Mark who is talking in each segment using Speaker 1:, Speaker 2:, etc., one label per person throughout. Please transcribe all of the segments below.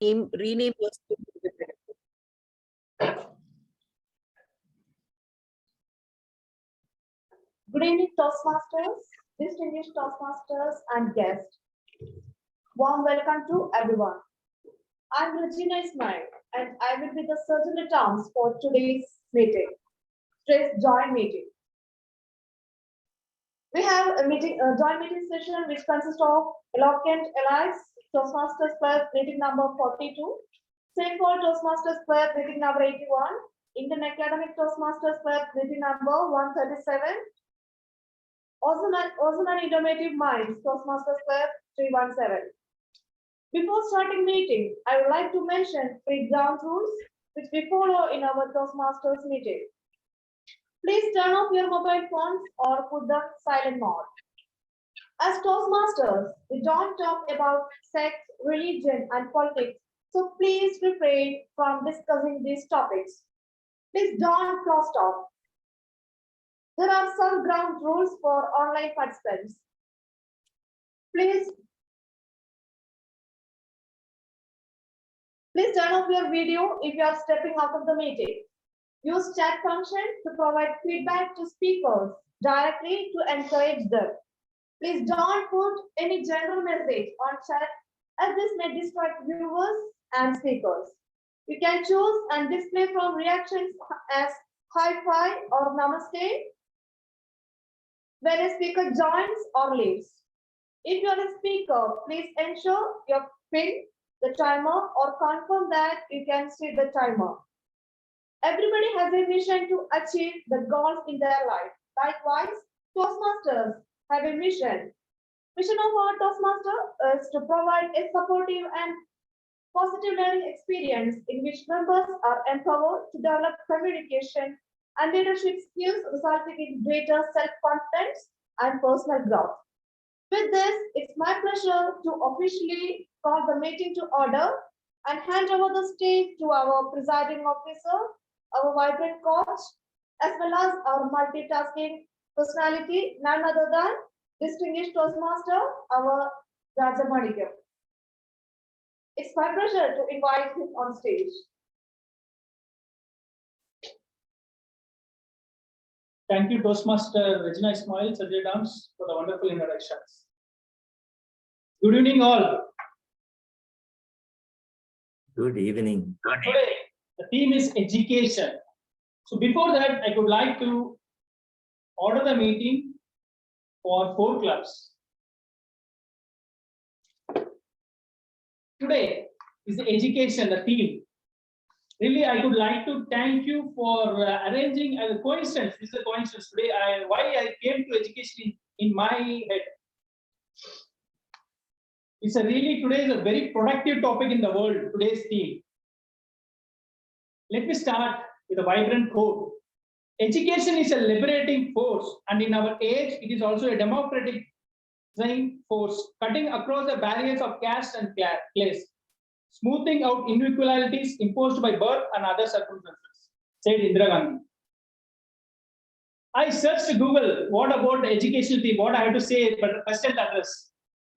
Speaker 1: rename your school.
Speaker 2: Good evening, Toastmasters, distinguished Toastmasters, and guests. Warm welcome to everyone. I'm Regina Ismail, and I will be the surgeon at arms for today's meeting, today's joint meeting. We have a joint meeting session which consists of Eloquent Allies, Toastmasters Club meeting number 42, St. Paul Toastmasters Club meeting number 81, Indian Academic Toastmasters Club meeting number 137, Awesome and Innovative Minds Toastmasters Club 317. Before starting meeting, I would like to mention 3 ground rules which we follow in our Toastmasters meeting. Please turn off your mobile phones or put the silent mode. As Toastmasters, we don't talk about sex, religion, and politics, so please refrain from discussing these topics. Please don't close talk. There are some ground rules for online participants. Please turn off your video if you are stepping out of the meeting. Use chat function to provide feedback to speakers directly to encourage them. Please don't put any general message on chat as this may distract viewers and speakers. You can choose and display from reactions as hi-fi or namaste when a speaker joins or leaves. If you are a speaker, please ensure you pin the timer or confirm that you can see the timer. Everybody has a mission to achieve the goals in their life. Likewise, Toastmasters have a mission. Mission of our Toastmaster is to provide a supportive and positive learning experience in which members are empowered to develop communication and leadership skills resulting in greater self-confidence and personal growth. With this, it's my pleasure to officially call the meeting to order and hand over the stage to our presiding officer, our vibrant coach, as well as our multitasking personality, none other than distinguished Toastmaster, our Raja Manikam. It's my pleasure to invite him on stage.
Speaker 3: Thank you, Toastmaster Regina Ismail, Sajid Dams, for the wonderful introductions. Good evening, all.
Speaker 4: Good evening.
Speaker 3: Today, the theme is education. So before that, I would like to order the meeting for 4 clubs. Today is the education, the theme. Really, I would like to thank you for arranging a coincidence. This is a coincidence today. Why I came to education in my head. It's today is a very productive topic in the world, today's theme. Let me start with a vibrant quote. Education is a liberating force, and in our age, it is also a democratic force, cutting across the barriers of caste and class, smoothing out inequalities imposed by birth and other circumstances, said Indira Gandhi. I searched Google, what about the educational theme, what I have to say, but first address.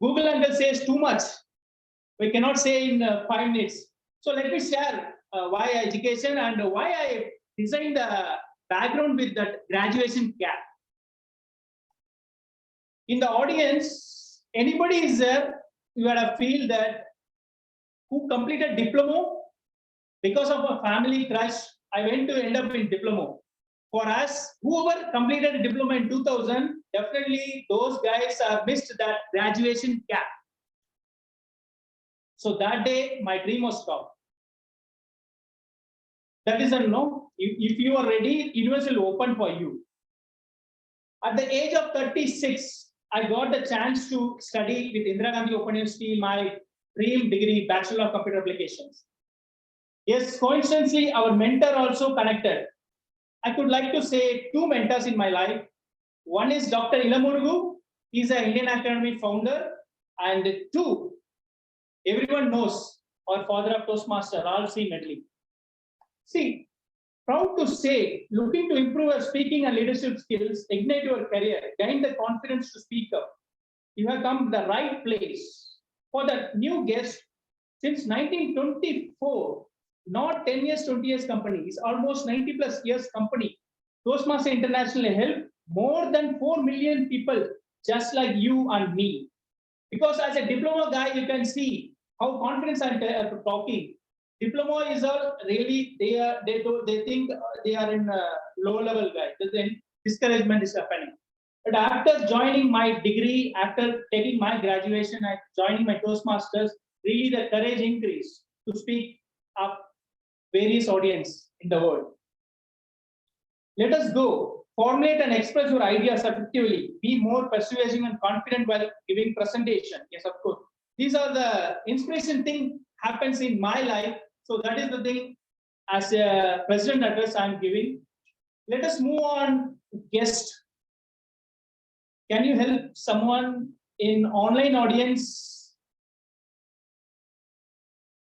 Speaker 3: Google uncle says too much. We cannot say in 5 minutes. So let me share why education and why I designed the background with that graduation gap. In the audience, anybody is there, you had a feel that who completed diploma because of a family crush, I went to end up in diploma. For us, whoever completed a diploma in 2000, definitely those guys missed that graduation gap. So that day, my dream was stopped. That is a no. If you are ready, universe will open for you. At the age of 36, I got the chance to study with Indira Gandhi Open University, my dream degree, Bachelor of Computer Applications. Yes, coincidentally, our mentor also connected. I could like to say 2 mentors in my life. One is Dr. Ilamurugu. He's an Indian Academy founder. And 2, everyone knows our father of Toastmaster, Ralph C. Medley. See, proud to say, looking to improve your speaking and leadership skills, ignite your career, gain the confidence to speak up. You have come to the right place. For the new guest, Since 1924, not 10 years, 20 years company, it's almost 90 plus years company. Toastmaster International helped more than 4 million people just like you and me. Because as a diploma guy, you can see how confident I'm talking. Diploma is a really, they think they are in a low level guy. Then discouragement is happening. But after joining my degree, after taking my graduation, and joining my Toastmasters, really the courage increased to speak up various audience in the world. Let us go. Formulate and express your ideas effectively. Be more persuasive and confident while giving presentation. Yes, of course. These are the inspiration thing happens in my life. So that is the thing as a president address I'm giving. Let us move on to guest. Can you help someone in online audience?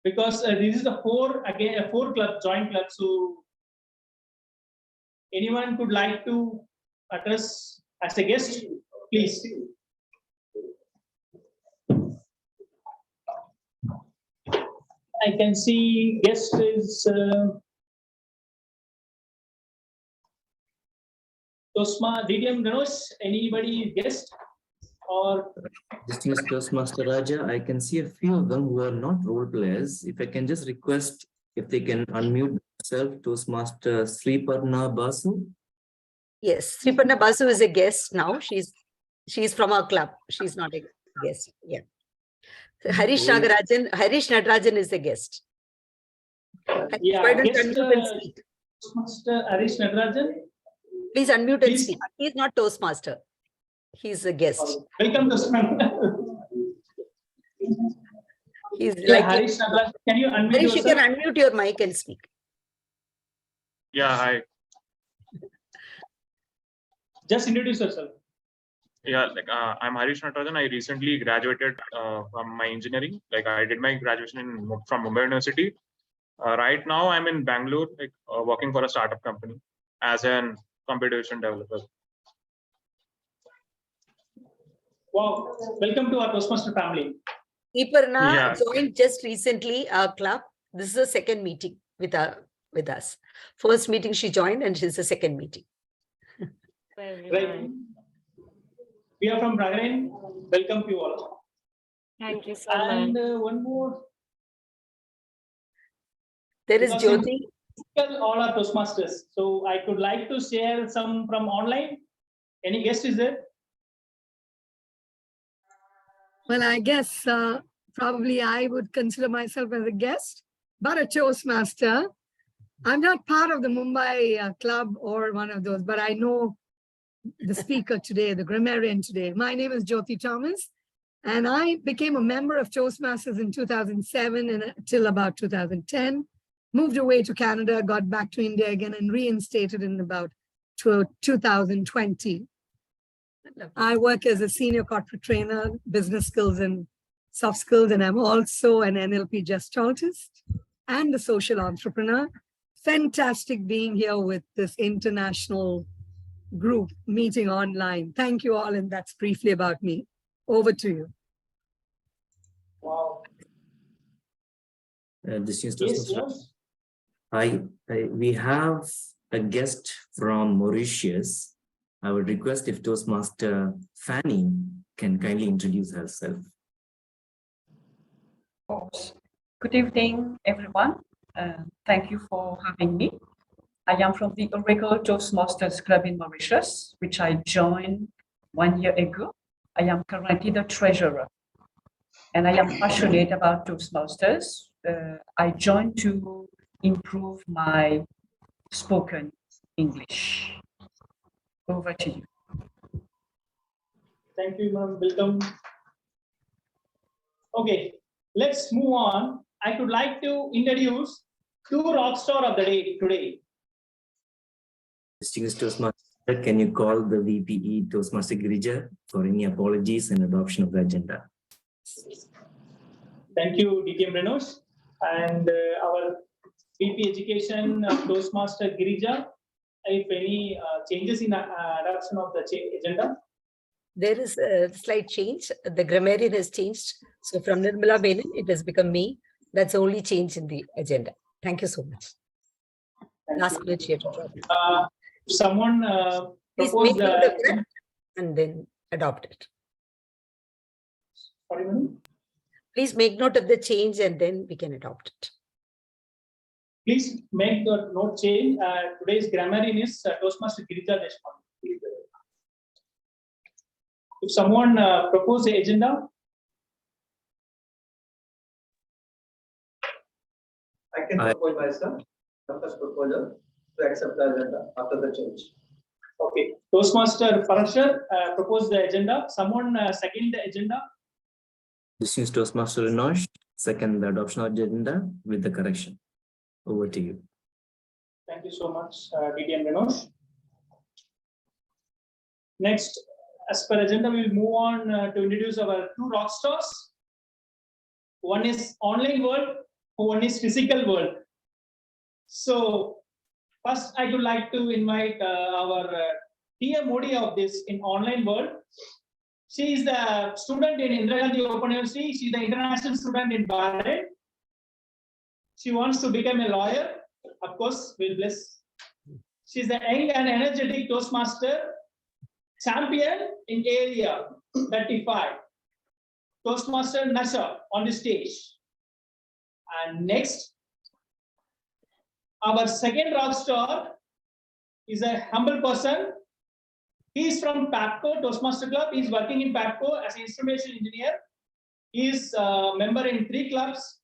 Speaker 3: Because this is a four club, joint club. So anyone could like to address as a guest, please. I can see guest is DTM Ganesh. Anybody guest or
Speaker 4: Distinguished Toastmaster Raja, I can see a few of them who are not role players. If I can just request if they can unmute themselves, Toastmaster Sriparna Basu.
Speaker 1: Yes, Sriparna Basu is a guest now. She's from our club. She's not a guest. Yeah. So Harish Natarajan is a guest.
Speaker 3: yeah,
Speaker 1: Why don't you
Speaker 3: guest,
Speaker 1: unmute and speak?
Speaker 3: Toastmaster Harish Natarajan?
Speaker 1: Please unmute and
Speaker 3: Please.
Speaker 1: speak. He's not Toastmaster. He's a guest.
Speaker 3: Welcome to
Speaker 1: He's
Speaker 3: yeah,
Speaker 1: like
Speaker 3: Harish Natarajan. Can you unmute
Speaker 1: Harish, you
Speaker 3: yourself?
Speaker 1: can unmute your mic and speak.
Speaker 5: Yeah, hi.
Speaker 3: Just introduce yourself.
Speaker 5: Yeah, I'm Harish Natarajan. I recently graduated from my engineering. I did my graduation from Mumbai University. Right now, I'm in Bangalore, working for a startup company as an computer vision developer.
Speaker 3: Wow, welcome to our Toastmaster family.
Speaker 1: Sriparna joined just recently our club. This is the second meeting with us. First meeting she joined, and this is the second meeting.
Speaker 3: Right. We are from Bahrain. Welcome to you all.
Speaker 6: Thank you so
Speaker 3: And
Speaker 6: much.
Speaker 3: one more.
Speaker 1: There is
Speaker 3: Because in
Speaker 1: Jyoti.
Speaker 3: physical, all are Toastmasters. So I could like to share some from online. Any guest is there?
Speaker 7: Well, I guess probably I would consider myself as a guest, but a Toastmaster. I'm not part of the Mumbai club or one of those, but I know the speaker today, the grammarian today. My name is Jyoti Thomas, and I became a member of Toastmasters in 2007 and till about 2010. Moved away to Canada, got back to India again, and reinstated in about 2020. I work as a senior corporate trainer, business skills and soft skills, and I'm also an NLP gestaltist and a social entrepreneur. Fantastic being here with this international group meeting online. Thank you all, and that's briefly about me. Over to you.
Speaker 3: Wow.
Speaker 4: Distinguished
Speaker 3: Yes,
Speaker 4: Toastmaster,
Speaker 3: yes.
Speaker 4: we have a guest from Mauritius. I would request if Toastmaster Fanny can kindly introduce herself.
Speaker 6: Good evening, everyone. Thank you for having me. I am from the Oracle Toastmasters Club in Mauritius, which I joined 1 year ago. I am currently the treasurer, and I am passionate about Toastmasters. I joined to improve my spoken English. Over to you.
Speaker 3: Thank you, ma'am. Welcome. Okay, let's move on. I would like to introduce two rock star of the day today.
Speaker 4: Distinguished Toastmaster, can you call the VPE Toastmaster Girija for any apologies and adoption of the agenda?
Speaker 3: Thank you, DTM Renos, and our VP Education Toastmaster Girija. If any changes in adoption of the agenda?
Speaker 1: There is a slight change. The grammarian has changed. So from Nirmala Menon, it has become me. That's the only change in the agenda. Thank you so much.
Speaker 3: Thank
Speaker 1: Last
Speaker 3: you.
Speaker 1: minute here to drop it.
Speaker 3: Someone
Speaker 1: Please
Speaker 3: proposed
Speaker 1: make note of that and then adopt it.
Speaker 3: sorry, madam.
Speaker 1: Please make note of the change and then we can adopt it.
Speaker 3: Please make the note change. Today's grammarian is Toastmaster Girija Deshpande. If someone propose the agenda,
Speaker 8: I can propose myself, the first proposal to accept the agenda after the change.
Speaker 3: okay. Toastmaster Parashar propose the agenda. Someone second the agenda.
Speaker 4: This is Toastmaster Rinosh, second the adoption of agenda with the correction. Over to you.
Speaker 3: Thank you so much, DTM Renosh. Next, as per agenda, we will move on to introduce our two rock stars. One is online world, one is physical world. So, first, I would like to invite our TMOD of this in online world. She is the student in Indira Gandhi Open University. She is the international student in Bahrain. She wants to become a lawyer. Of course, we'll bless. She is a young and energetic Toastmaster champion in area 35. Toastmaster Nasha on the stage. And next, our second rock star is a humble person. He is from PAPCO, Toastmaster Club. He is working in PAPCO as an instrumentation engineer. He is a member in 3 clubs.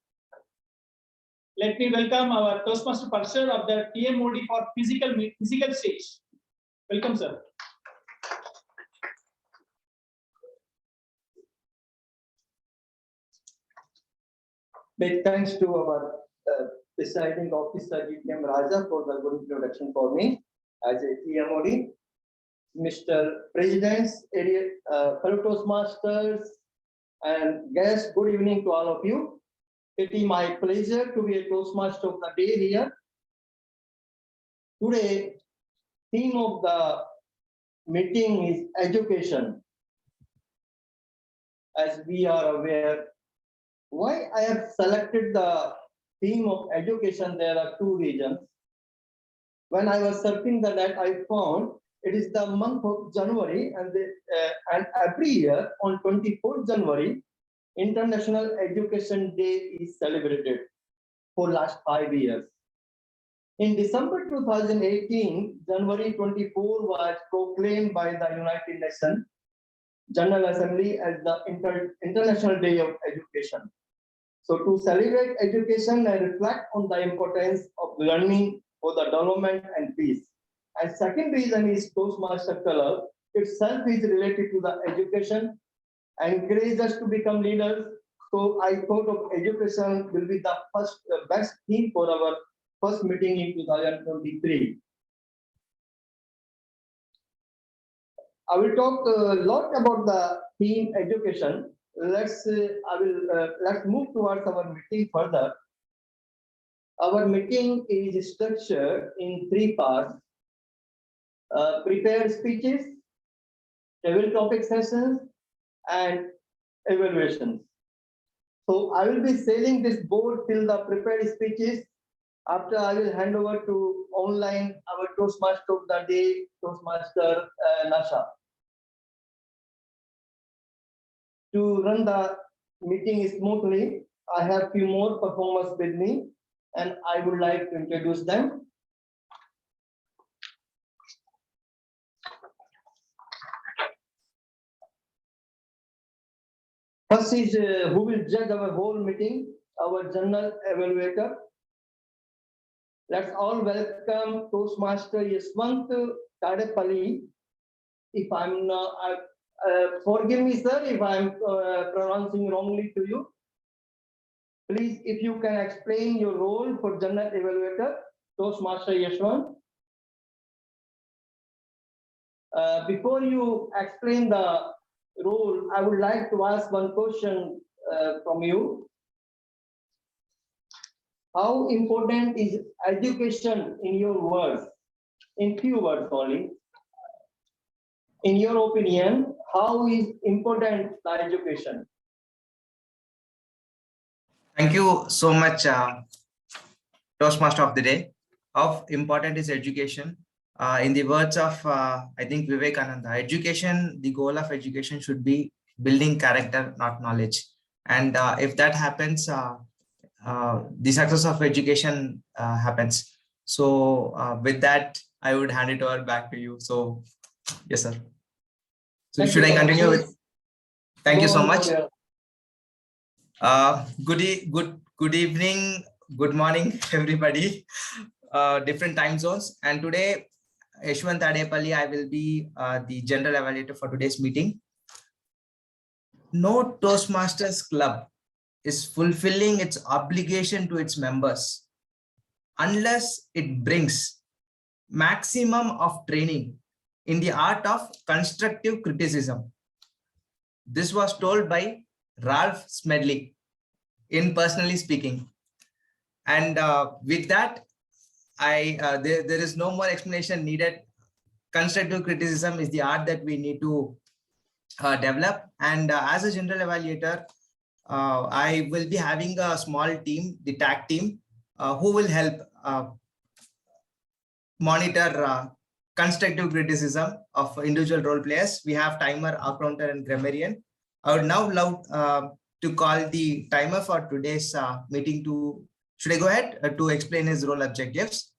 Speaker 3: Let me welcome our Toastmaster Parashar of the TMOD for physical stage. Welcome, sir.
Speaker 8: Big thanks to our presiding officer, DTM Raja, for the good introduction for me as a TMOD. Mr. Presidents, fellow Toastmasters, and guests, good evening to all of you. It is my pleasure to be a Toastmaster of the day here. Today, theme of the meeting is education. As we are aware, why I have selected the theme of education, there are 2 reasons. When I was surfing the net, I found it is the month of January, and every year on 24th January, International Education Day is celebrated for last 5 years. In December 2018, January 24 was proclaimed by the United Nations General Assembly as the International Day of Education. So to celebrate education and reflect on the importance of learning for the development and peace. And second reason is Toastmaster Club itself is related to the education, encourage us to become leaders. So I thought of education will be the best theme for our first meeting in 2023. I will talk a lot about the theme education. Let's move towards our meeting further. Our meeting is structured in 3 parts: prepared speeches, table topic sessions, and evaluations. So I will be sailing this boat till the prepared speeches. After I will hand over to online our Toastmaster of the day, Toastmaster Nasha. To run the meeting smoothly, I have few more performers with me, and I would like to introduce them. First is who will judge our whole meeting, our general evaluator. Let's all welcome Toastmaster Yaswant Kadepalli. If I'm not, forgive me, sir, if I'm pronouncing wrongly to you. Please, if you can explain your role for general evaluator, Toastmaster Yaswant. Before you explain the role, I would like to ask one question from you. How important is education in your words? In few words only. In your opinion, how is important the education?
Speaker 9: Thank you so much, Toastmaster of the day. How important is education? In the words of, I think, Vivekananda, education, the goal of education should be building character, not knowledge. And if that happens, the success of education happens. So with that, I would hand it over back to you. So, yes, sir. So should I continue with? Thank you so much. Good evening, good morning, everybody. Different time zones. And today, Yashwant Adepalli, I will be the general evaluator for today's meeting. No Toastmasters club is fulfilling its obligation to its members unless it brings maximum of training in the art of constructive criticism. This was told by Ralph Smedley in Personally Speaking. And with that, there is no more explanation needed. Constructive criticism is the art that we need to develop. And as a general evaluator, I will be having a small team, the TAG team, who will help monitor constructive criticism of individual role players. We have timer, accounter, and grammarian. I would now love to call the timer for today's meeting to, should I go ahead to explain his role objectives?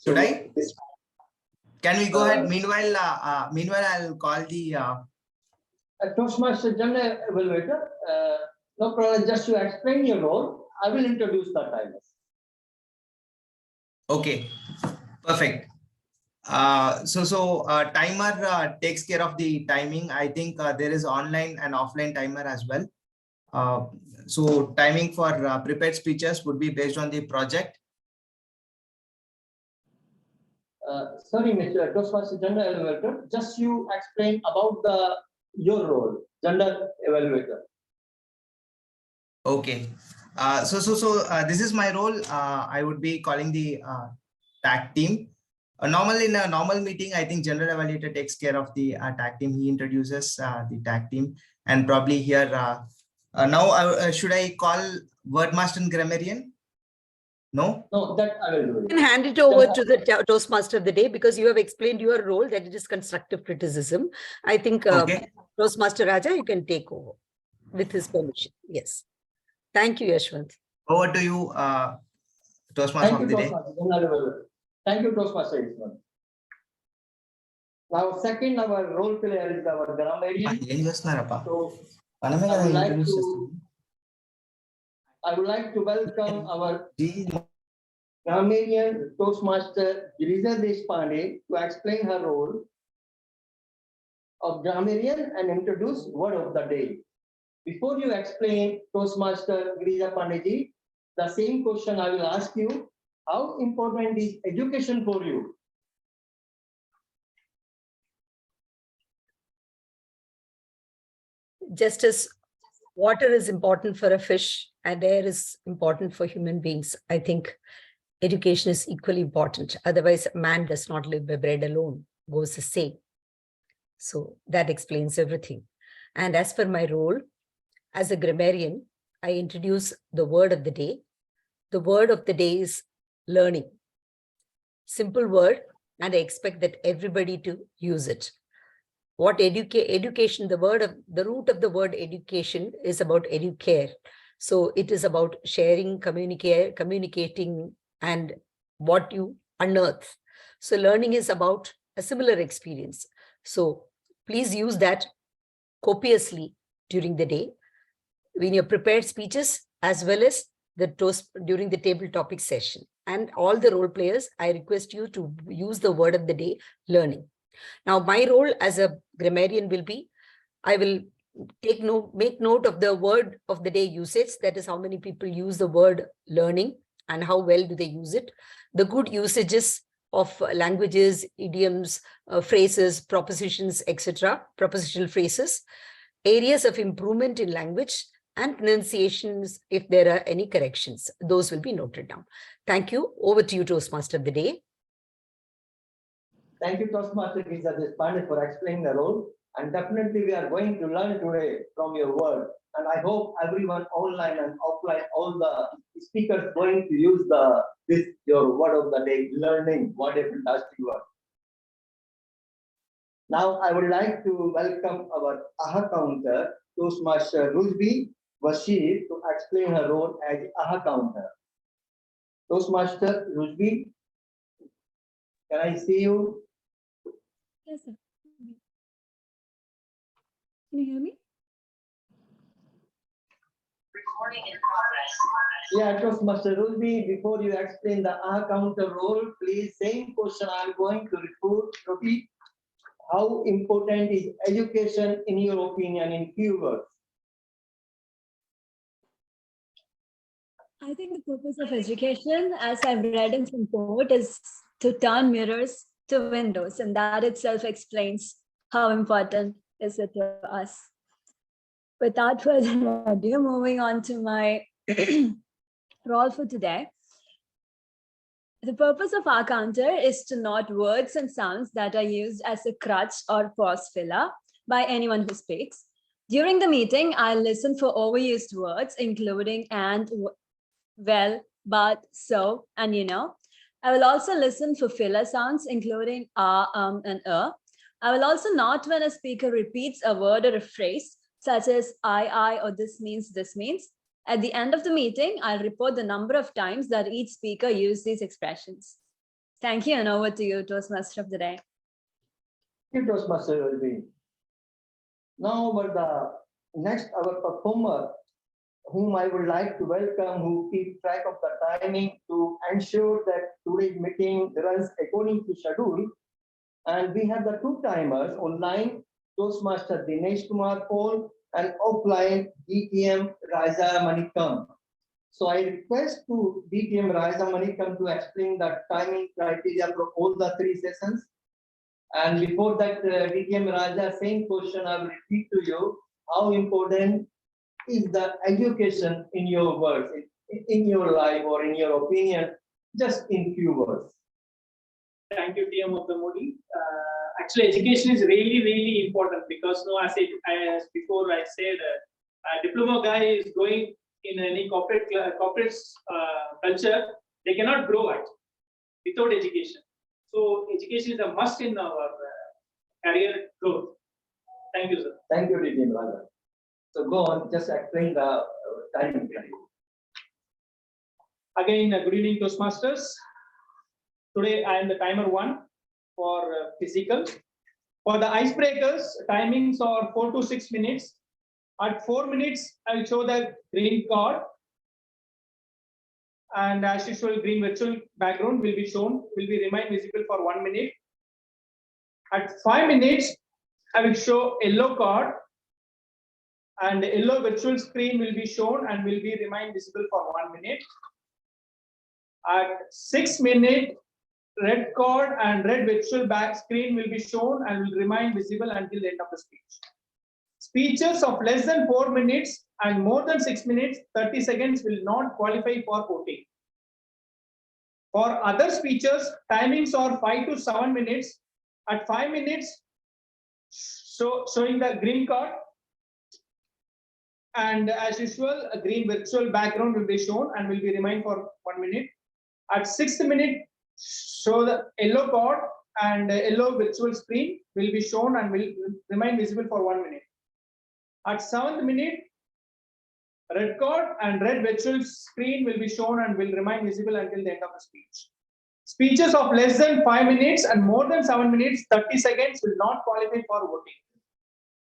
Speaker 9: Should I? Can we go ahead? Meanwhile, I'll call the
Speaker 8: Toastmaster General Evaluator. No problem. Just to explain your role, I will introduce the timers.
Speaker 9: Okay, perfect. Timer takes care of the timing. I think there is online and offline timer as well. So timing for prepared speeches would be based on the project.
Speaker 8: Sorry, Mr. Toastmaster General Evaluator, just you explain about your role, General Evaluator.
Speaker 9: Okay. This is my role. I would be calling the TAG team. Normally in a normal meeting, I think General Evaluator takes care of the TAG team. He introduces the TAG team, and probably here now should I call Wordmaster and Grammarian? No?
Speaker 8: No, that I will do.
Speaker 1: You can hand it over to the Toastmaster of the day because you have explained your role that it is constructive criticism. I think
Speaker 9: Okay.
Speaker 8: Toastmaster
Speaker 1: Raja, you can take over with his permission. Yes. Thank you, Yashwant.
Speaker 9: Over to you, Toastmaster of the day.
Speaker 8: Thank you, Toastmaster. Now, second, our role player is our grammarian. So, I would like to welcome our grammarian Toastmaster Girija Deshpande to explain her role of grammarian and introduce word of the day. Before you explain, Toastmaster Girija Pandeji, the same question I will ask you. How important is education for you?
Speaker 1: Just as water is important for a fish and air is important for human beings, I think education is equally important. Otherwise, man does not live by bread alone, goes the same. So that explains everything. And as for my role, as a grammarian, I introduce the word of the day. The word of the day is learning. Simple word, and I expect that everybody to use it. What education, the root of the word education is about educare. So it is about sharing, communicating, and what you unearth. So learning is about a similar experience. So please use that copiously during the day, when you're prepared speeches, as well as during the table topic session. And all the role players, I request you to use the word of the day, learning. Now, my role as a grammarian will be, I will make note of the word of the day usage. That is how many people use the word learning and how well do they use it. The good usages of languages, idioms, phrases, propositions, etc., propositional phrases, areas of improvement in language, and pronunciations if there are any corrections. Those will be noted down. Thank you. Over to you, Toastmaster of the day.
Speaker 8: Thank you, Toastmaster Gisa Deshpande, for explaining the role. And definitely we are going to learn today from your word. And I hope everyone online and offline, all the speakers going to use this your word of the day, learning. What a fantastic word. Now I would like to welcome our AHA counter, Toastmaster Rujbi Bashir, to explain her role as AHA counter. Toastmaster Rujbi, can I see you?
Speaker 10: Yes, sir. Can you hear me?
Speaker 11: Recording in progress.
Speaker 8: Yeah, Toastmaster Rujbi, before you explain the AHA counter role, please, same question I'm going to repeat. How important is education in your opinion in few words?
Speaker 10: I think the purpose of education, as I've read in some quote, is to turn mirrors to windows, and that itself explains how important is it to us. Without further ado, moving on to my role for today. The purpose of our counter is to note words and sounds that are used as a crutch or pause filler by anyone who speaks. During the meeting, I'll listen for overused words, including and, well, but, so, and you know. I will also listen for filler sounds, including and I will also note when a speaker repeats a word or a phrase, such as I, or this means, this means. At the end of the meeting, I'll report the number of times that each speaker used these expressions. Thank you, and over to you, Toastmaster of the day.
Speaker 8: Thank you, Toastmaster Rujbi. Now, but the next, our performer, whom I would like to welcome, who keep track of the timing to ensure that today's meeting runs according to schedule. And we have the two timers online, Toastmaster Dinesh Kumar Paul and offline DTM Raja Manikam. So I request to DTM Raja Manikam to explain the timing criteria for all the three sessions. And before that, DTM Raja, same question I will repeat to you. How important is the education in your words, in your life, or in your opinion, just in few words?
Speaker 3: Thank you, TM of the Modi. Actually, education is really, really important because, as before I said, a diploma guy is going in any corporate culture, they cannot grow at without education. So, education is a must in our career growth. Thank you, sir.
Speaker 8: Thank you, DTM Raja. So go on, just explain the timing.
Speaker 3: Again, good evening, Toastmasters. Today, I am the timer 1 for physical. For the icebreakers, timings are 4 to 6 minutes. At 4 minutes, I will show the green card. And as usual, green virtual background will be shown, will be remain visible for 1 minute. At 5 minutes, I will show yellow card. And the yellow virtual screen will be shown and will be remain visible for 1 minute. At 6 minutes, red card and red virtual back screen will be shown and will remain visible until the end of the speech. Speeches of less than 4 minutes and more than 6 minutes, 30 seconds will not qualify for voting. For other speeches, timings are 5 to 7 minutes. At 5 minutes, showing the green card. And as usual, a green virtual background will be shown and will be remain for 1 minute. At 6th minute, show the yellow card and yellow virtual screen will be shown and will remain visible for 1 minute. At 7th minute, red card and red virtual screen will be shown and will remain visible until the end of the speech. Speeches of less than 5 minutes and more than 7 minutes, 30 seconds will not qualify for voting.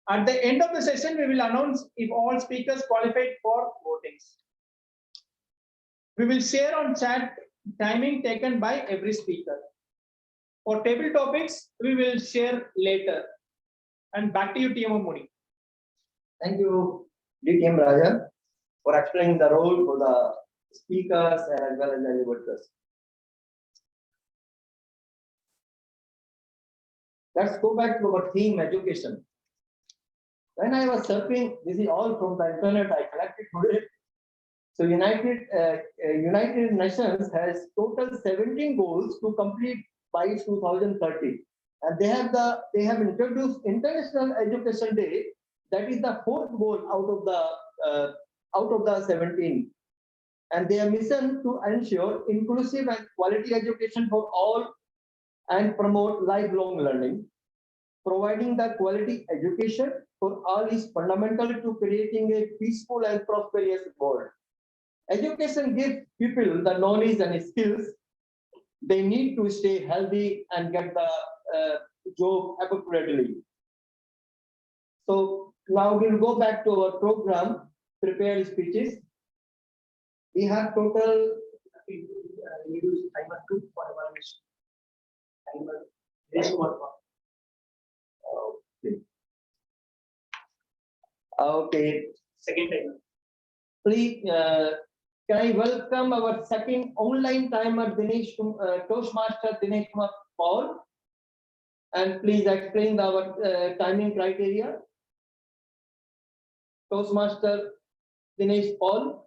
Speaker 3: At the end of the session, we will announce if all speakers qualified for votings. We will share on chat timing taken by every speaker. For table topics, we will share later. And back to you, TM Modi.
Speaker 8: Thank you, DTM Raja, for explaining the role for the speakers and as well as the evaluators. Let's go back to our theme, education. When I was surfing, this is all from the internet I collected today. So United Nations has total 17 goals to complete by 2030. And they have introduced International Education Day. That is the fourth goal out of the 17. And their mission to ensure inclusive and quality education for all and promote lifelong learning. Providing the quality education for all is fundamental to creating a peaceful and prosperous world. Education gives people the knowledge and skills they need to stay healthy and get the job appropriately. So now we'll go back to our program, prepared speeches. We have total. Use timer 2 for evaluation. Timer. Okay. Second timer. Please, can I welcome our second online timer, Dinesh, Toastmaster Dinesh Paul, and please explain our timing criteria. Toastmaster Dinesh Paul.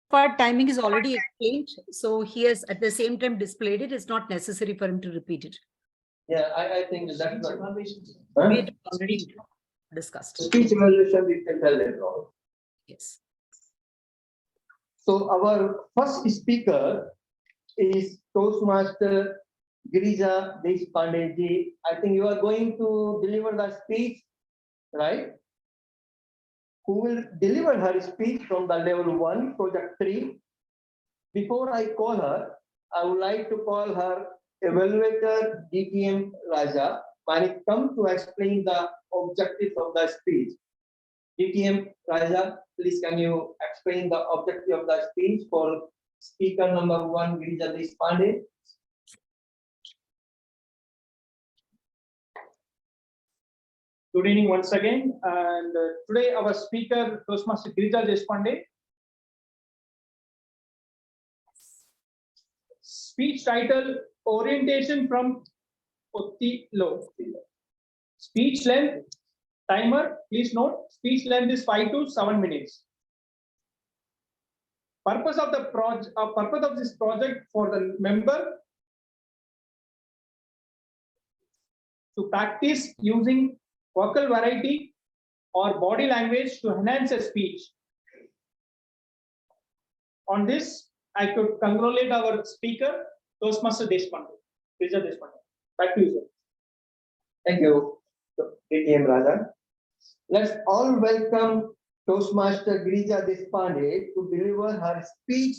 Speaker 1: For timing is already explained, so he has at the same time displayed it. It's not necessary for him to repeat it.
Speaker 8: Yeah, I think that's not.
Speaker 1: We had already discussed.
Speaker 8: Speech evaluation we can tell later on.
Speaker 1: Yes.
Speaker 8: So our first speaker is Toastmaster Girija Deshpande ji. I think you are going to deliver the speech, right? Who will deliver her speech from the level 1, project 3. Before I call her, I would like to call her evaluator DTM Raja when it comes to explain the objectives of the speech. DTM Raja, please can you explain the objective of the speech for speaker number 1, Girija Deshpande?
Speaker 3: Good evening once again, and today our speaker, Toastmaster Girija Deshpande. Speech title, Orientation from Othello. Speech length, timer, please note, speech length is 5 to 7 minutes. Purpose of this project for the member to practice using vocal variety or body language to enhance a speech. On this, I could congratulate our speaker, Toastmaster Deshpande. Girija Deshpande. Back to you, sir.
Speaker 8: Thank you, DTM Raja. Let's all welcome Toastmaster Girija Deshpande to deliver her speech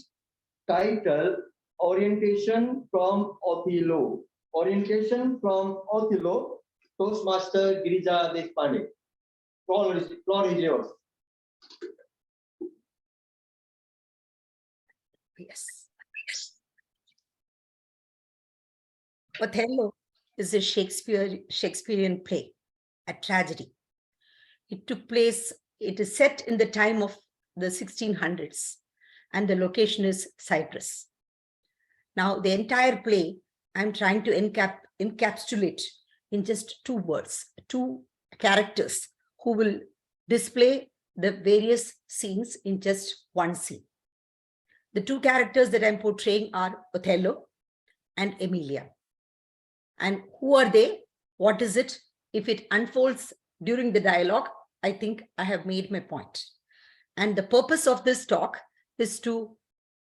Speaker 8: titled Orientation from Othello. Orientation from Othello. Toastmaster Girija Deshpande. Floor is yours.
Speaker 1: Yes. Othello is a Shakespearean play, a tragedy. It took place, it is set in the time of the 1600s, and the location is Cyprus. Now, the entire play, I'm trying to encapsulate in just 2 words, 2 characters who will display the various scenes in just 1 scene. The 2 characters that I'm portraying are Othello and Emilia. And who are they? What is it? If it unfolds during the dialogue, I think I have made my point. And the purpose of this talk is to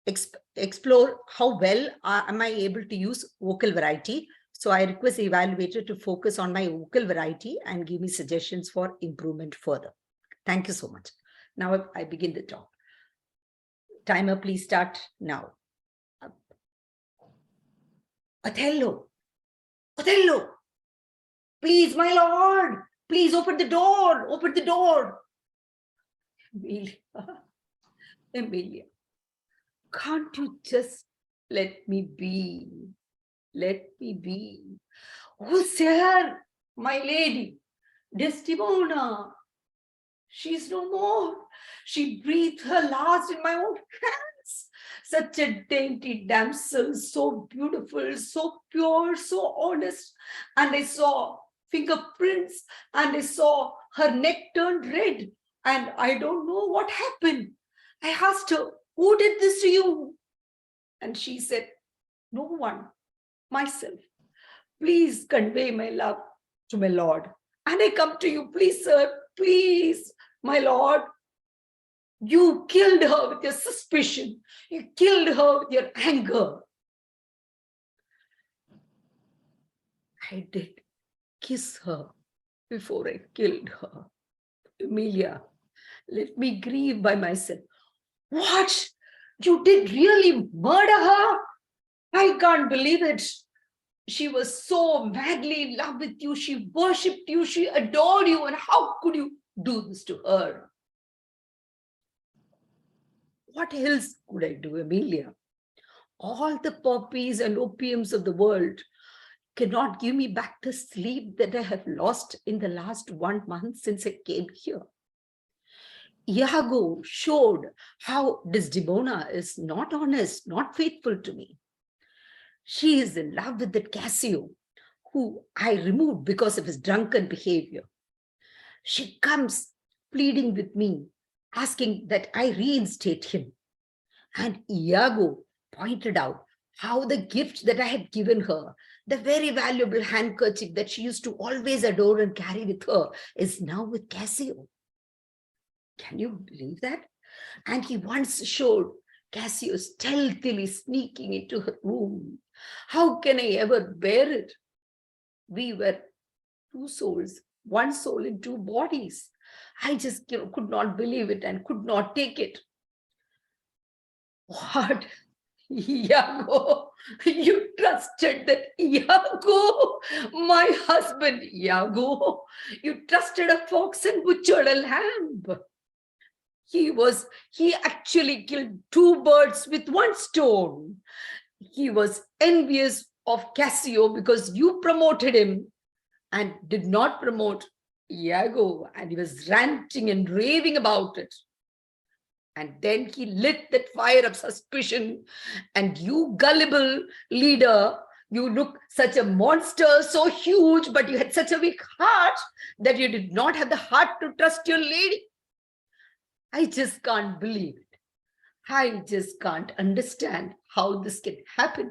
Speaker 1: explore how well am I able to use vocal variety. So I request the evaluator to focus on my vocal variety and give me suggestions for improvement further. Thank you so much. Now I begin the talk. Timer, please start now. Othello, Othello, please, my lord, please open the door, open the door. Emilia, can't you just let me be? Let me be. Who's there? My lady, Desdemona. She's no more. She breathed her last in my own hands. Such a dainty damsel, so beautiful, so pure, so honest. And I saw fingerprints, and I saw her neck turned red. And I don't know what happened. I asked her, who did this to you? And she said, no one, myself. Please convey my love to my Lord. And I come to you, please, sir, please, my Lord. You killed her with your suspicion. You killed her with your anger. I did kiss her before I killed her. Emilia, let me grieve by myself. What? You did really murder her? I can't believe it. She was so madly in love with you. She worshipped you. She adored you. And how could you do this to her? What else could I do, Emilia? All the poppies and opiums of the world cannot give me back the sleep that I have lost in the last 1 month since I came here. Iago showed how Desdemona is not honest, not faithful to me. She is in love with that Cassio, who I removed because of his drunken behavior. She comes pleading with me, asking that I reinstate him. And Iago pointed out how the gift that I had given her, the very valuable handkerchief that she used to always adore and carry with her, is now with Cassio. Can you believe that? And he once showed Cassio stealthily sneaking into her room. How can I ever bear it? We were 2 souls, 1 soul in 2 bodies. I just could not believe it and could not take it. What? Iago, you trusted that Iago, my husband Iago, you trusted a fox and butchered a lamb. He actually killed 2 birds with 1 stone. He was envious of Cassio because you promoted him and did not promote Iago, and he was ranting and raving about it. And then he lit that fire of suspicion, and you gullible leader, you look such a monster, so huge, but you had such a weak heart that you did not have the heart to trust your lady. I just can't believe it. I just can't understand how this can happen.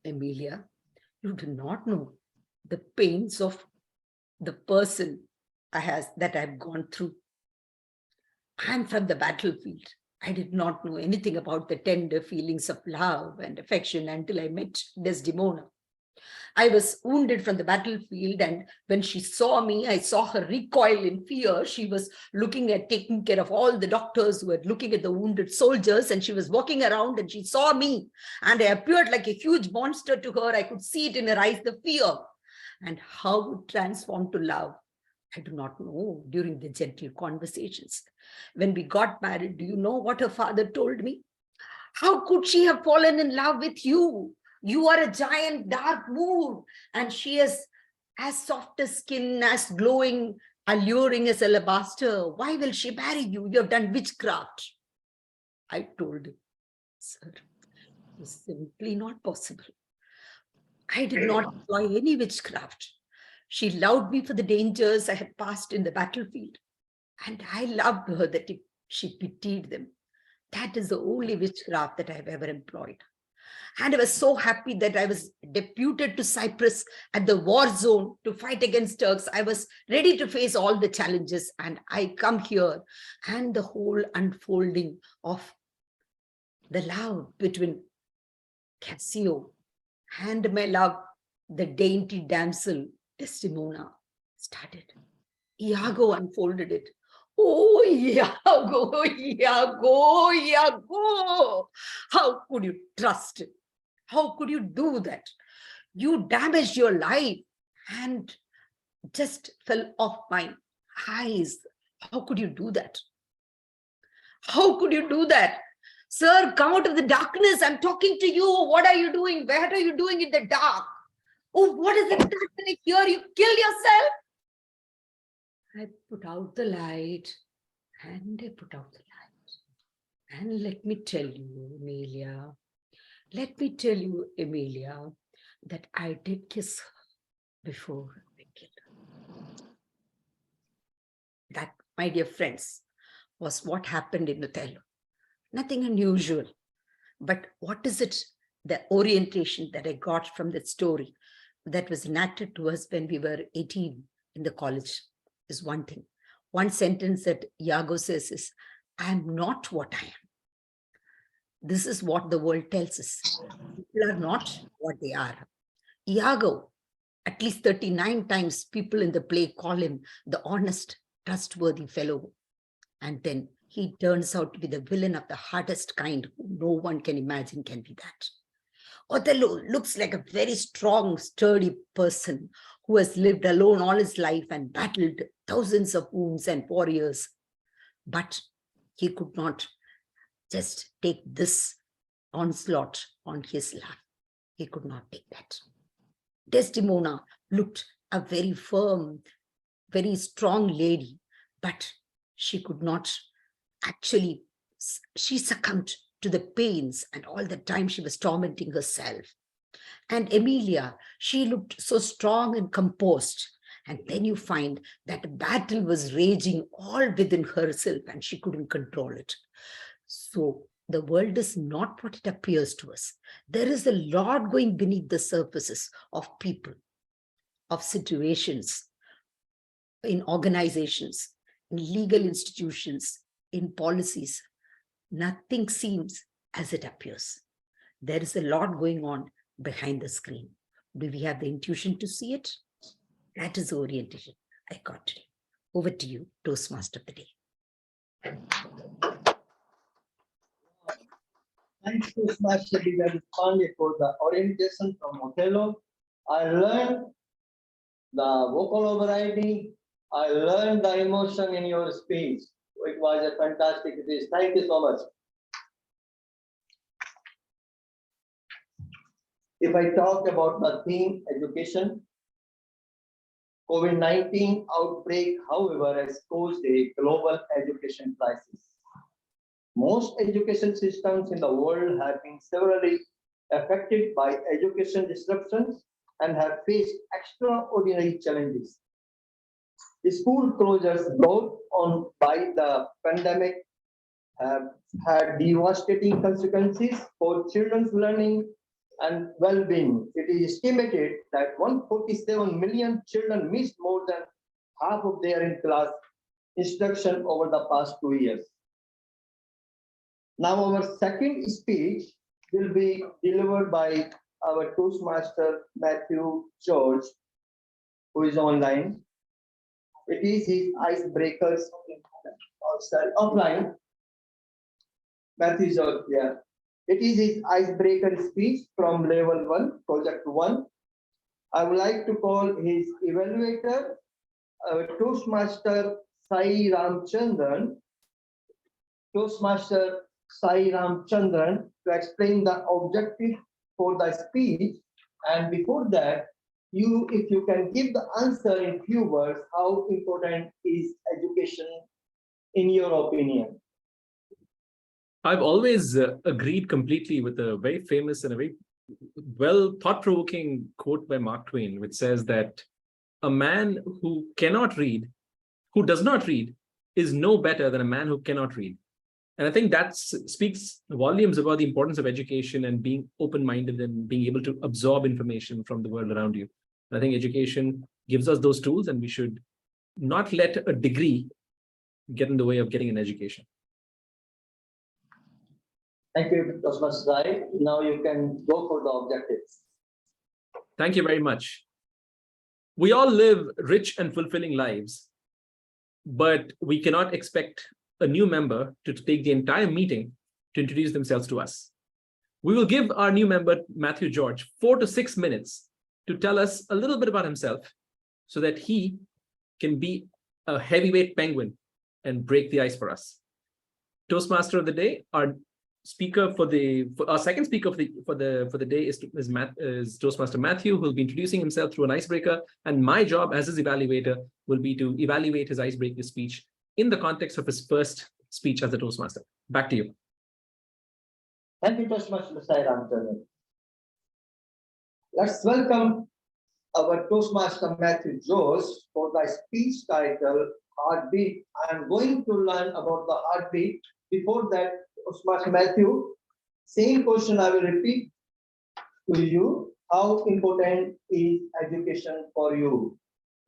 Speaker 1: Emilia, you do not know the pains of the person that I've gone through. I'm from the battlefield. I did not know anything about the tender feelings of love and affection until I met Desdemona. I was wounded from the battlefield, and when she saw me, I saw her recoil in fear. She was taking care of all the doctors who were looking at the wounded soldiers, and she was walking around and she saw me, and I appeared like a huge monster to her. I could see it in her eyes, the fear, and how it transformed to love. I do not know during the gentle conversations. When we got married, do you know what her father told me? How could she have fallen in love with you? You are a giant dark moon, and she is as soft as skin, as glowing, alluring as alabaster. Why will she marry you? You have done witchcraft. I told him, sir, it's simply not possible. I did not employ any witchcraft. She loved me for the dangers I had passed in the battlefield, and I loved her that she pitied them. That is the only witchcraft that I have ever employed. And I was so happy that I was deputed to Cyprus at the war zone to fight against Turks. I was ready to face all the challenges, and I come here, and the whole unfolding of the love between Cassio and my love, the dainty damsel Desdemona, started. Iago unfolded it. Oh, Iago, Iago, Iago. How could you trust him? How could you do that? You damaged your life and just fell off my eyes. How could you do that? How could you do that? Sir, come out of the darkness. I'm talking to you. What are you doing? What are you doing in the dark? Oh, what is it happening here? You killed yourself? I put out the light, and I put out the light. And let me tell you, Emilia, that I did kiss her before I killed her. That, my dear friends, was what happened in Othello. Nothing unusual. But what is it, the orientation that I got from that story that was enacted to us when we were 18 in the college is one thing. One sentence that Iago says is, I am not what I am. This is what the world tells us. People are not what they are. Iago, at least 39 times people in the play call him the honest, trustworthy fellow. And then he turns out to be the villain of the hardest kind who no one can imagine can be that. Othello looks like a very strong, sturdy person who has lived alone all his life and battled thousands of wounds and warriors. But he could not just take this onslaught on his life. He could not take that. Desdemona looked a very firm, very strong lady, but she could not actually, she succumbed to the pains and all the time she was tormenting herself. And Emilia, she looked so strong and composed. And then you find that a battle was raging all within herself and she couldn't control it. So the world is not what it appears to us. There is a lot going beneath the surfaces of people, of situations, in organizations, in legal institutions, in policies. Nothing seems as it appears. There is a lot going on behind the screen. Do we have the intuition to see it? That is the orientation I got today. Over to you, Toastmaster of the day.
Speaker 8: Thanks to Toastmaster Pandey for the orientation from Othello. I learned the vocal variety. I learned the emotion in your speech. It was a fantastic speech. Thank you so much. If I talk about the theme education, COVID-19 outbreak, however, has caused a global education crisis. Most education systems in the world have been severely affected by education disruptions and have faced extraordinary challenges. The school closures brought on by the pandemic have had devastating consequences for children's learning and well-being. It is estimated that 147 million children missed more than half of their in-class instruction over the past 2 years. Now our second speech will be delivered by our Toastmaster Matthew George, who is online. It is his icebreakers, offline. Matthew George, yeah. It is his icebreaker speech from level 1, project 1. I would like to call his evaluator, Toastmaster Sai Ramchandran. Toastmaster Sai Ramchandran to explain the objective for the speech. And before that, if you can give the answer in few words, how important is education in your opinion?
Speaker 12: I've always agreed completely with a very famous and a very well thought-provoking quote by Mark Twain, which says that a man who cannot read, who does not read, is no better than a man who cannot read. And I think that speaks volumes about the importance of education and being open-minded and being able to absorb information from the world around you. And I think education gives us those tools, and we should not let a degree get in the way of getting an education.
Speaker 8: Thank you, Toastmaster Sai. Now you can go for the objectives.
Speaker 12: Thank you very much. We all live rich and fulfilling lives, but we cannot expect a new member to take the entire meeting to introduce themselves to us. We will give our new member, Matthew George, 4 to 6 minutes to tell us a little bit about himself so that he can be a heavyweight penguin and break the ice for us. Toastmaster of the day, our speaker our second speaker for the day is Toastmaster Matthew, who will be introducing himself through an icebreaker, and my job as his evaluator will be to evaluate his icebreaker speech in the context of his first speech as a Toastmaster. Back to you.
Speaker 8: Thank you, Toastmaster Sai Ramchandran. Let's welcome our Toastmaster Matthew George for the speech title Heartbeat. I am going to learn about the heartbeat. Before that, Toastmaster Matthew, same question I will repeat to you. How important is education for you?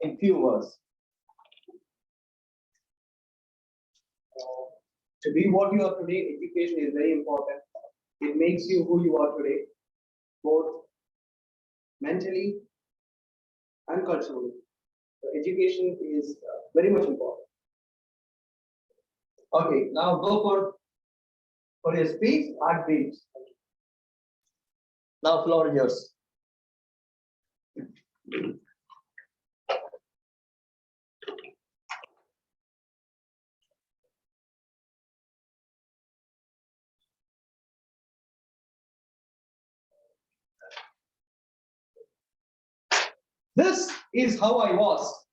Speaker 8: In few words. To be what you are today, education is very important. It makes you who you are today, both mentally and culturally. So education is very much important. Okay, now go for your speech, heartbeats. Now floor is yours. This is how I was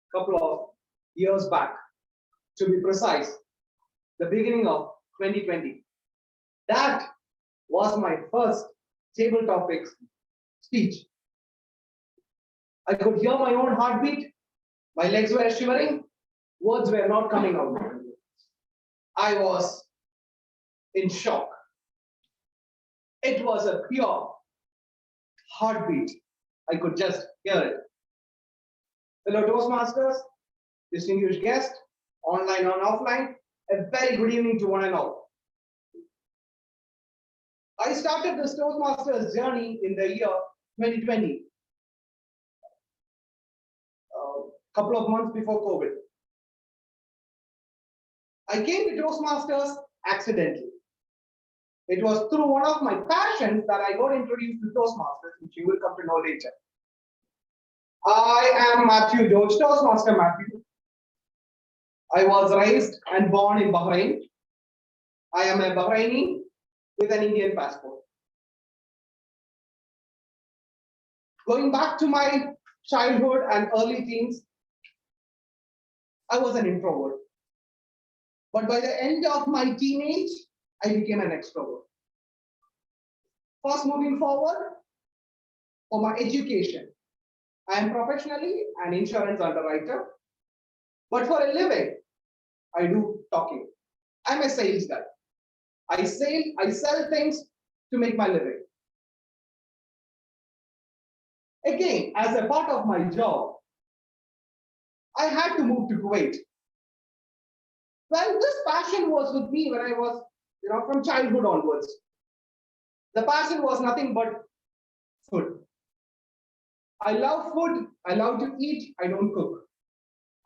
Speaker 8: a couple of years back, to be precise, the beginning of 2020. That was my first table topics speech. I could hear my own heartbeat, my legs were shivering, words were not coming out. I was in shock. It was a pure heartbeat. I could just hear it. Fellow Toastmasters, distinguished guests, online and offline, a very good evening to one and all. I started this Toastmasters journey in the year 2020, a couple of months before COVID. I came to Toastmasters accidentally. It was through one of my passions that I got introduced to Toastmasters, which you will come to know later. I am Matthew Doge, Toastmaster Matthew. I was raised and born in Bahrain. I am a Bahraini with an Indian passport. Going back to my childhood and early teens, I was an introvert. But by the end of my teenage, I became an extrovert. First, moving forward, for my education, I am professionally an insurance underwriter, but for a living, I do talking. I'm a sales guy. I sell things to make my living. Again, as a part of my job, I had to move to Kuwait. Well, this passion was with me when I was, from childhood onwards. The passion was nothing but food. I love food. I love to eat. I don't cook.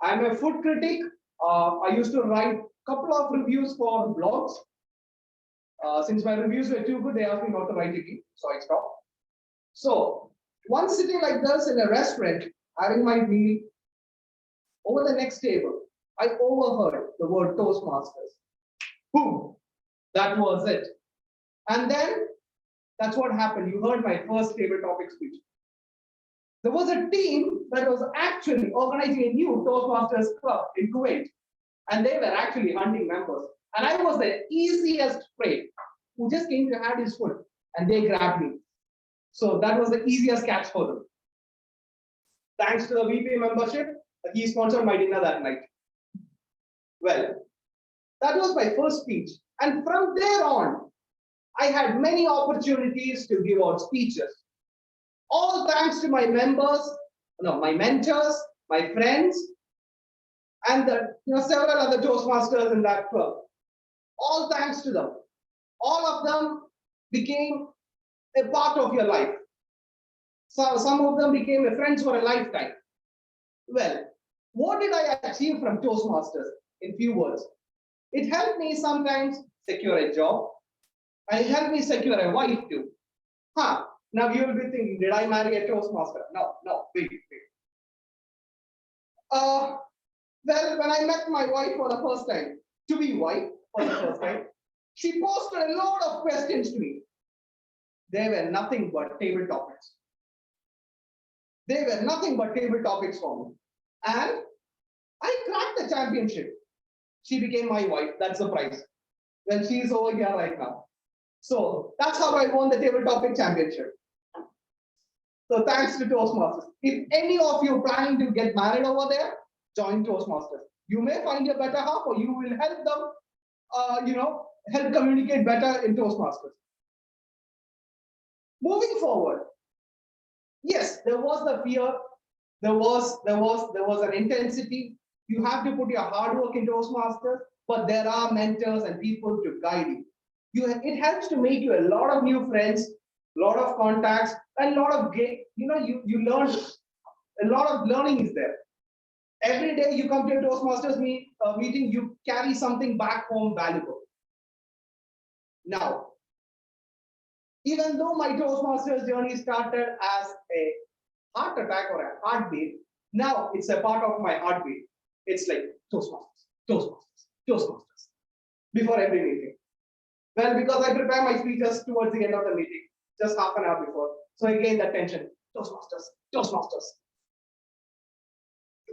Speaker 8: I'm a food critic. I used to write a couple of reviews for blogs. Since my reviews were too good, they asked me not to write again, so I stopped. So, once sitting like this in a restaurant, having my meal, over the next table, I overheard the word Toastmasters. Boom! That was it. And then, that's what happened. You heard my first table topic speech. There was a team that was actually organizing a new Toastmasters club in Kuwait, and they were actually hunting members. And I was the easiest prey who just came to add his food, and they grabbed me. So that was the easiest catch for them. Thanks to the VP membership, he sponsored my dinner that night. Well, that was my first speech. And from there on, I had many opportunities to give out speeches. All thanks to my members, my mentors, my friends, and several other Toastmasters in that club. All thanks to them. All of them became a part of your life. So some of them became friends for a lifetime. Well, what did I achieve from Toastmasters? In few words, it helped me sometimes secure a job. It helped me secure a wife too. Now you will be thinking, did I marry a Toastmaster? No, wait. Well, when I met my wife for the first time, to be wife for the first time, she posted a lot of questions to me. They were nothing but table topics. They were nothing but table topics for me. And I cracked the championship. She became my wife. That's the prize. Well, she's over here right now. So that's how I won the table topic championship. So thanks to Toastmasters. If any of you planning to get married over there, join Toastmasters. You may find a better half, or you will help them,
Speaker 3: help communicate better in Toastmasters. Moving forward, yes, there was the fear, there was an intensity. You have to put your hard work in Toastmasters, but there are mentors and people to guide you. It helps to make you a lot of new friends, a lot of contacts, and a lot of you learn. A lot of learning is there. Every day you come to a Toastmasters meeting, you carry something back home valuable. Now, even though my Toastmasters journey started as a heart attack or a heartbeat, now it's a part of my heartbeat. It's like Toastmasters, before every meeting. Well, because I prepare my speeches towards the end of the meeting, just half an hour before. So again, that tension, Toastmasters.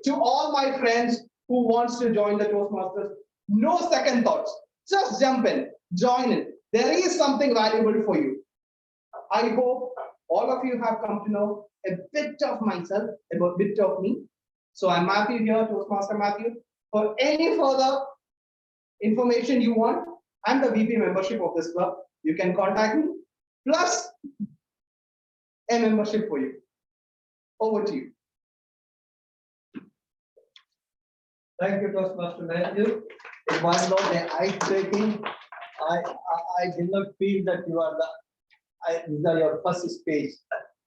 Speaker 3: To all my friends who wants to join the Toastmasters, no second thoughts. Just jump in, join in. There is something valuable for you. I hope all of you have come to know a bit of myself, a bit of me. So I'm Matthew here, Toastmaster Matthew. For any further information you want, I'm the VP membership of this club. You can contact me, plus a membership for you. Over to you.
Speaker 8: Thank you, Toastmaster Matthew. It was not an ice-breaking. I did not feel that you are these are your first speech.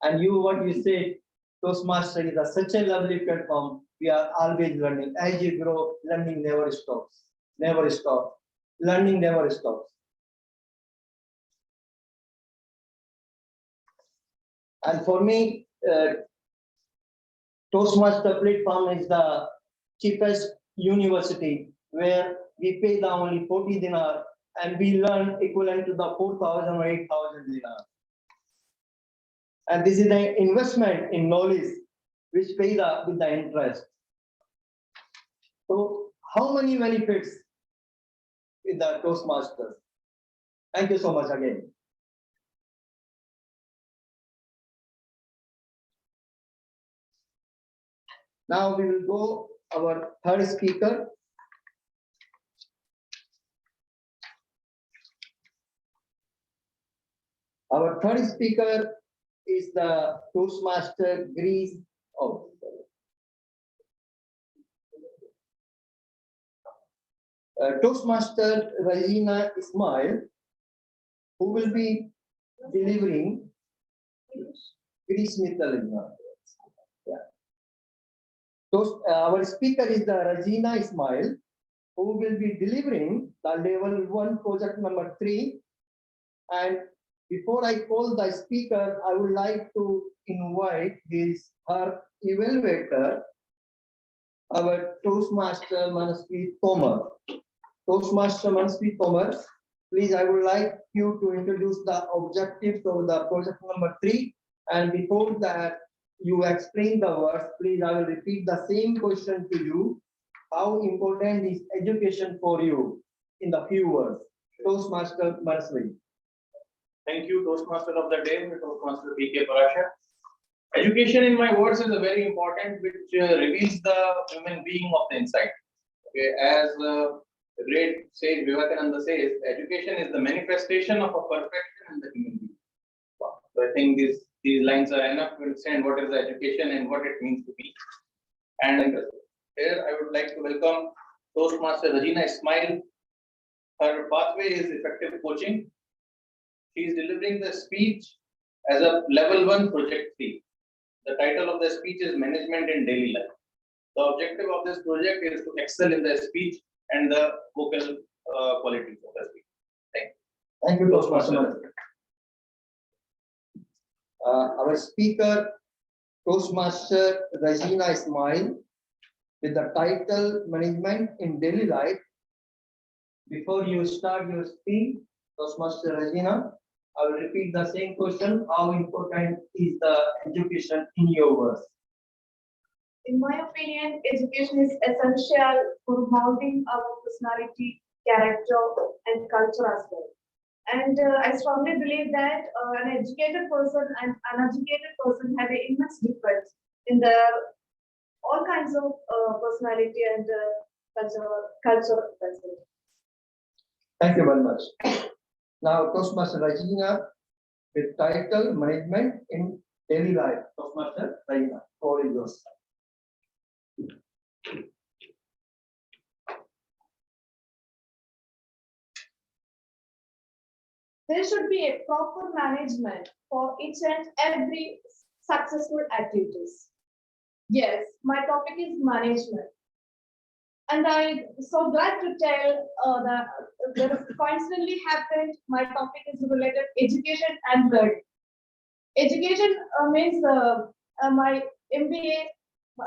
Speaker 8: And what you say, Toastmaster is such a lovely platform. We are always learning. As you grow, learning never stops. Never stops. Learning never stops. And for me, Toastmaster platform is the cheapest university where we pay the only 40 dinar and we learn equivalent to the 4,000 or 8,000 dinar. And this is an investment in knowledge which pay with the interest. So how many benefits in the Toastmasters? Thank you so much again. Now we will go our third speaker. Our third speaker is the Toastmaster Greece. Toastmaster Regina Ismail, who will be delivering Greece mythology. Our speaker is the Regina Ismail, who will be delivering the level 1 project number 3. And before I call the speaker, I would like to invite her evaluator, our Toastmaster Manasvi Tomar. Toastmaster Manasvi Tomar, please, I would like you to introduce the objectives of the project number 3. And before that, you explain the words, please, I will repeat the same question to you. How important is education for you in the few words? Toastmaster Manasvi.
Speaker 13: Thank you, Toastmaster of the day, Toastmaster P.K. Parasha. Education, in my words, is a very important, which reveals the human being of the inside. Okay, as the great sage Vivekananda says, education is the manifestation of a perfection in the human being. So I think these lines are enough to understand what is the education and what it means to be. And here I would like to welcome Toastmaster Regina Ismail. Her pathway is effective coaching. She is delivering the speech as a level 1 project 3. The title of the speech is Management in Daily Life. The objective of this project is to excel in the speech and the vocal qualities of the speech. Thank you.
Speaker 8: Thank you, Toastmaster. Our speaker, Toastmaster Regina Ismail, with the title Management in Daily Life. Before you start your speech, Toastmaster Regina, I will repeat the same question. How important is the education in your words?
Speaker 2: In my opinion, education is essential for molding our personality, character, and culture as well. And I strongly believe that an educated person and uneducated person have an immense difference in their all kinds of personality and culture.
Speaker 8: Thank you very much. Now, Toastmaster Rajina with title Management in Daily Life. Toastmaster Rajina, floor is yours.
Speaker 2: There should be a proper management for each and every successful activities. Yes, my topic is management. And I'm so glad to tell that there is coincidentally happened. My topic is related education and learning. Education means my MBA,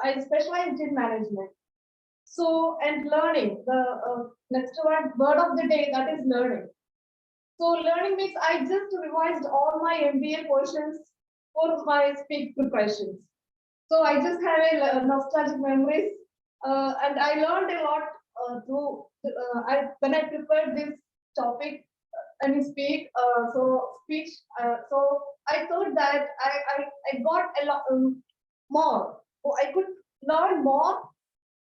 Speaker 2: I specialized in management. So, and learning, the next word of the day, that is learning. So learning means I just revised all my MBA portions for my speak preparations. So I just have a nostalgic memories, and I learned a lot when I prepared this topic and speak. So I thought that I got a lot more. So I could learn more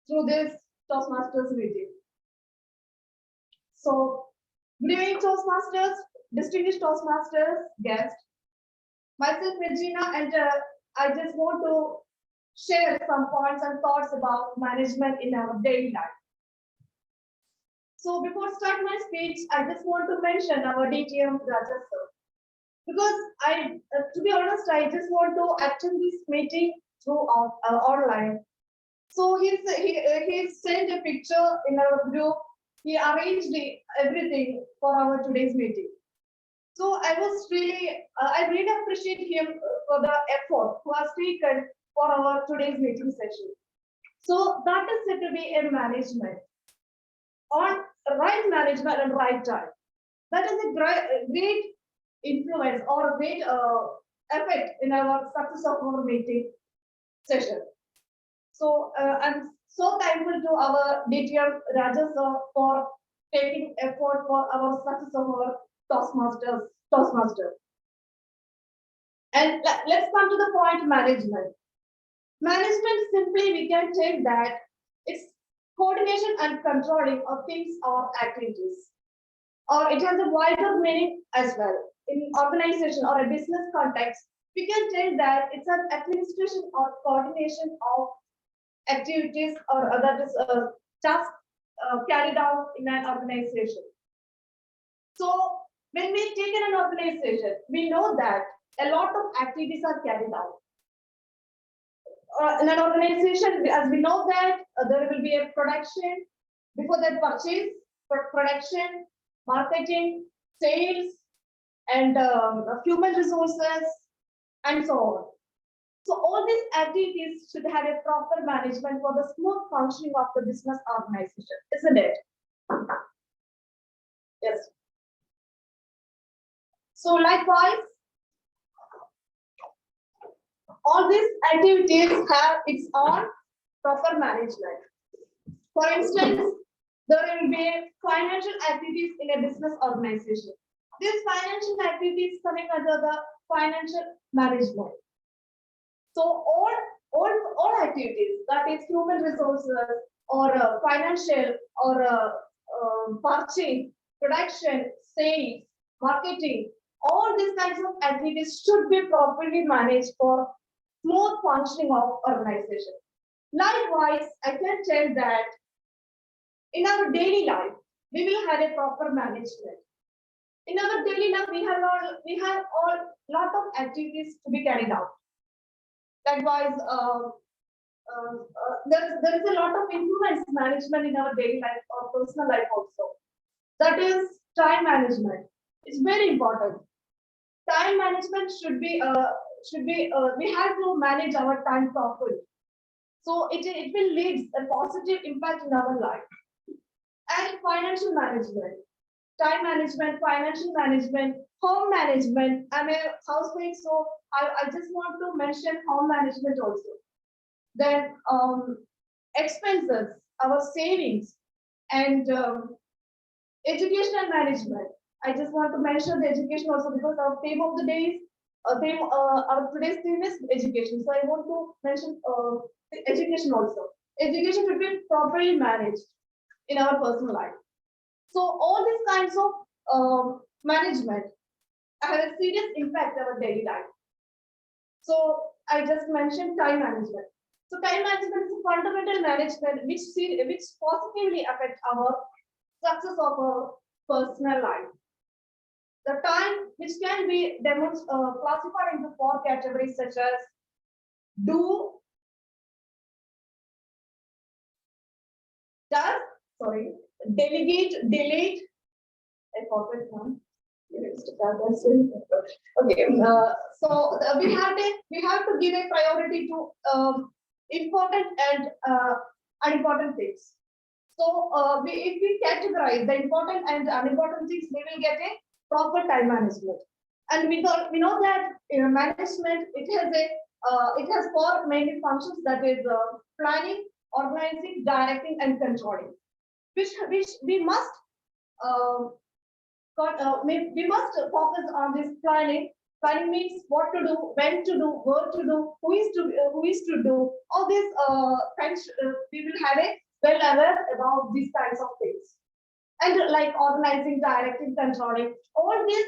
Speaker 2: through this Toastmasters meeting. So good evening, Toastmasters, distinguished Toastmasters, guests. Myself, Regina, and I just want to share some points and thoughts about management in our daily life. So before start my speech, I just want to mention our DTM Raja sir. Because to be honest, I just want to attend this meeting through online. So he sent a picture in our group. He arranged everything for our today's meeting. So I really appreciate him for the effort who has taken for our today's meeting session. So that is said to be a management on right management and right time. That is a great influence or a great effect in our success of our meeting session. So I'm so thankful to our DTM Raja sir for taking effort for our success of our Toastmasters. And let's come to the point management. Management simply we can take that it's coordination and controlling of things or activities. Or it has a wider meaning as well. In organization or a business context, we can tell that it's an administration or coordination of activities or other tasks carried out in an organization. So when we take in an organization, we know that a lot of activities are carried out. In an organization, as we know that there will be a production, before that purchase, production, marketing, sales, and human resources, and so on. So all these activities should have a proper management for the smooth functioning of the business organization, isn't it? Yes. So likewise, all these activities have its own proper management. For instance, there will be financial activities in a business organization. These financial activities coming under the financial management. So all activities, that is human resources or financial or purchase, production, sales, marketing, all these kinds of activities should be properly managed for smooth functioning of organization. Likewise, I can tell that in our daily life, we will have a proper management. In our daily life, we have all lot of activities to be carried out. Likewise, there is a lot of influence management in our daily life or personal life also. That is time management. It's very important. Time management should be we have to manage our time properly. So it will lead a positive impact in our life. And financial management, time management, financial management, home management. I'm a housewife, so I just want to mention home management also. Then expenses, our savings, and educational management. I just want to mention the education also because our theme of the day is our today's theme is education. So I want to mention education also. Education should be properly managed in our personal life. So all these kinds of management have a serious impact on our daily life. So I just mentioned time management. So time management is a fundamental management which positively affects our success of our personal life. The time which can be classified into 4 categories such as do, does, sorry, delegate, delete. I forgot one. Okay, so we have to give a priority to important and unimportant things. So if we categorize the important and unimportant things, we will get a proper time management. And we know that in management it has 4 main functions, that is planning, organizing, directing, and controlling, which we must we must focus on this planning. Planning means what to do, when to do, where to do, who is to do. All these we will have a well aware about these kinds of things. And like organizing, directing, controlling, all these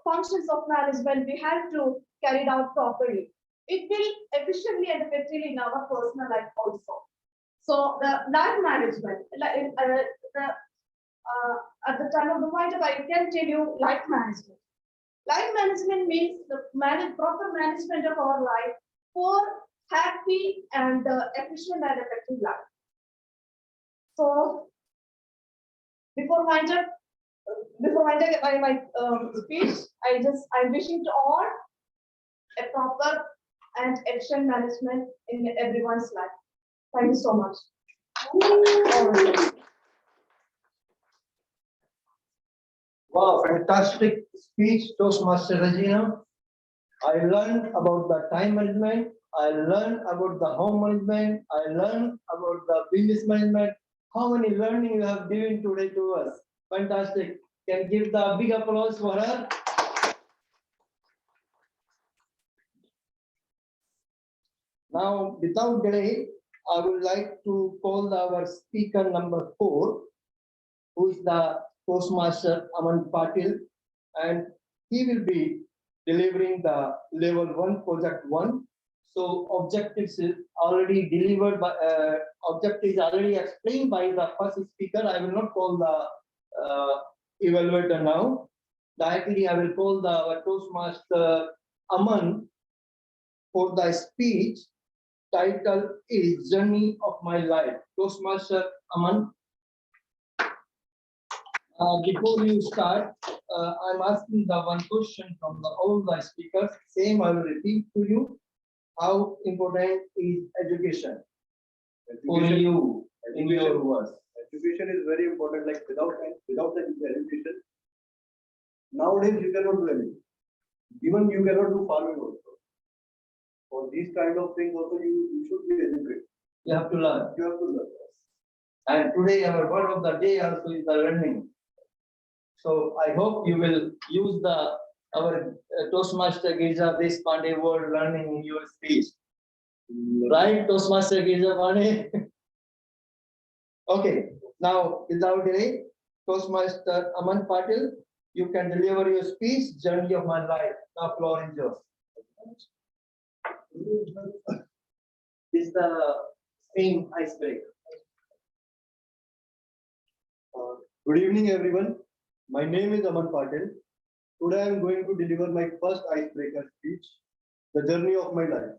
Speaker 2: functions of management we have to carry it out properly. It will efficiently and effectively in our personal life also. So the life management, at the time of the wind-up, I can tell you life management. Life management means the proper management of our life for happy and efficient and effective life. So before winding up my speech, I'm wishing to all a proper and efficient management in everyone's life. Thank you so much.
Speaker 8: Wow, fantastic speech, Toastmaster Regina. I learned about the time management. I learned about the home management. I learned about the business management. How many learning you have given today to us? Fantastic. Can give the big applause for her. Now, without delay, I would like to call our speaker number 4, who is the Toastmaster Aman Patil, and he will be delivering the level 1 project 1. So objectives is already delivered by objectives already explained by the first speaker. I will not call the evaluator now. Directly, I will call our Toastmaster Aman for the speech. Title is Journey of My Life. Toastmaster Aman. Before you start, I'm asking the one question from all the speakers. Same I will repeat to you. How important is education for you in your words?
Speaker 14: Education is very important. Like without the education, nowadays you cannot do anything. Even you cannot do farming also. For these kind of things also you should be educated.
Speaker 8: You have to learn.
Speaker 14: You have to learn.
Speaker 8: And today our word of the day also is the learning. So I hope you will use our Toastmaster Girja Deshpande word learning in your speech. Right, Toastmaster Girja Pandey? Okay, now without delay, Toastmaster Aman Patil, you can deliver your speech, Journey of My Life. The floor is yours. This is the same icebreaker.
Speaker 14: Good evening, everyone. My name is Aman Patil. Today I am going to deliver my first icebreaker speech, The Journey of My Life.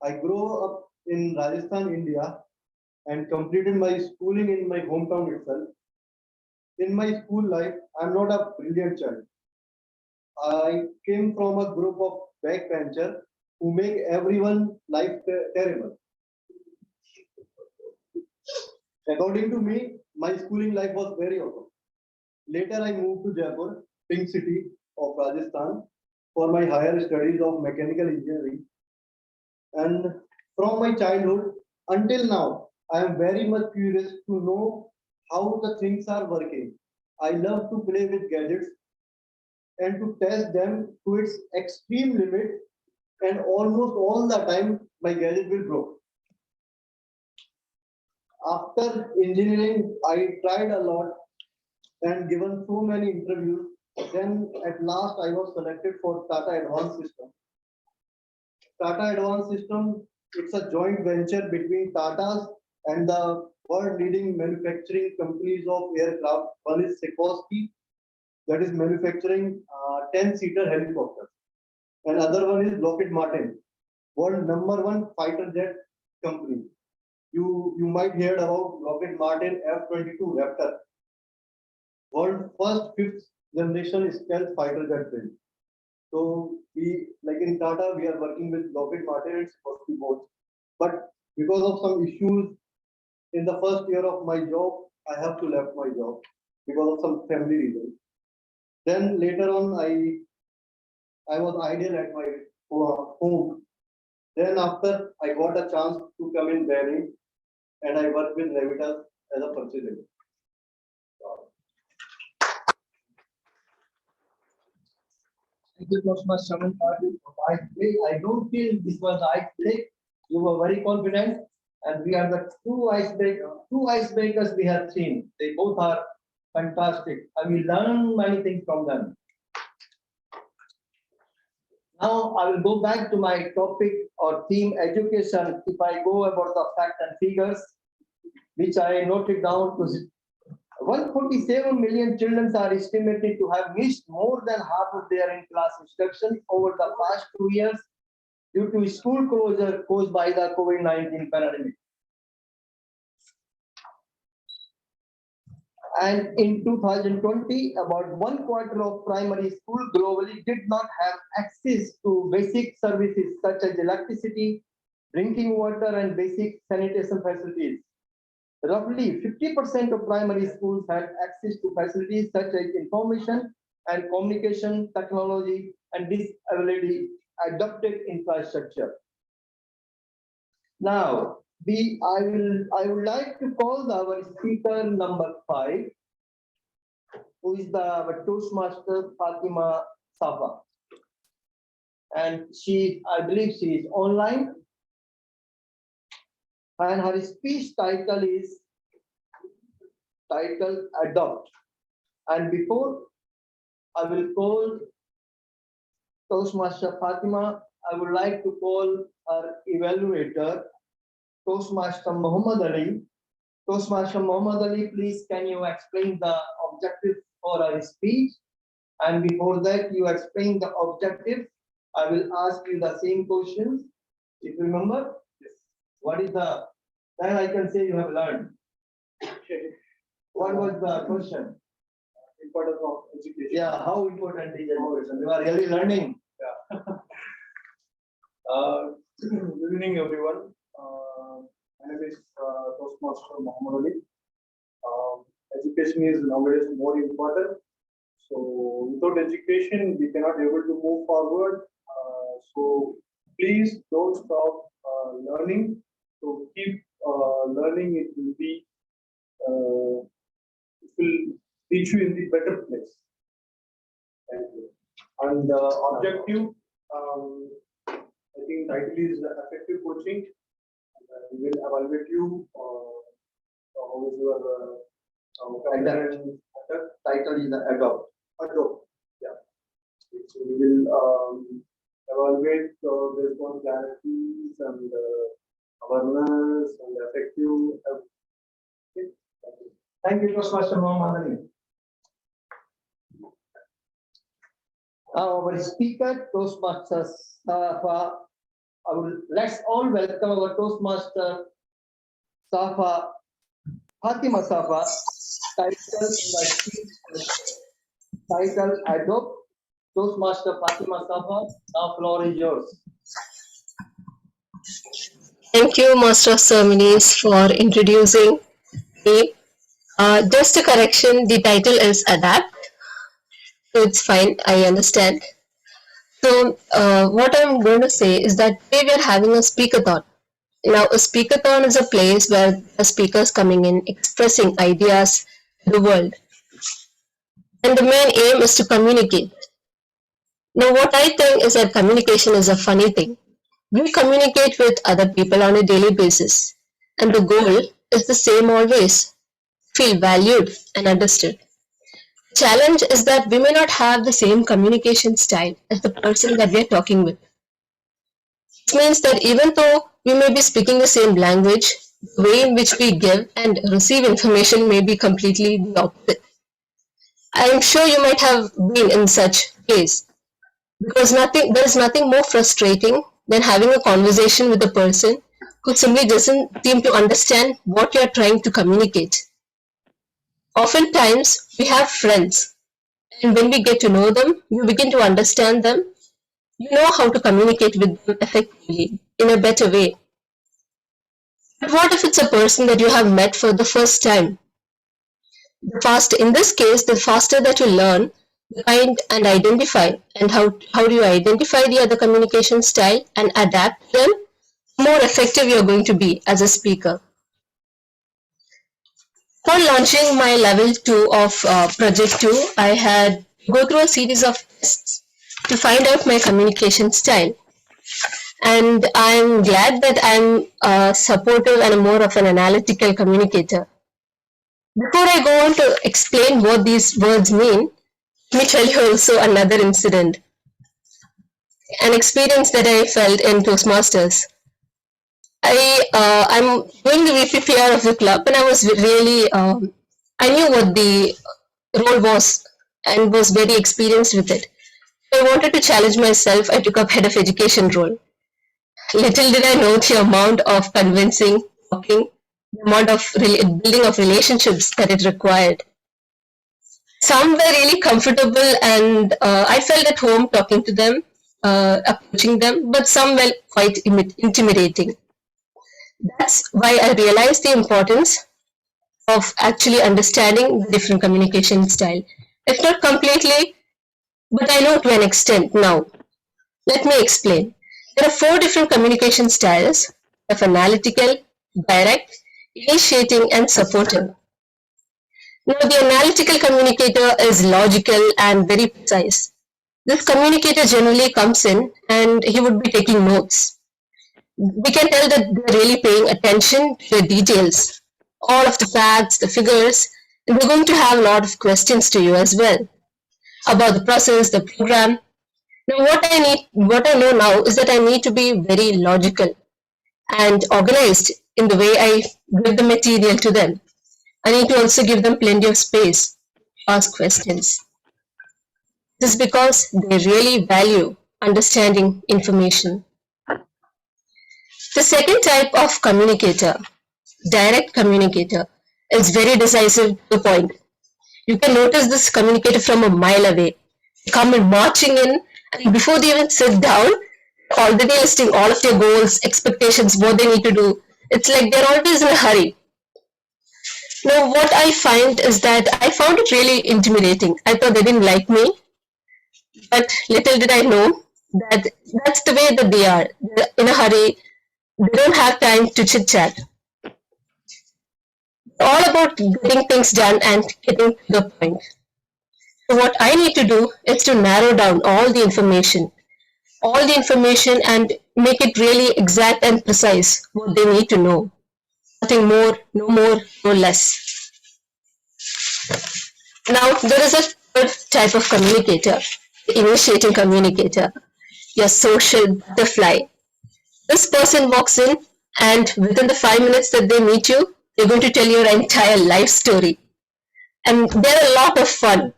Speaker 14: I grew up in Rajasthan, India, and completed my schooling in my hometown itself. In my school life, I am not a brilliant child. I came from a group of backbenchers who make everyone's life terrible. According to me, my schooling life was very awesome. Later, I moved to Jaipur, Pink City of Rajasthan, for my higher studies of mechanical engineering. And from my childhood until now, I am very much curious to know how the things are working. I love to play with gadgets and to test them to its extreme limit, and almost all the time my gadget will broke. After engineering, I tried a lot and given so many interviews. Then at last I was selected for Tata Advanced System. Tata Advanced System, it's a joint venture between Tata's and the world leading manufacturing companies of aircraft. One is Sikorsky, that is manufacturing 10-seater helicopters. And other one is Lockheed Martin, world #1 fighter jet company. You might hear about Lockheed Martin F-22 Raptor, world first 5th generation stealth fighter jet plane. So we, like in Tata, we are working with Lockheed Martin and Sikorsky both. But because of some issues in the first year of my job, I have to left my job because of some family reasons. Then later on, I was idle at my home. Then after I got a chance to come in Bahrain, and I worked with Levitas as a purchaser. Thank you so much, Shaman. I don't feel this was ice break. You were very confident, and we are the two icebreakers we have seen. They both are fantastic. I will learn many things from them. Now I will go back to my topic or theme, education. If I go about the facts and figures, which I noted down to 147 million children are estimated to have missed more than half of their in-class instruction over the past 2 years due to school closure caused by the COVID-19 pandemic. And in 2020, about 1/4 of primary schools globally did not have access to basic services such as electricity, drinking water, and basic sanitation facilities. Roughly 50% of primary schools had access to facilities such as information and communication technology and disability adapted infrastructure. Now, I would like to call our speaker number 5, who is our Toastmaster Fatima Safa. And I believe she is online. And her speech title is titled Adopt. And before I will call Toastmaster Fatima, I would like to call our evaluator, Toastmaster Muhammad Ali. Toastmaster Muhammad Ali, please can you explain the objective for our speech? And before that, you explain the objective. I will ask you the same questions. If you remember, what is the, then I can say you have learned. What was the question? Importance of education. Yeah, how important is education? You are really learning.
Speaker 13: Yeah. Good evening, everyone. My name is Toastmaster Muhammad Ali. Education is nowadays more important. So without education, we cannot able to move forward. So please don't stop learning. So keep learning. It will be it will reach you in the better place. Thank you. And the objective, I think title is effective coaching. We will evaluate you. How is your
Speaker 14: title is Adopt.
Speaker 13: Adopt. Yeah. So we will evaluate based on clarities and awareness and effective. Okay.
Speaker 14: Thank you, Toastmaster Muhammad Ali. Our speaker, Toastmaster Safa. Let's all welcome our Toastmaster Safa, Fatima Safa. Title Adopt. Toastmaster Fatima Safa. The floor is yours.
Speaker 15: Thank you, Master of Ceremonies, for introducing me. Just a correction, the title is Adapt. So it's fine, I understand. So what I'm going to say is that today we are having a speakathon. Now, a speakathon is a place where the speakers coming in expressing ideas to the world. And the main aim is to communicate. Now, what I think is that communication is a funny thing. We communicate with other people on a daily basis, and the goal is the same always: feel valued and understood. Challenge is that we may not have the same communication style as the person that we are talking with. This means that even though we may be speaking the same language, the way in which we give and receive information may be completely the opposite. I am sure you might have been in such case, because there is nothing more frustrating than having a conversation with a person who simply doesn't seem to understand what you are trying to communicate. Oftentimes, we have friends, and when we get to know them, you begin to understand them. You know how to communicate with them effectively in a better way. But what if it's a person that you have met for the first time? In this case, the faster that you learn, find and identify, and how do you identify the other communication style and adapt them, the more effective you're going to be as a speaker. For launching my level 2 of project 2, I had to go through a series of tests to find out my communication style. And I'm glad that I'm supportive and more of an analytical communicator. Before I go on to explain what these words mean, let me tell you also another incident, an experience that I felt in Toastmasters. I'm doing the VPPR of the club, and I was really, I knew what the role was and was very experienced with it. I wanted to challenge myself. I took up head of education role. Little did I know the amount of convincing, talking, the amount of building of relationships that it required. Some were really comfortable, and I felt at home talking to them, approaching them, but some were quite intimidating. That's why I realized the importance of actually understanding the different communication style. If not completely, but I know to an extent now. Let me explain. There are 4 different communication styles of analytical, direct, initiating, and supportive. Now, the analytical communicator is logical and very precise. This communicator generally comes in and he would be taking notes. We can tell that they're really paying attention to the details, all of the facts, the figures, and they're going to have a lot of questions to you as well about the process, the program. Now, what I know now is that I need to be very logical and organized in the way I give the material to them. I need to also give them plenty of space to ask questions. This is because they really value understanding information. The second type of communicator, direct communicator, is very decisive to the point. You can notice this communicator from a mile away. They come in marching in, and before they even sit down, already listing all of their goals, expectations, what they need to do. It's like they're always in a hurry. Now, what I find is that I found it really intimidating. I thought they didn't like me, but little did I know that that's the way that they are. They're in a hurry. They don't have time to chit chat. All about getting things done and getting to the point. So what I need to do is to narrow down all the information and make it really exact and precise what they need to know. Nothing more, no less. Now, there is a third type of communicator, the initiating communicator, your social butterfly. This person walks in, and within the 5 minutes that they meet you, they're going to tell your entire life story. And they're a lot of fun.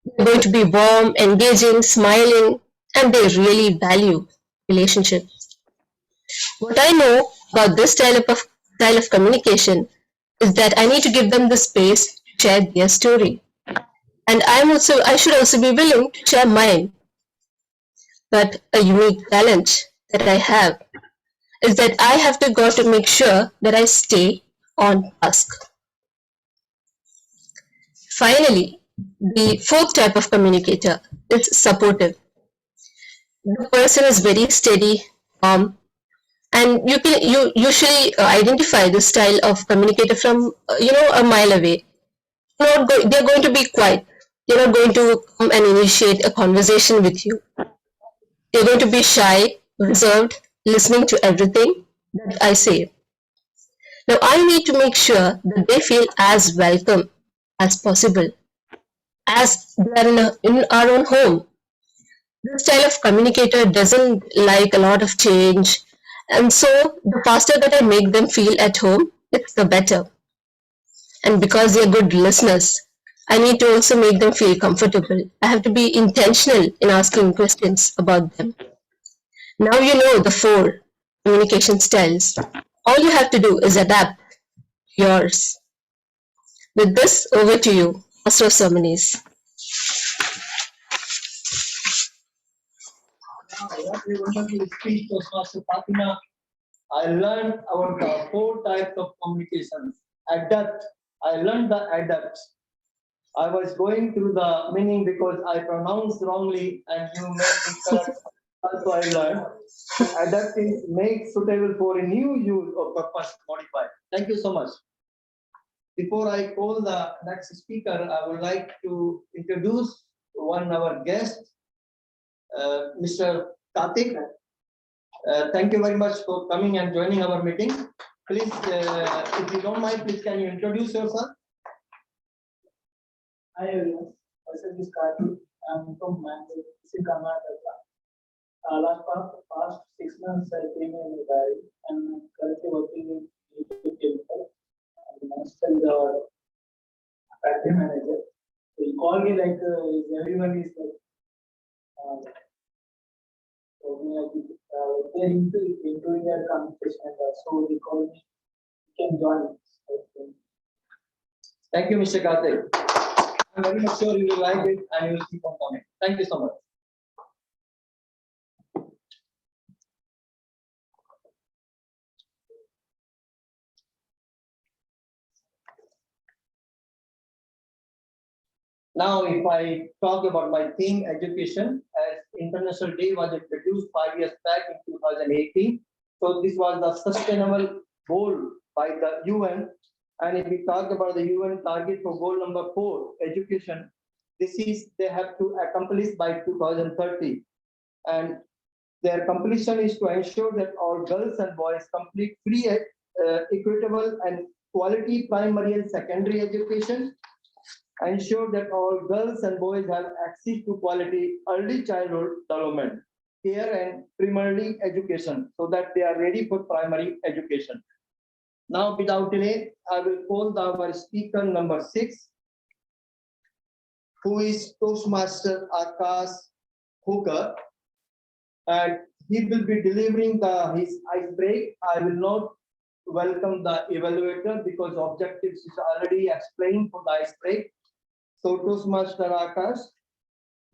Speaker 15: They're going to be warm, engaging, smiling, and they really value relationships. What I know about this style of communication is that I need to give them the space to share their story. And I should also be willing to share mine. But a unique challenge that I have is that I have to make sure that I stay on task. Finally, the fourth type of communicator is supportive. The person is very steady, and you usually identify the style of communicator from a mile away. They're going to be quiet. They're not going to come and initiate a conversation with you. They're going to be shy, reserved, listening to everything that I say. Now, I need to make sure that they feel as welcome as possible. as they are in our own home. This style of communicator doesn't like a lot of change, and so the faster that I make them feel at home, it's the better. And because they're good listeners, I need to also make them feel comfortable. I have to be intentional in asking questions about them. Now you know the 4 communication styles. All you have to do is adapt yours. With this, over to you, Master of Ceremonies.
Speaker 8: What a wonderful speech, Toastmaster Fatima. I learned about the 4 types of communications. Adapt. I learned the adapt. I was going through the meaning because I pronounced wrongly and you made me correct. Also, I learned adapt is make suitable for a new use or purpose modified. Thank you so much. Before I call the next speaker, I would like to introduce one of our guests, Mr. Karthik. Thank you very much for coming and joining our meeting. Please, if you don't mind, please can you introduce yourself?
Speaker 16: Hi everyone, myself is Karthik. I'm from Mangalore, Karnataka. Past 6 months I came in Bahrain and I'm currently working in Eloquent. I'm the factory manager. So you call me like everyone is like they're into their competition and so they call me, you can join.
Speaker 8: Thank you, Mr. Karthik. I'm very much sure you will like it and you will keep on coming. Thank you so much. Now, if I talk about my theme, education, as International Day was introduced 5 years back in 2018. So this was the sustainable goal by the UN. And if we talk about the UN target for goal number 4, education, this is they have to accomplish by 2030. And their completion is to ensure that all girls and boys complete free, equitable and quality primary and secondary education. Ensure that all girls and boys have access to quality early childhood development, care and primary education so that they are ready for primary education. Now, without delay, I will call our speaker number 6, who is Toastmaster Akash Hooker, and he will be delivering his ice break. I will not welcome the evaluator because objectives is already explained for the ice break. So Toastmaster Akash,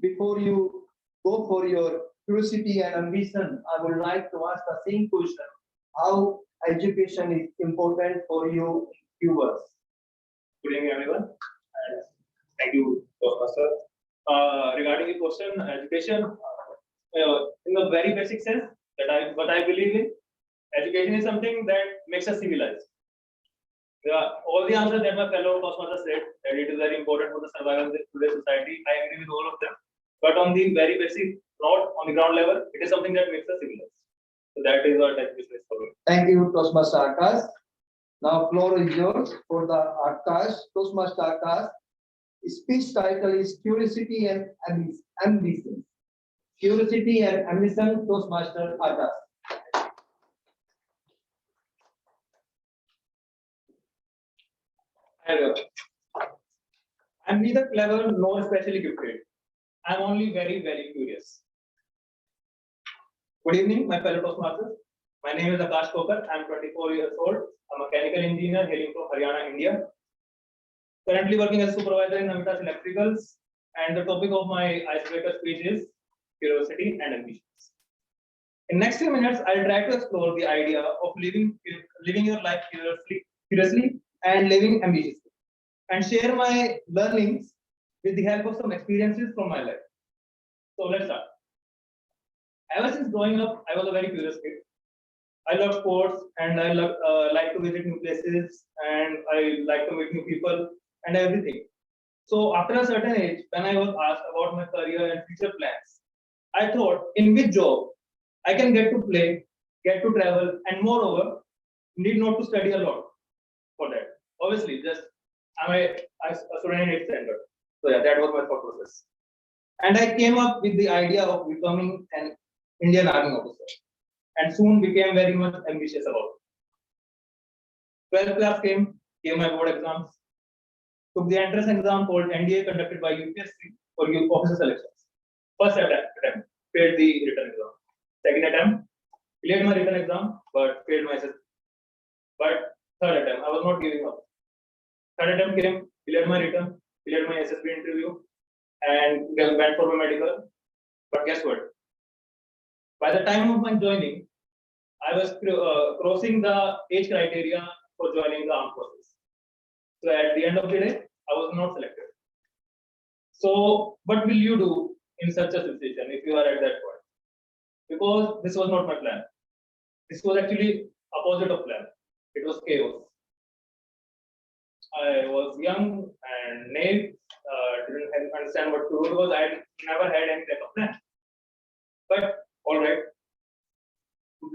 Speaker 8: before you go for your curiosity and ambition, I would like to ask the same question: how education is important for you viewers?
Speaker 5: Good evening, everyone. Thank you, Toastmaster. Regarding the question, education, in a very basic sense, what I believe in, education is something that makes us civilized. All the answers that my fellow Toastmasters said, that it is very important for the survival of today's society, I agree with all of them. But on the very basic note, on the ground level, it is something that makes us civilized. So that is what education is for me.
Speaker 8: Thank you, Toastmaster Akash. Now, floor is yours for the Akash. Toastmaster Akash. Speech title is Curiosity and Ambition. Curiosity and Ambition, Toastmaster Akash.
Speaker 5: I'm neither clever nor specially gifted. I'm only very, very curious. Good evening, my fellow Toastmasters. My name is Akash Kokar. I'm 24 years old. I'm a mechanical engineer hailing from Haryana, India. Currently working as a supervisor in Namitas Electricals. And the topic of my icebreaker speech is curiosity and ambitions. In next few minutes, I'll try to explore the idea of living your life curiously and living ambitiously, and share my learnings with the help of some experiences from my life. So let's start. Ever since growing up, I was a very curious kid. I love sports and I like to visit new places and I like to meet new people and everything. So after a certain age, when I was asked about my career and future plans, I thought in which job I can get to play, get to travel, and moreover, need not to study a lot for that. Obviously, just I'm a student in 8th standard.
Speaker 13: So yeah, that was my thought process. And I came up with the idea of becoming an Indian Army officer, and soon became very much ambitious about it. 12th class came my board exams, took the entrance exam called NDA conducted by UPSC for officer selections. First attempt, failed the written exam. Second attempt, cleared my written exam, but failed my SSB. But third attempt, I was not giving up. Third attempt came, cleared my written, cleared my SSB interview, and went for my medical. But guess what? By the time of my joining, I was crossing the age criteria for joining the armed forces. So at the end of the day, I was not selected. So what will you do in such a situation if you are at that point? Because this was not my plan. This was actually opposite of plan. It was chaos. I was young and naive, didn't understand what to do because I never had any type of plan. But all right,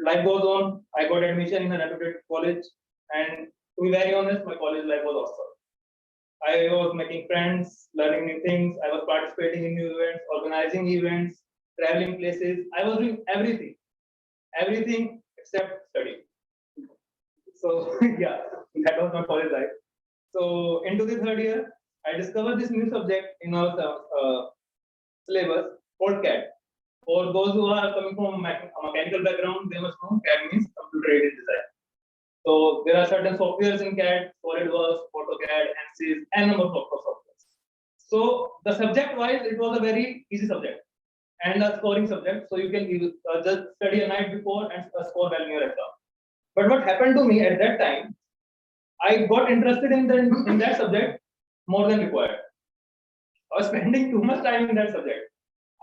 Speaker 13: life goes on. I got admission in a reputed college, and to be very honest, my college life was awesome. I was making friends, learning new things. I was participating in new events, organizing events, traveling places. I was doing everything except study. So yeah, that was my college life. So into the third year, I discovered this new subject in our syllabus called CAD. For those who are coming from a mechanical background, they must know CAD means computer aided design. So there are certain softwares in CAD, SolidWorks, AutoCAD, ANSYS, and number of softwares. So the subject wise, it was a very easy subject and a scoring subject. So you can just study a night before and score well in your exam. But what happened to me at that time, I got interested in that subject more than required. I was spending too much time in that subject.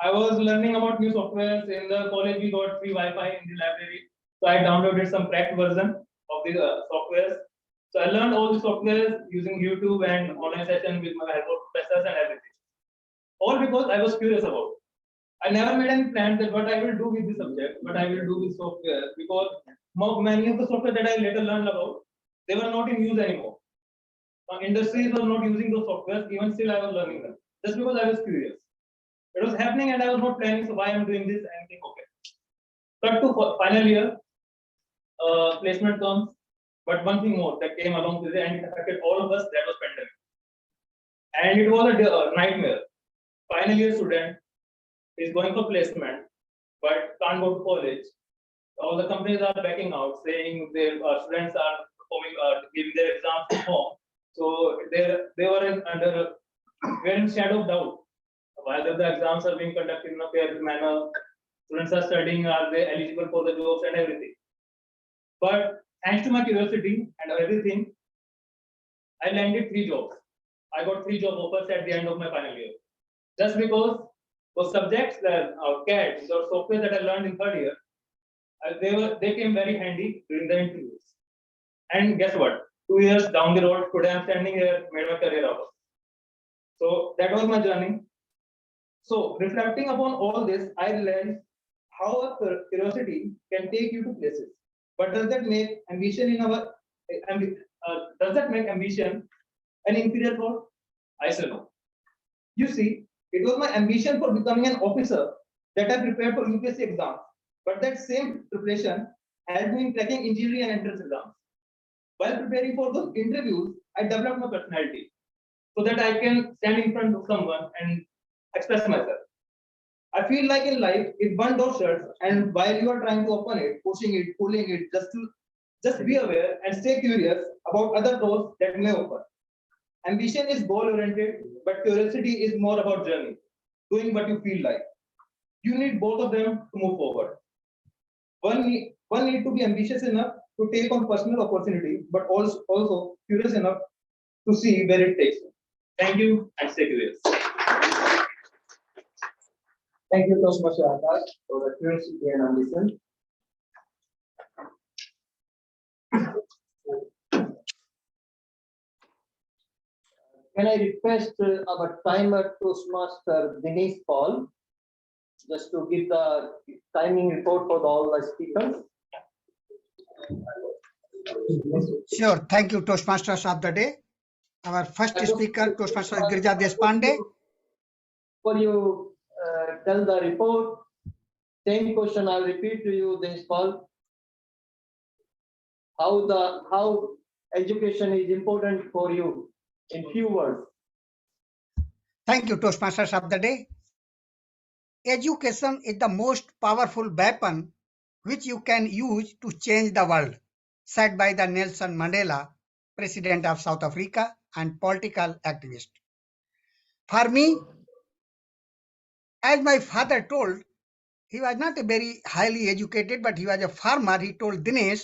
Speaker 13: I was learning about new softwares. In the college, we got free Wi-Fi in the library. So I downloaded some cracked version of the softwares. So I learned all the softwares using YouTube and online session with my help of professors and everything. All because I was curious about it. I never made any plans that what I will do with the subject, what I will do with software, because many of the software that I later learned about, they were not in use anymore. Industries were not using those softwares, even still I was learning them, just because I was curious. It was happening and I was not planning, so why I'm doing this, and think, okay. Cut to final year, placement comes, but one thing more that came along with it and it affected all of us, that was pandemic. And it was a nightmare. Final year student is going for placement, but can't go to college. All the companies are backing out, saying their students are giving their exams at home. So they were in shadow of doubt whether the exams are being conducted in a fair manner. Students are studying, are they eligible for the jobs and everything. But thanks to my curiosity and everything, I landed 3 jobs. I got 3 job offers at the end of my final year. Just because those subjects that CAD, or software that I learned in 3rd year, they came very handy during the interviews. And guess what? 2 years down the road, today I'm standing here, made my career out of. So that was my journey. So reflecting upon all this, I realized how a curiosity can take you to places. But does that make ambition an inferior thought? I say no. You see, it was my ambition for becoming an officer that I prepared for UPSC exams. But that same preparation helped me in cracking engineering and entrance exams. While preparing for those interviews, I developed my personality so that I can stand in front of someone and express myself. I feel like in life, if one door shuts and while you are trying to open it, pushing it, pulling it, just be aware and stay curious about other doors that may open. Ambition is goal-oriented, but curiosity is more about journey, doing what you feel like. You need both of them to move forward. One need to be ambitious enough to take on personal opportunity, but also curious enough to see where it takes you. Thank you and stay curious.
Speaker 8: Thank you, Toastmaster Akash, for the curiosity and ambition. Can I request our timer Toastmaster Dinesh Paul just to give the timing report for all the speakers?
Speaker 17: Sure. Thank you, Toastmasters of the day. Our first speaker, Toastmaster Girija Deshpande,
Speaker 8: before you tell the report, same question I'll repeat to you, this Paul. How education is important for you in few words.
Speaker 17: Thank you, Toastmasters of the day. Education is the most powerful weapon which you can use to change the world, said by the Nelson Mandela, President of South Africa and political activist. For me, as my father told, he was not a very highly educated, but he was a farmer. He told Dinesh,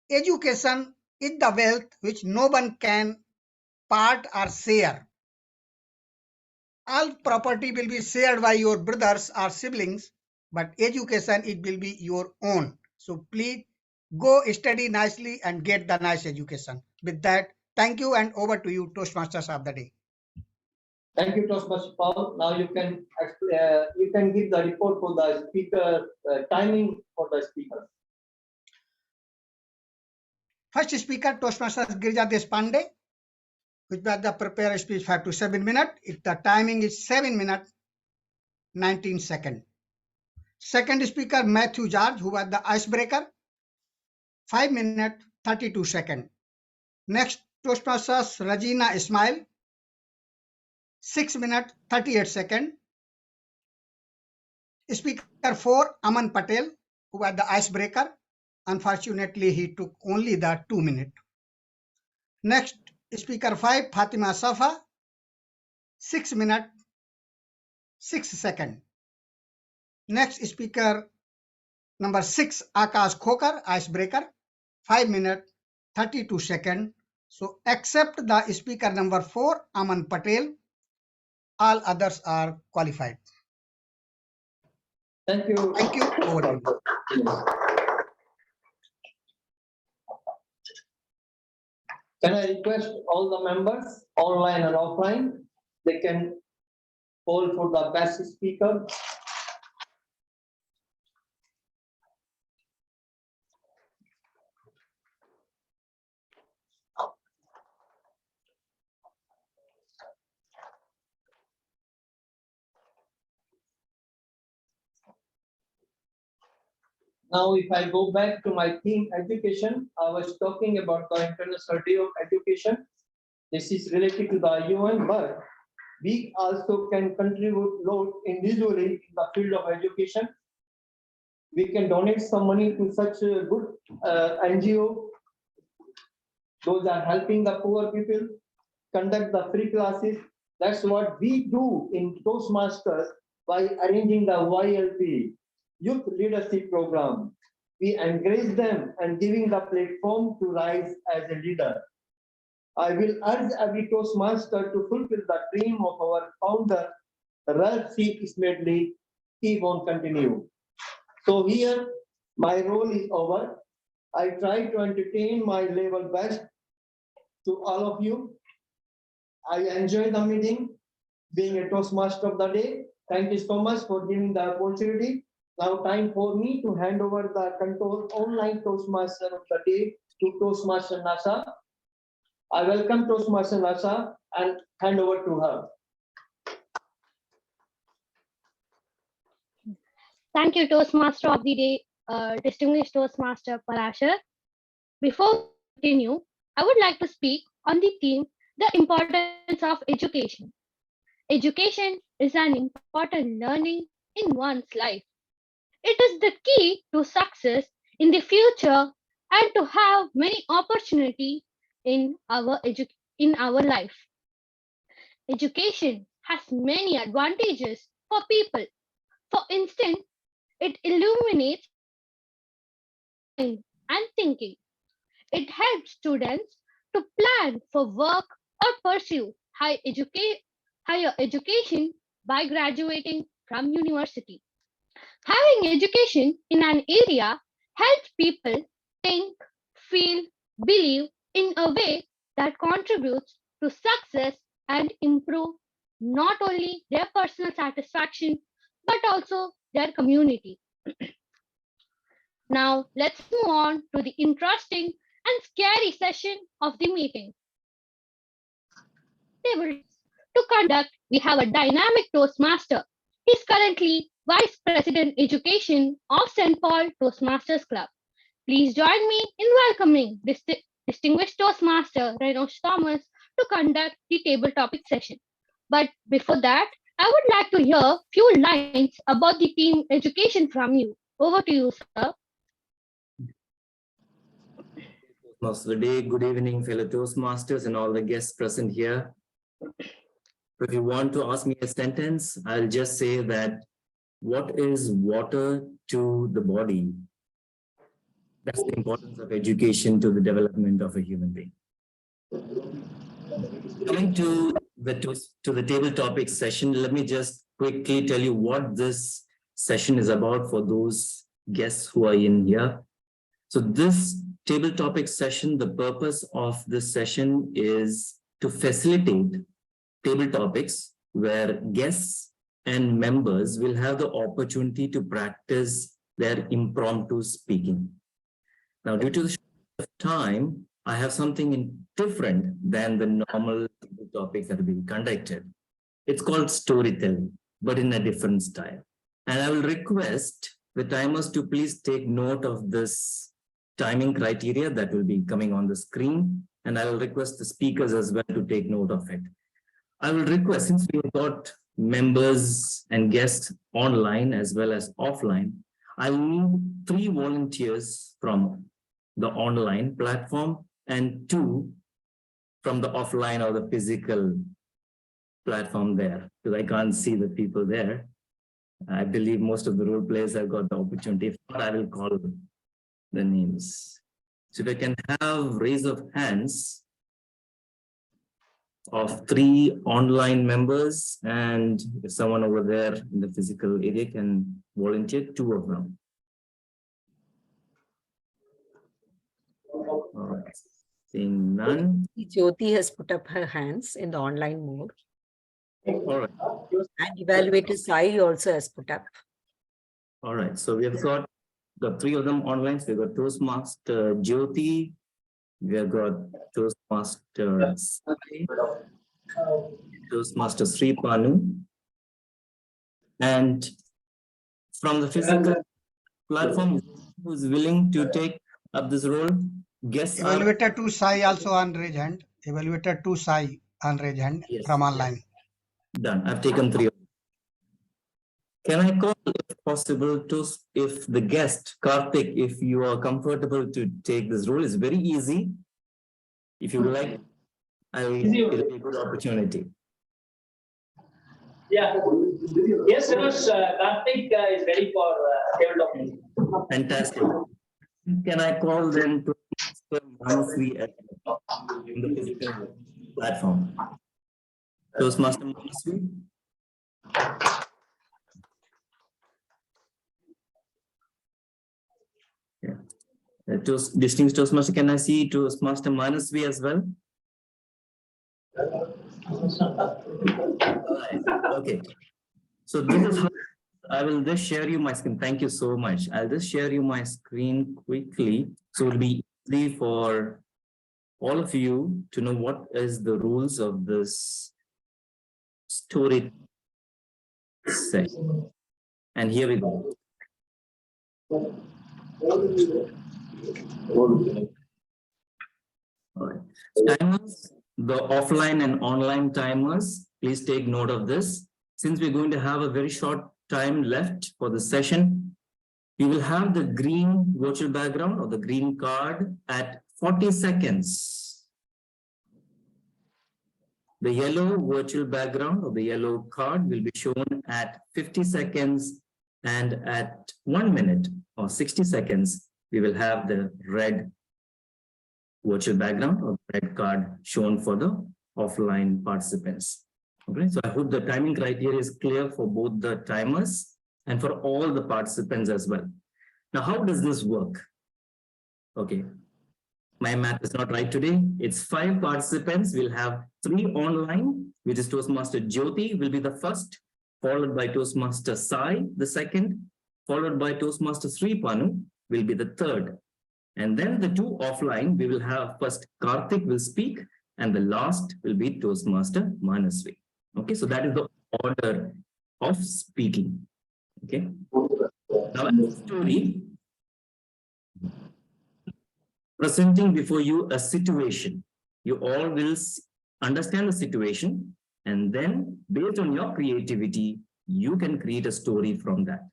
Speaker 17: education is the wealth which no one can part or share. All property will be shared by your brothers or siblings, but education, it will be your own. So please go study nicely and get the nice education. With that, thank you and over to you, Toastmasters of the day.
Speaker 8: Thank you, Toastmaster Paul. Now you can give the report for the speaker, timing for the speaker.
Speaker 17: First speaker, Toastmasters Girja Deshpande, which was the prepared speech 5 to 7 minutes. The timing is 7 minutes, 19 seconds. Second speaker, Matthew George, who was the icebreaker, 5 minutes, 32 seconds. Next, Toastmasters Rajina Ismail, 6 minutes, 38 seconds. Speaker 4, Aman Patel, who was the icebreaker. Unfortunately, he took only the 2 minutes. Next, Speaker 5, Fatima Safa, 6 minutes, 6 seconds. Next, Speaker number 6, Akash Khokar, icebreaker, 5 minutes, 32 seconds. So, except the Speaker number 4, Aman Patel, all others are qualified.
Speaker 8: Thank you.
Speaker 17: Thank you. Over to you.
Speaker 8: Can I request all the members, online and offline, they can poll for the best speaker. Now, if I go back to my theme education, I was talking about the International Day of Education. This is related to the UN, but we also can contribute lot individually in the field of education. We can donate some money to such a good NGO. Those are helping the poor people, conduct the free classes. That's what we do in Toastmasters by arranging the YLP, Youth Leadership Program. We encourage them and giving the platform to rise as a leader. I will urge every Toastmaster to fulfill the dream of our founder, Ralph C. Smedley, keep on continue. So here, my role is over. I try to entertain my level best to all of you. I enjoy the meeting, being a Toastmaster of the day. Thank you so much for giving the opportunity. Now time for me to hand over the control online Toastmaster of the day to Toastmaster Nasha. I welcome Toastmaster Nasha and hand over to her.
Speaker 18: Thank you, Toastmaster of the day, distinguished Toastmaster Parashar. Before we continue, I would like to speak on the theme, the importance of education. Education is an important learning in one's life. It is the key to success in the future and to have many opportunities in our life. Education has many advantages for people. For instance, it illuminates mind and thinking. It helps students to plan for work or pursue higher education by graduating from university. Having education in an area helps people think, feel, believe in a way that contributes to success and improve not only their personal satisfaction but also their community. Now let's move on to the interesting and scary session of the meeting. to conduct, we have a dynamic Toastmaster. He's currently Vice President Education of St. Paul Toastmasters Club. Please join me in welcoming distinguished Toastmaster Renosh Thomas to conduct the table topic session. But before that, I would like to hear few lines about the team education from you. Over to you, sir.
Speaker 4: Toastmaster Day. Good evening, fellow Toastmasters and all the guests present here. If you want to ask me a sentence, I'll just say that what is water to the body? That's the importance of education to the development of a human being. Coming to the table topic session, let me just quickly tell you what this session is about for those guests who are in here. So this table topic session, the purpose of this session is to facilitate table topics where guests and members will have the opportunity to practice their impromptu speaking. Now, due to the short of time, I have something different than the normal topics that will be conducted. It's called storytelling, but in a different style. And I will request the timers to please take note of this timing criteria that will be coming on the screen. And I will request the speakers as well to take note of it. I will request, since we have got members and guests online as well as offline, I will need 3 volunteers from the online platform and 2 from the offline or the physical platform there, because I can't see the people there. I believe most of the role players have got the opportunity. If not, I will call the names. So if I can have raise of hands of 3 online members, and if someone over there in the physical area can volunteer, 2 of them. All right. Seeing none.
Speaker 1: Jyoti has put up her hands in the online mode.
Speaker 4: All right.
Speaker 1: And evaluator Sai also has put up.
Speaker 4: All right. So we have got the 3 of them online. So we've got Toastmaster Jyoti. We have got Toastmaster Sai, Toastmaster Sri Panu. And from the physical platform, who's willing to take up this role? Guess
Speaker 17: Evaluator 2 Sai also on raise hand. Evaluator 2 Sai on raise hand from online.
Speaker 4: Yes. Done. I've taken 3 of them. Can I call, if possible, if the guest, Karthik, if you are comfortable to take this role? It's very easy. If you like, it'll be a good opportunity.
Speaker 3: Yeah. Yes, Karthik is ready for table topic.
Speaker 4: Fantastic. Can I call them to Manasvi in the physical platform? Toastmaster Manasvi. Yeah. Distinguished Toastmaster, can I see Toastmaster Manasvi as well? Okay. So this is how I will just share you my screen. Thank you so much. I'll just share you my screen quickly. So it'll be easy for all of you to know what is the rules of this story session. And here we go. All right. Timers, the offline and online timers, please take note of this. Since we're going to have a very short time left for the session, you will have the green virtual background or the green card at 40 seconds. The yellow virtual background or the yellow card will be shown at 50 seconds, and at 1 minute or 60 seconds, we will have the red virtual background or red card shown for the offline participants. Okay, so I hope the timing criteria is clear for both the timers and for all the participants as well. Now, how does this work? Okay, my math is not right today. It's 5 participants. We'll have 3 online, which is Toastmaster Jyoti will be the first, followed by Toastmaster Sai, the second, followed by Toastmaster Sri Panu will be the third. And then the 2 offline, we will have first Karthik will speak, and the last will be Toastmaster Manasvi. Okay, so that is the order of speaking. Okay. Now, in the story, presenting before you a situation. You all will understand the situation, and then based on your creativity, you can create a story from that.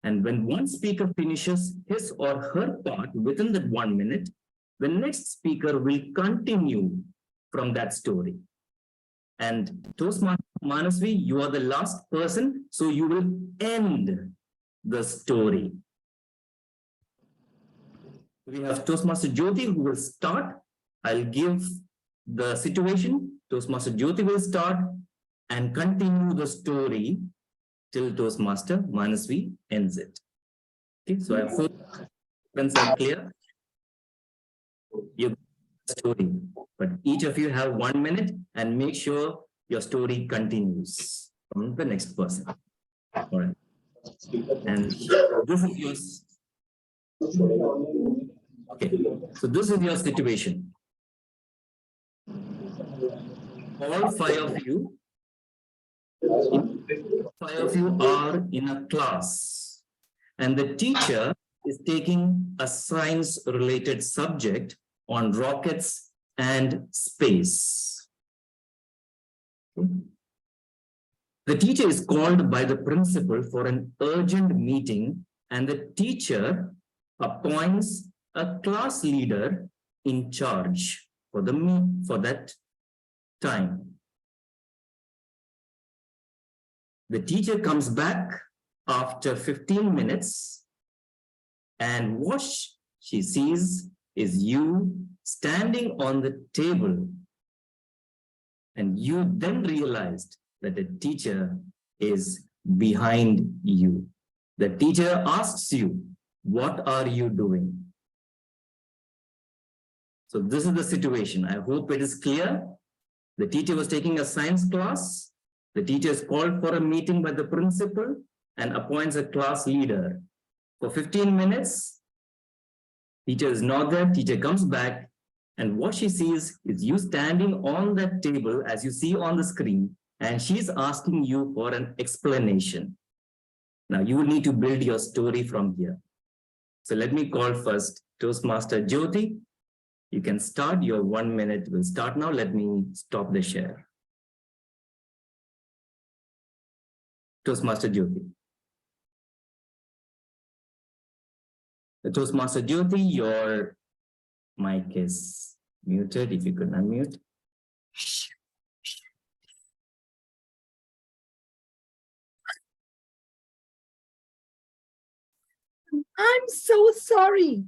Speaker 4: And when one speaker finishes his or her part within that 1 minute, the next speaker will continue from that story. And Toastmaster Manasvi, you are the last person, so you will end the story. We have Toastmaster Jyoti who will start. I'll give the situation. Toastmaster Jyoti will start and continue the story till Toastmaster Manasvi ends it. Okay, so I hope friends are clear. Your story, but each of you have 1 minute and make sure your story continues from the next person. All right. And this is yours. Okay, so this is your situation. All five of you are in a class, and the teacher is taking a science-related subject on rockets and space. The teacher is called by the principal for an urgent meeting, and the teacher appoints a class leader in charge for that time. The teacher comes back after 15 minutes, and what she sees is you standing on the table, and you then realized that the teacher is behind you. The teacher asks you, what are you doing? So this is the situation. I hope it is clear. The teacher was taking a science class. The teacher is called for a meeting by the principal and appoints a class leader. For 15 minutes, teacher is not there. Teacher comes back, and what she sees is you standing on that table as you see on the screen, and she's asking you for an explanation. Now you will need to build your story from here. So let me call first Toastmaster Jyoti. You can start your 1 minute. Will start now. Let me stop the share. Toastmaster Jyoti. Toastmaster Jyoti, your mic is muted. If you could unmute.
Speaker 7: I'm so sorry.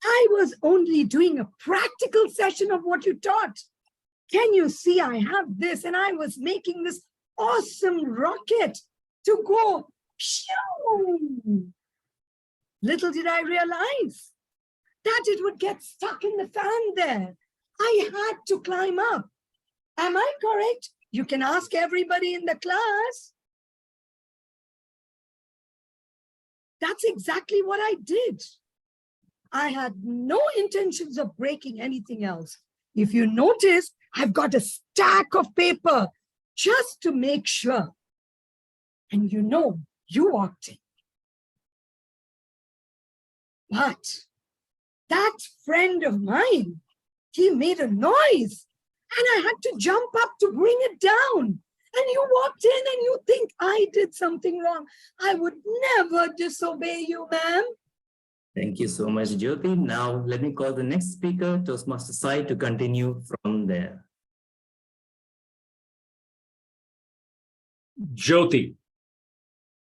Speaker 7: I was only doing a practical session of what you taught. Can you see I have this, and I was making this awesome rocket to go. Phew. Little did I realize that it would get stuck in the fan there. I had to climb up. Am I correct? You can ask everybody in the class. That's exactly what I did. I had no intentions of breaking anything else. If you notice, I've got a stack of paper just to make sure. And you know, you walked in. But that friend of mine, he made a noise, and I had to jump up to bring it down. And you walked in and you think I did something wrong. I would never disobey you, ma'am.
Speaker 4: Thank you so much, Jyoti. Now, let me call the next speaker, Toastmaster Sai, to continue from there.
Speaker 12: Jyoti,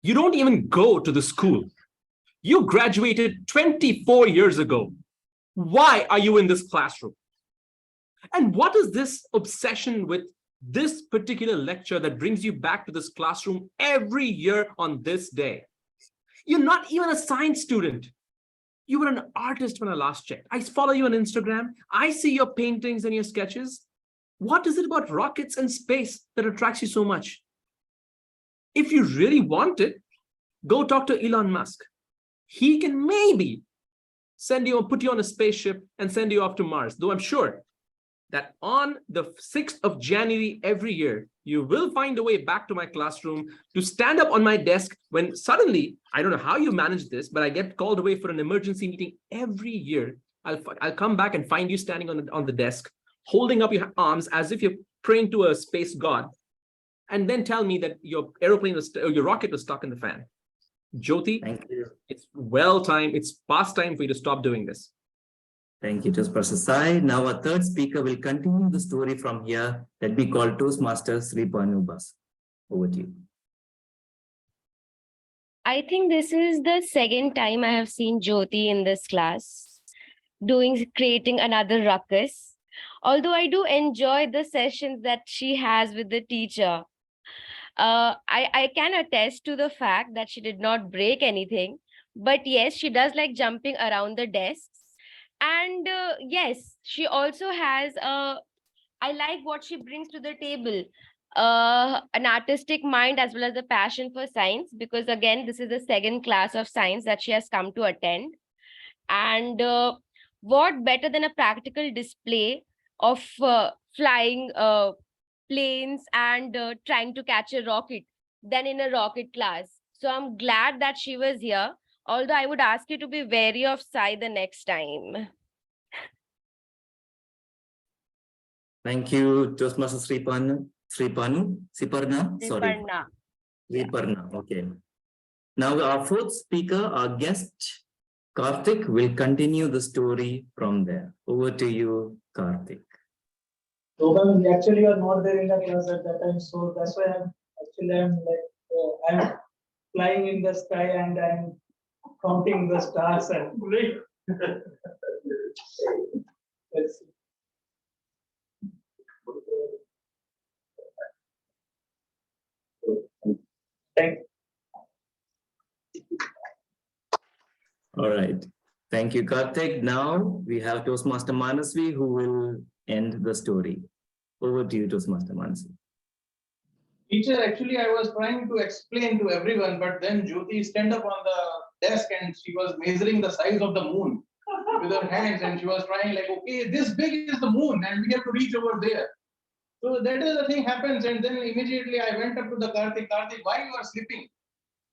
Speaker 12: you don't even go to the school. You graduated 24 years ago. Why are you in this classroom? And what is this obsession with this particular lecture that brings you back to this classroom every year on this day? You're not even a science student. You were an artist when I last checked. I follow you on Instagram. I see your paintings and your sketches. What is it about rockets and space that attracts you so much? If you really want it, go talk to Elon Musk. He can maybe send you or put you on a spaceship and send you off to Mars, though I'm sure that on the 6th of January every year, you will find a way back to my classroom to stand up on my desk when suddenly, I don't know how you manage this, but I get called away for an emergency meeting every year. I'll come back and find you standing on the desk, holding up your arms as if you're praying to a space god, and then tell me that your aeroplane was, or your rocket was stuck in the fan. Jyoti,
Speaker 4: thank you.
Speaker 12: It's well time. It's past time for you to stop doing this.
Speaker 4: Thank you, Toastmaster Sai. Now our third speaker will continue the story from here that we call Toastmasters 3.0 bus. Over to you.
Speaker 19: I think this is the second time I have seen Jyoti in this class creating another ruckus. Although I do enjoy the sessions that she has with the teacher. I can attest to the fact that she did not break anything, but yes, she does like jumping around the desks. And yes, she also has I like what she brings to the table, an artistic mind as well as a passion for science, because again, this is the second class of science that she has come to attend. And what better than a practical display of flying planes and trying to catch a rocket than in a rocket class. So I'm glad that she was here, although I would ask you to be wary of Sai the next time.
Speaker 4: Thank you, Toastmaster Sriparna. Sorry. Sriparna, okay. Now our fourth speaker, our guest, Karthik, will continue the story from there. Over to you, Karthik.
Speaker 16: So we actually are not there in the class at that time, so that's why I'm flying in the sky and I'm counting the stars and let's see. Thank you.
Speaker 4: All right. Thank you, Karthik. Now we have Toastmaster Manasvi who will end the story. Over to you, Toastmaster Manasvi.
Speaker 13: Teacher, actually, I was trying to explain to everyone, but then Jyoti stand up on the desk and she was measuring the size of the moon with her hands, and she was trying like, okay, this big is the moon and we have to reach over there. So that is the thing happens, and then immediately I went up to the Karthik, why you are sleeping?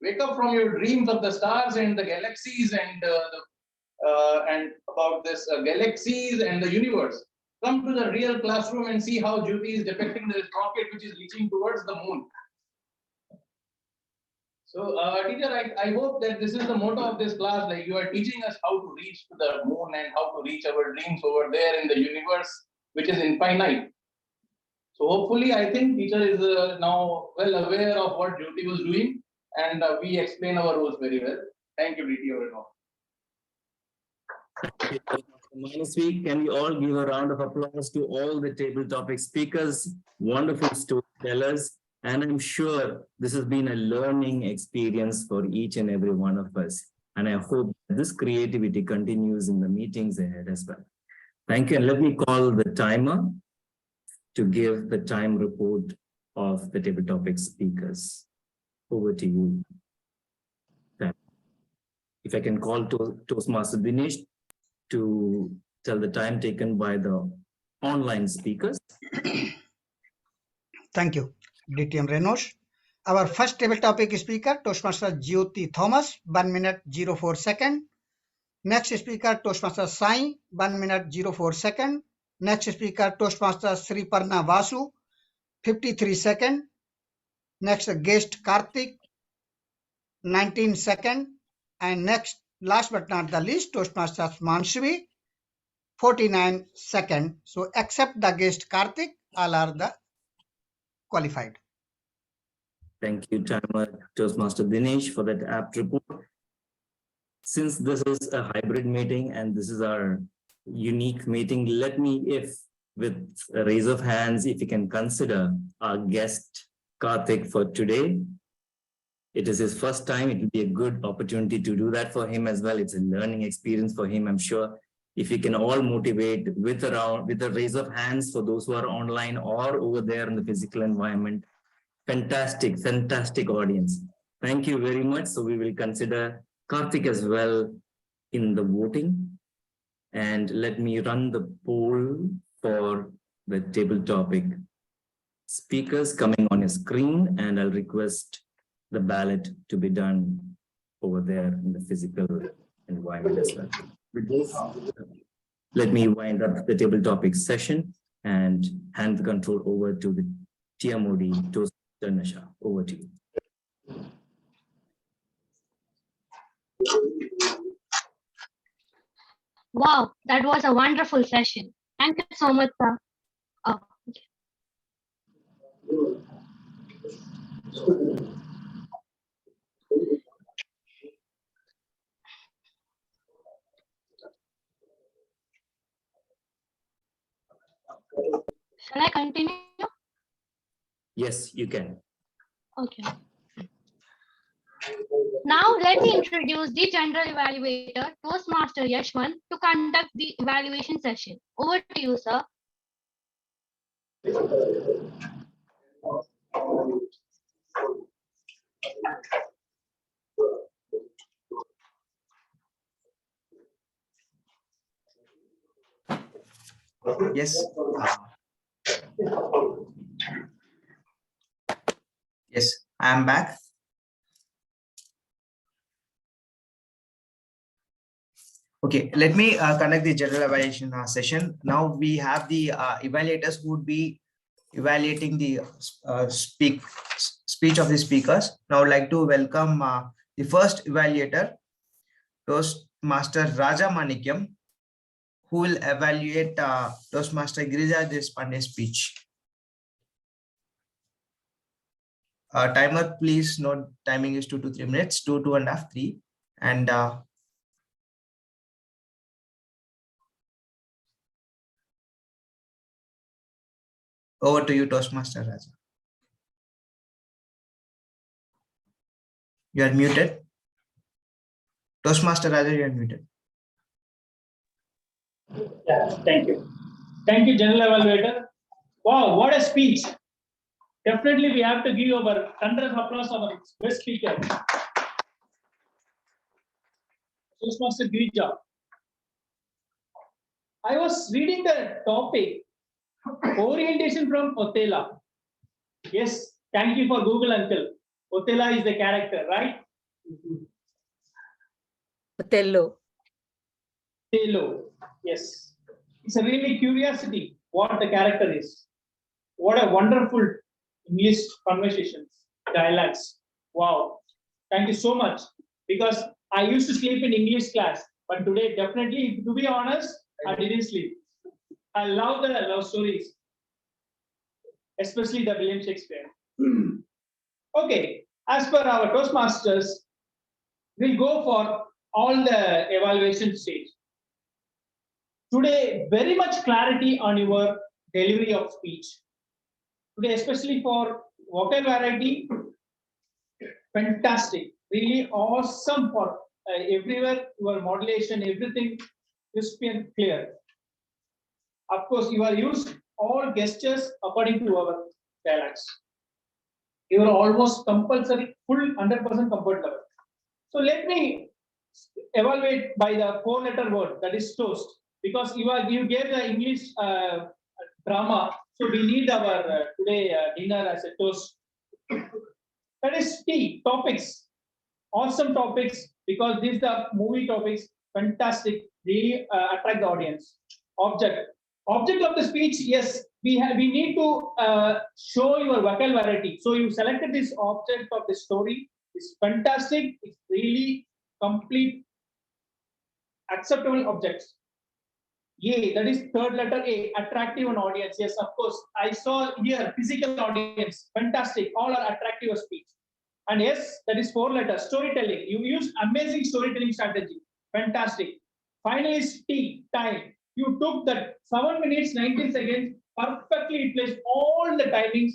Speaker 13: Wake up from your dreams of the stars and the galaxies and about this galaxies and the universe. Come to the real classroom and see how Jyoti is depicting this rocket which is reaching towards the moon. So, teacher, I hope that this is the motto of this class, like you are teaching us how to reach to the moon and how to reach our dreams over there in the universe, which is infinite. So hopefully, I think teacher is now well aware of what Jyoti was doing, and we explain our roles very well. Thank you, DT, everyone.
Speaker 4: Manasvi, can we all give a round of applause to all the table topic speakers, wonderful storytellers, and I'm sure this has been a learning experience for each and every one of us. And I hope this creativity continues in the meetings ahead as well. Thank you. And let me call the timer to give the time report of the table topic speakers. Over to you. If I can call Toastmaster Dinesh to tell the time taken by the online speakers.
Speaker 17: Thank you, DTM Renos. Our first table topic speaker, Toastmaster Jyoti Thomas, 1 minute 04 second. Next speaker, Toastmaster Sai, 1 minute 04 second. Next speaker, Toastmaster Sriparna Vasu, 53 second. Next guest, Karthik, 19 second. And next, last but not the least, Toastmaster Manasvi, 49 second. So except the guest Karthik, all are the qualified.
Speaker 4: Thank you, Toastmaster Dinesh, for that apt report. Since this is a hybrid meeting and this is our unique meeting, let me, if with a raise of hands, if you can consider our guest Karthik for today. It is his first time. It will be a good opportunity to do that for him as well. It's a learning experience for him, I'm sure. If we can all motivate with a raise of hands for those who are online or over there in the physical environment. Fantastic, fantastic audience. Thank you very much. So we will consider Karthik as well in the voting. And let me run the poll for the table topic speakers coming on your screen, and I'll request the ballot to be done over there in the physical environment as well. With this, let me wind up the table topic session and hand the control over to the TMOD, Toastmaster Nasha. Over to you.
Speaker 18: Wow, that was a wonderful session. Thank you so much, sir. Oh, shall I continue?
Speaker 4: Yes, you can.
Speaker 18: Okay. Now let me introduce the general evaluator, Toastmaster Yashwan, to conduct the evaluation session. Over to you, sir.
Speaker 9: Yes. Yes, I am back. Okay, let me conduct the general evaluation session. Now we have the evaluators who would be evaluating the speech of the speakers. Now I'd like to welcome the first evaluator, Toastmaster Raja Manikyam, who will evaluate Toastmaster Girija Deshpande's speech. Timer, please note timing is 2 to 3 minutes, 2, 2.5, 3. And over to you, Toastmaster Raja. You are muted. Toastmaster Raja, you are muted.
Speaker 3: Yeah, thank you. Thank you, General Evaluator. Wow, what a speech. Definitely, we have to give our thunderous applause to our best speaker, Toastmaster Girija. I was reading the topic, orientation from Othello. Yes, thank you for Google, uncle. Othello is the character, right?
Speaker 1: Othello.
Speaker 3: Othello, yes. It's a really curiosity what the character is. What a wonderful English conversations, dialogues. Wow. Thank you so much. Because I used to sleep in English class, but today, definitely, to be honest, I didn't sleep. I love the love stories, especially the William Shakespeare. Okay, as per our Toastmasters, we'll go for all the evaluation stage. Today, very much clarity on your delivery of speech. Today, especially for vocabulary, fantastic, really awesome for everywhere, your modulation, everything crisp and clear. Of course, you are used all gestures according to our dialects. You are almost compulsory, full 100% comfort level. So let me evaluate by the 4-letter word, that is toast, because you gave the English drama, so we need our today dinner as a toast. That is T, topics, awesome topics, because these are movie topics, fantastic, really attract the audience. Object of the speech, yes, we need to show your vocabulary. So you selected this object of the story. It's fantastic. It's really complete, acceptable objects. A, that is 3rd letter A, attractive and audience. Yes, of course. I saw here physical audience. Fantastic. All are attractive speech. And yes, that is 4 letters. Storytelling. You use amazing storytelling strategy. Fantastic. Finally, is T, time. You took that 7 minutes, 19 seconds, perfectly placed all the timings.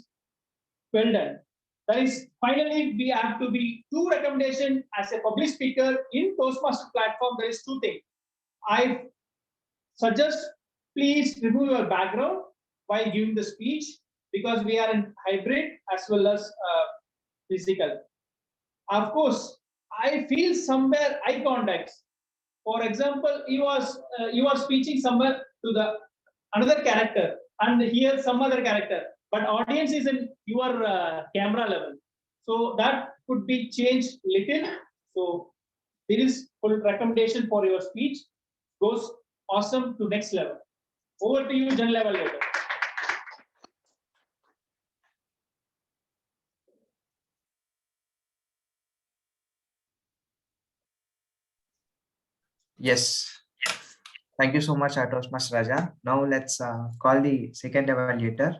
Speaker 3: Well done. That is, finally, we have to be 2 recommendations as a public speaker in Toastmaster platform. There is 2 things. I suggest, please remove your background while giving the speech, because we are in hybrid as well as physical. Of course, I feel somewhere eye contact. For example, you are speaking somewhere to the another character. and here some other character, but audience is in your camera level. So that could be changed little. So there is full recommendation for your speech. Goes awesome to next level. Over to you, general evaluator.
Speaker 9: Yes. Thank you so much, Toastmaster Raja. Now let's call the second evaluator,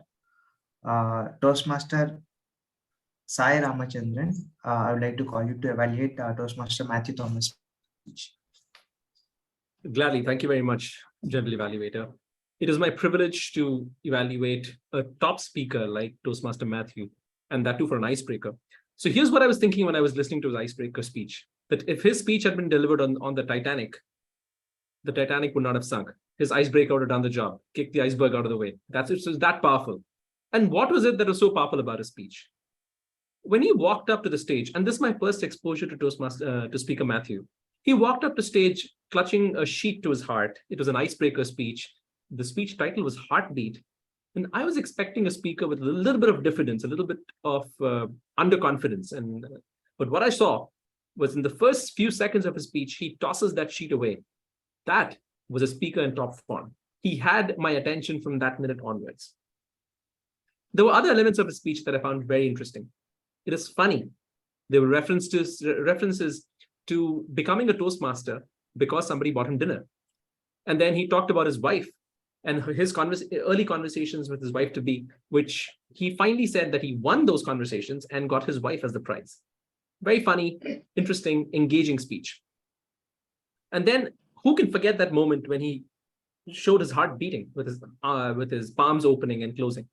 Speaker 9: Toastmaster Sai Ramachandran. I would like to call you to evaluate Toastmaster Matthew Thomas' speech.
Speaker 12: Gladly. Thank you very much, General Evaluator. It is my privilege to evaluate a top speaker like Toastmaster Matthew, and that too for an icebreaker. So here's what I was thinking when I was listening to his icebreaker speech, that if his speech had been delivered on the Titanic would not have sunk. His icebreaker would have done the job, kicked the iceberg out of the way. That's it. So that powerful. And what was it that was so powerful about his speech? When he walked up to the stage, and this is my first exposure to Speaker Matthew, he walked up to stage clutching a sheet to his heart. It was an icebreaker speech. The speech title was Heartbeat. And I was expecting a speaker with a little bit of diffidence, a little bit of underconfidence. But what I saw was in the first few seconds of his speech, he tosses that sheet away. That was a speaker in top form. He had my attention from that minute onwards. There were other elements of his speech that I found very interesting. It is funny. There were references to becoming a Toastmaster because somebody bought him dinner. And then he talked about his wife and his early conversations with his wife-to-be, which he finally said that he won those conversations and got his wife as the prize. Very funny, interesting, engaging speech. And then who can forget that moment when he showed his heart beating with his palms opening and closing?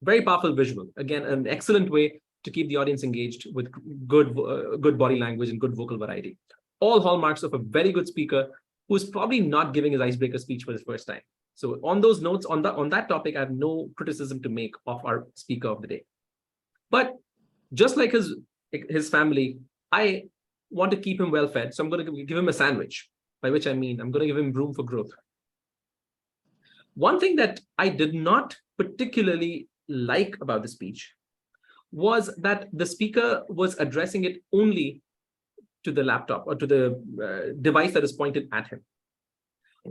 Speaker 12: Very powerful visual. Again, an excellent way to keep the audience engaged with good body language and good vocal variety. All hallmarks of a very good speaker who's probably not giving his icebreaker speech for his first time. So on those notes, on that topic, I have no criticism to make of our speaker of the day. But just like his family, I want to keep him well fed. So I'm going to give him a sandwich, by which I mean I'm going to give him room for growth. One thing that I did not particularly like about the speech was that the speaker was addressing it only to the laptop or to the device that is pointed at him.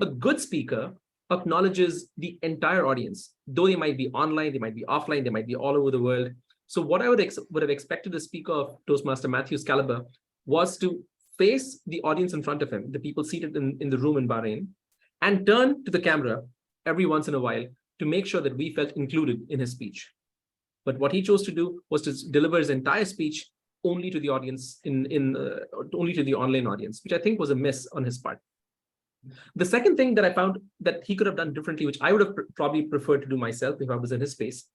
Speaker 12: A good speaker acknowledges the entire audience, though they might be online, they might be offline, they might be all over the world. So what I would have expected a speaker of Toastmaster Matthew's caliber was to face the audience in front of him, the people seated in the room in Bahrain, and turn to the camera every once in a while to make sure that we felt included in his speech. But what he chose to do was to deliver his entire speech only to the audience, only to the online audience, which I think was a miss on his part. The second thing that I found that he could have done differently, which I would have probably preferred to do myself if I was in his space,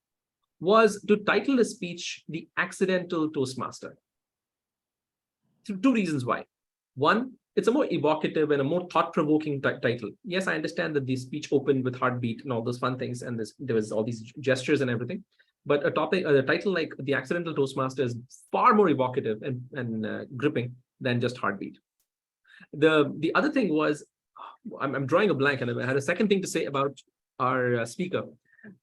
Speaker 12: was to title his speech The Accidental Toastmaster. Two reasons why. One, it's a more evocative and a more thought-provoking title. Yes, I understand that the speech opened with heartbeat and all those fun things, and there was all these gestures and everything. But a title like The Accidental Toastmaster is far more evocative and gripping than just heartbeat. The other thing was, I'm drawing a blank, and I had a second thing to say about our speaker,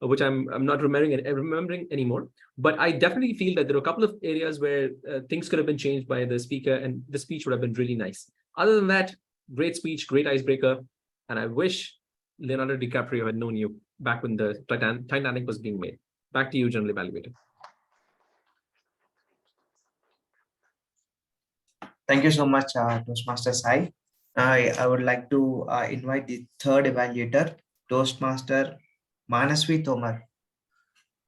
Speaker 12: which I'm not remembering anymore. But I definitely feel that there are a couple of areas where things could have been changed by the speaker, and the speech would have been really nice. Other than that, great speech, great icebreaker, and I wish Leonardo DiCaprio had known you back when the Titanic was being made. Back to you, General Evaluator.
Speaker 9: Thank you so much, Toastmaster Sai. I would like to invite the third evaluator, Toastmaster Manasvi Tomar,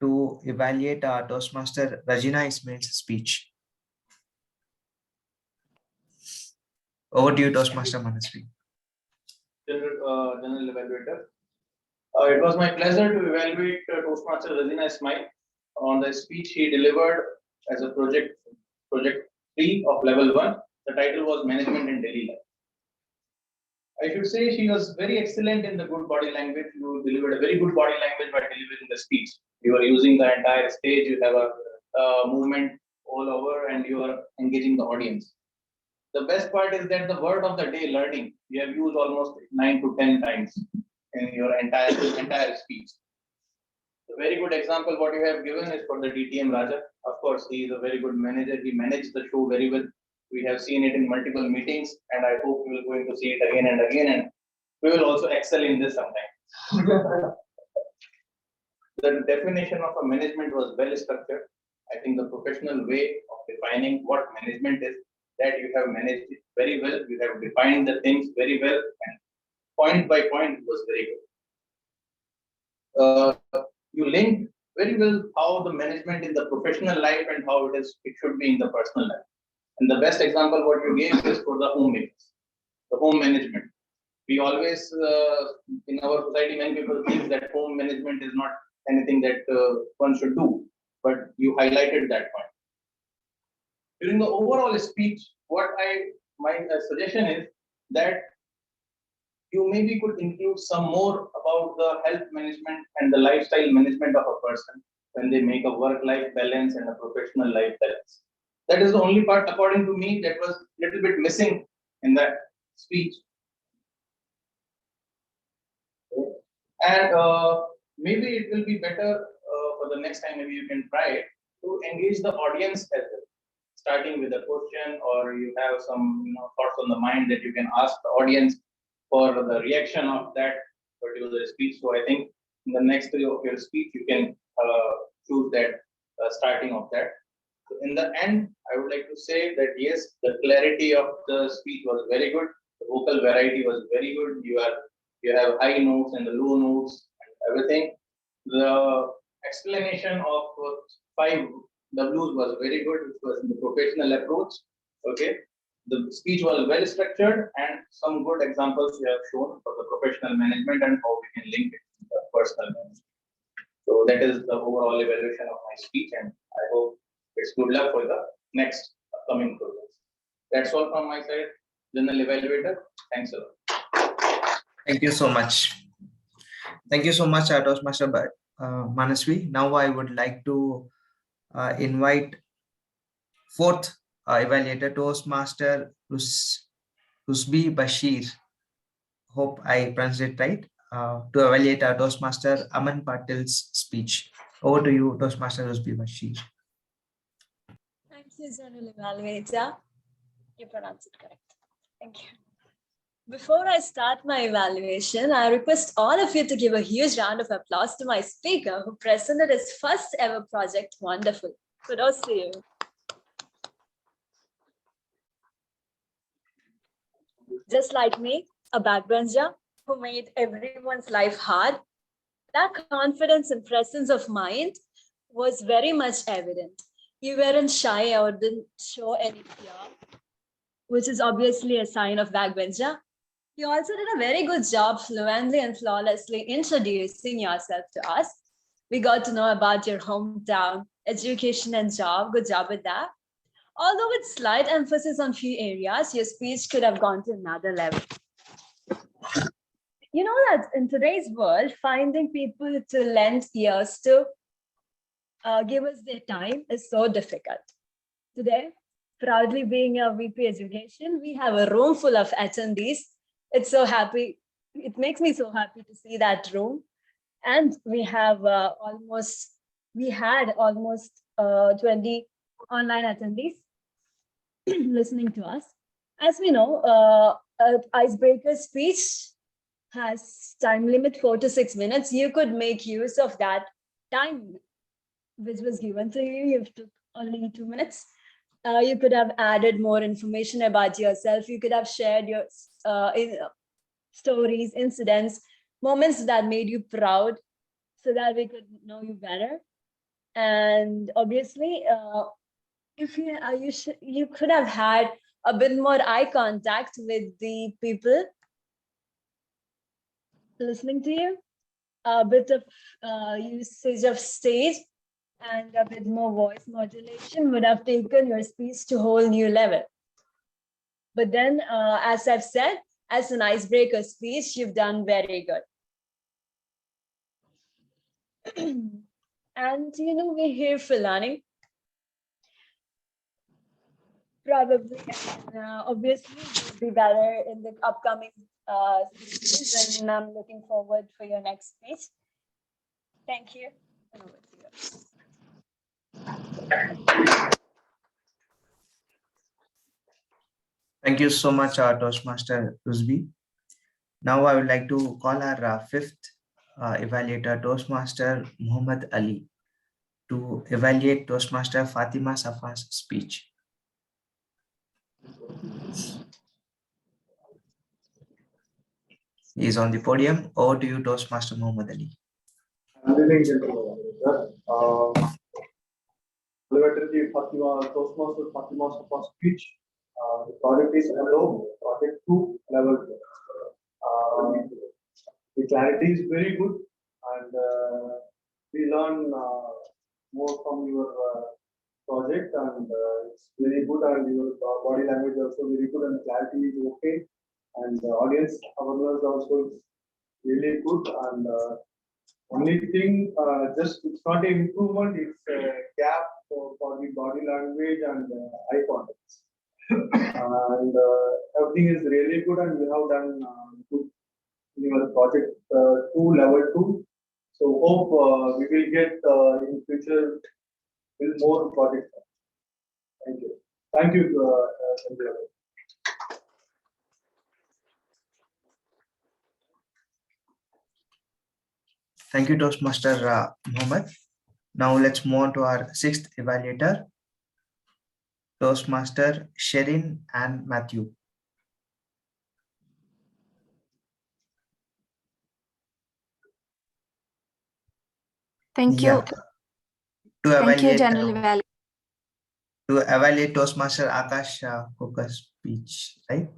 Speaker 9: to evaluate Toastmaster Rajina Ismail's speech. Over to you, Toastmaster Manasvi.
Speaker 13: General Evaluator. It was my pleasure to evaluate Toastmaster Rajina Ismail on the speech he delivered as a project 3 of level 1. The title was Management in Daily Life. I should say she was very excellent in the good body language. You delivered a very good body language by delivering the speech. You are using the entire stage. You have a movement all over, and you are engaging the audience. The best part is that the word of the day, learning, you have used almost 9 to 10 times in your entire speech. A very good example what you have given is for the DTM Raja. Of course, he is a very good manager. He managed the show very well. We have seen it in multiple meetings, and I hope we will going to see it again and again, and we will also excel in this sometime. The definition of a management was well structured. I think the professional way of defining what management is, that you have managed it very well. You have defined the things very well, and point by point was very good. You linked very well how the management in the professional life and how it should be in the personal life. And the best example what you gave is for the homemakers, the home management. We always, in our society, many people think that home management is not anything that one should do, but you highlighted that point. During the overall speech, my suggestion is that you maybe could include some more about the health management and the lifestyle management of a person when they make a work-life balance and a professional life balance. That is the only part, according to me, that was a little bit missing in that speech. And maybe it will be better for the next time, maybe you can try it, to engage the audience as well. Starting with a question, or you have some thoughts on the mind that you can ask the audience for the reaction of that particular speech. So I think in the next of your speech, you can choose that starting of that. So in the end, I would like to say that yes, the clarity of the speech was very good. The vocal variety was very good. You have high notes and the low notes and everything. The explanation of 5 W's was very good, which was in the professional approach. Okay. The speech was well structured, and some good examples you have shown for the professional management and how we can link it to the personal management. So that is the overall evaluation of my speech, and I hope it's good luck for the next upcoming programs. That's all from my side. General evaluator, thanks a lot.
Speaker 9: Thank you so much. Thank you so much, Toastmaster Manasvi. Now I would like to invite fourth evaluator, Toastmaster Rusbi Bashir. Hope I pronounced it right. To evaluate our Toastmaster Aman Patil's speech. Over to you, Toastmaster Rusbi Bashir.
Speaker 10: Thank you, General Evaluator. You pronounced it correct. Thank you. Before I start my evaluation, I request all of you to give a huge round of applause to my speaker who presented his first ever project. Wonderful. Kudos to you. Just like me, a backbencher who made everyone's life hard, that confidence and presence of mind was very much evident. You weren't shy or didn't show any fear, which is obviously a sign of backbencher. You also did a very good job fluently and flawlessly introducing yourself to us. We got to know about your hometown, education and job. Good job with that. Although with slight emphasis on few areas, your speech could have gone to another level. You know that in today's world, finding people to lend ears to give us their time is so difficult. Today, proudly being a VP Education, we have a room full of attendees. It's so happy. It makes me so happy to see that room. And we have almost 20 online attendees listening to us. As we know, icebreaker speech has time limit 4 to 6 minutes. You could make use of that time which was given to you. You took only 2 minutes. You could have added more information about yourself. You could have shared your stories, incidents, moments that made you proud so that we could know you better. And obviously, if you could have had a bit more eye contact with the people listening to you, a bit of usage of stage, and a bit more voice modulation would have taken your speech to a whole new level. But then, as I've said, as an icebreaker speech, you've done very good. And we're here for learning. Probably, obviously, you'll be better in the upcoming speeches, and I'm looking forward for your next speech. Thank you.
Speaker 9: Thank you so much, Toastmaster Rusby. Now I would like to call our fifth evaluator, Toastmaster Muhammad Ali, to evaluate Toastmaster Fatima Safa's speech. He is on the podium. Over to you, Toastmaster Muhammad Ali.
Speaker 14: Ladies and gentlemen, Toastmaster Fatima Safa's speech. The project is Hello, project 2, level 2. The clarity is very good, and we learn more from your project, and it's very good, and your body language also very good, and clarity is okay, and the audience awareness also is really good, and only thing, just it's not an improvement, it's a gap for the body language and eye contact. And everything is really good, and you have done good in your project 2, level 2. So hope we will get in future with more projects. Thank you. Thank you.
Speaker 9: Thank you, Toastmaster Muhammad. Now let's move on to our sixth evaluator, Toastmaster Sherin and Matthew.
Speaker 20: Thank you. Thank you, General Evaluator.
Speaker 9: To evaluate Toastmaster Akash Koka's speech, right?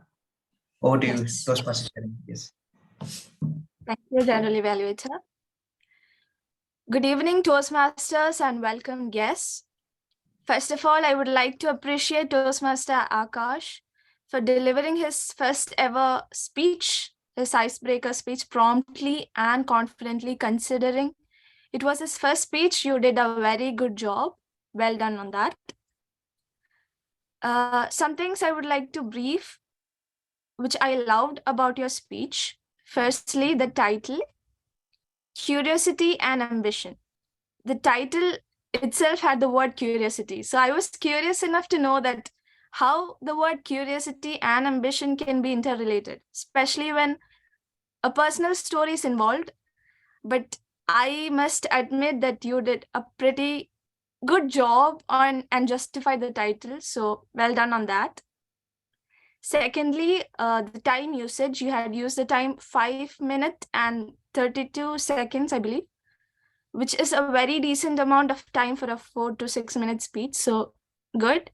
Speaker 9: Over to you, Toastmaster Sherin. Yes.
Speaker 20: Thank you, General Evaluator. Good evening, Toastmasters, and welcome guests. First of all, I would like to appreciate Toastmaster Akash for delivering his first ever speech, his icebreaker speech, promptly and confidently. Considering it was his first speech, you did a very good job. Well done on that. Some things I would like to brief, which I loved about your speech. Firstly, the title, Curiosity and Ambition. The title itself had the word curiosity. So I was curious enough to know that how the word curiosity and ambition can be interrelated, especially when a personal story is involved. But I must admit that you did a pretty good job on and justify the title. So well done on that. Secondly, the time usage, you had used the time 5 minutes and 32 seconds, I believe, which is a very decent amount of time for a 4 to 6 minute speech. So good.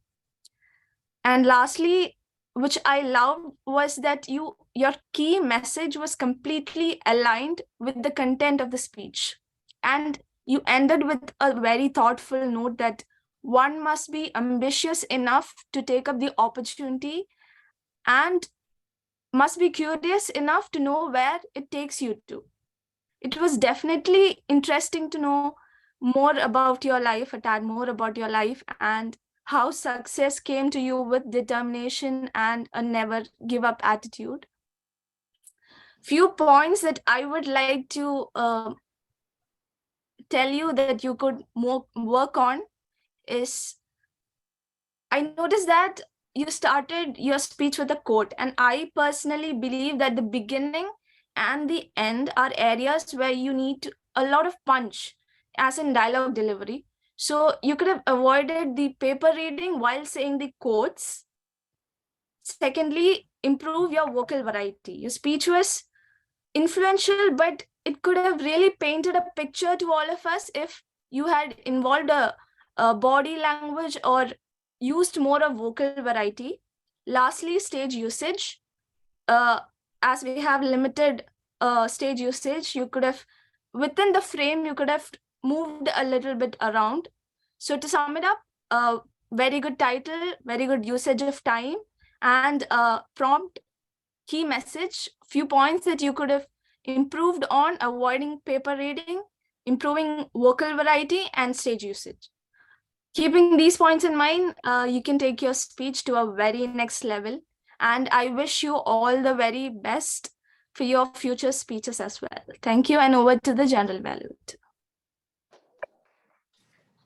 Speaker 20: And lastly, which I loved, was that your key message was completely aligned with the content of the speech. And you ended with a very thoughtful note that one must be ambitious enough to take up the opportunity and must be curious enough to know where it takes you to. It was definitely interesting to know more about your life, a tad more about your life, and how success came to you with determination and a never give up attitude. Few points that I would like to tell you that you could more work on is, I noticed that you started your speech with a quote, and I personally believe that the beginning and the end are areas where you need a lot of punch, as in dialogue delivery. So you could have avoided the paper reading while saying the quotes. Secondly, improve your vocal variety. Your speech was influential, but it could have really painted a picture to all of us if you had involved a body language or used more of vocal variety. Lastly, stage usage. As we have limited stage usage, you could have, within the frame, you could have moved a little bit around. So to sum it up, very good title, very good usage of time, and prompt, key message, few points that you could have improved on: avoiding paper reading, improving vocal variety, and stage usage. Keeping these points in mind, you can take your speech to a very next level. And I wish you all the very best for your future speeches as well. Thank you, and over to the General Evaluator.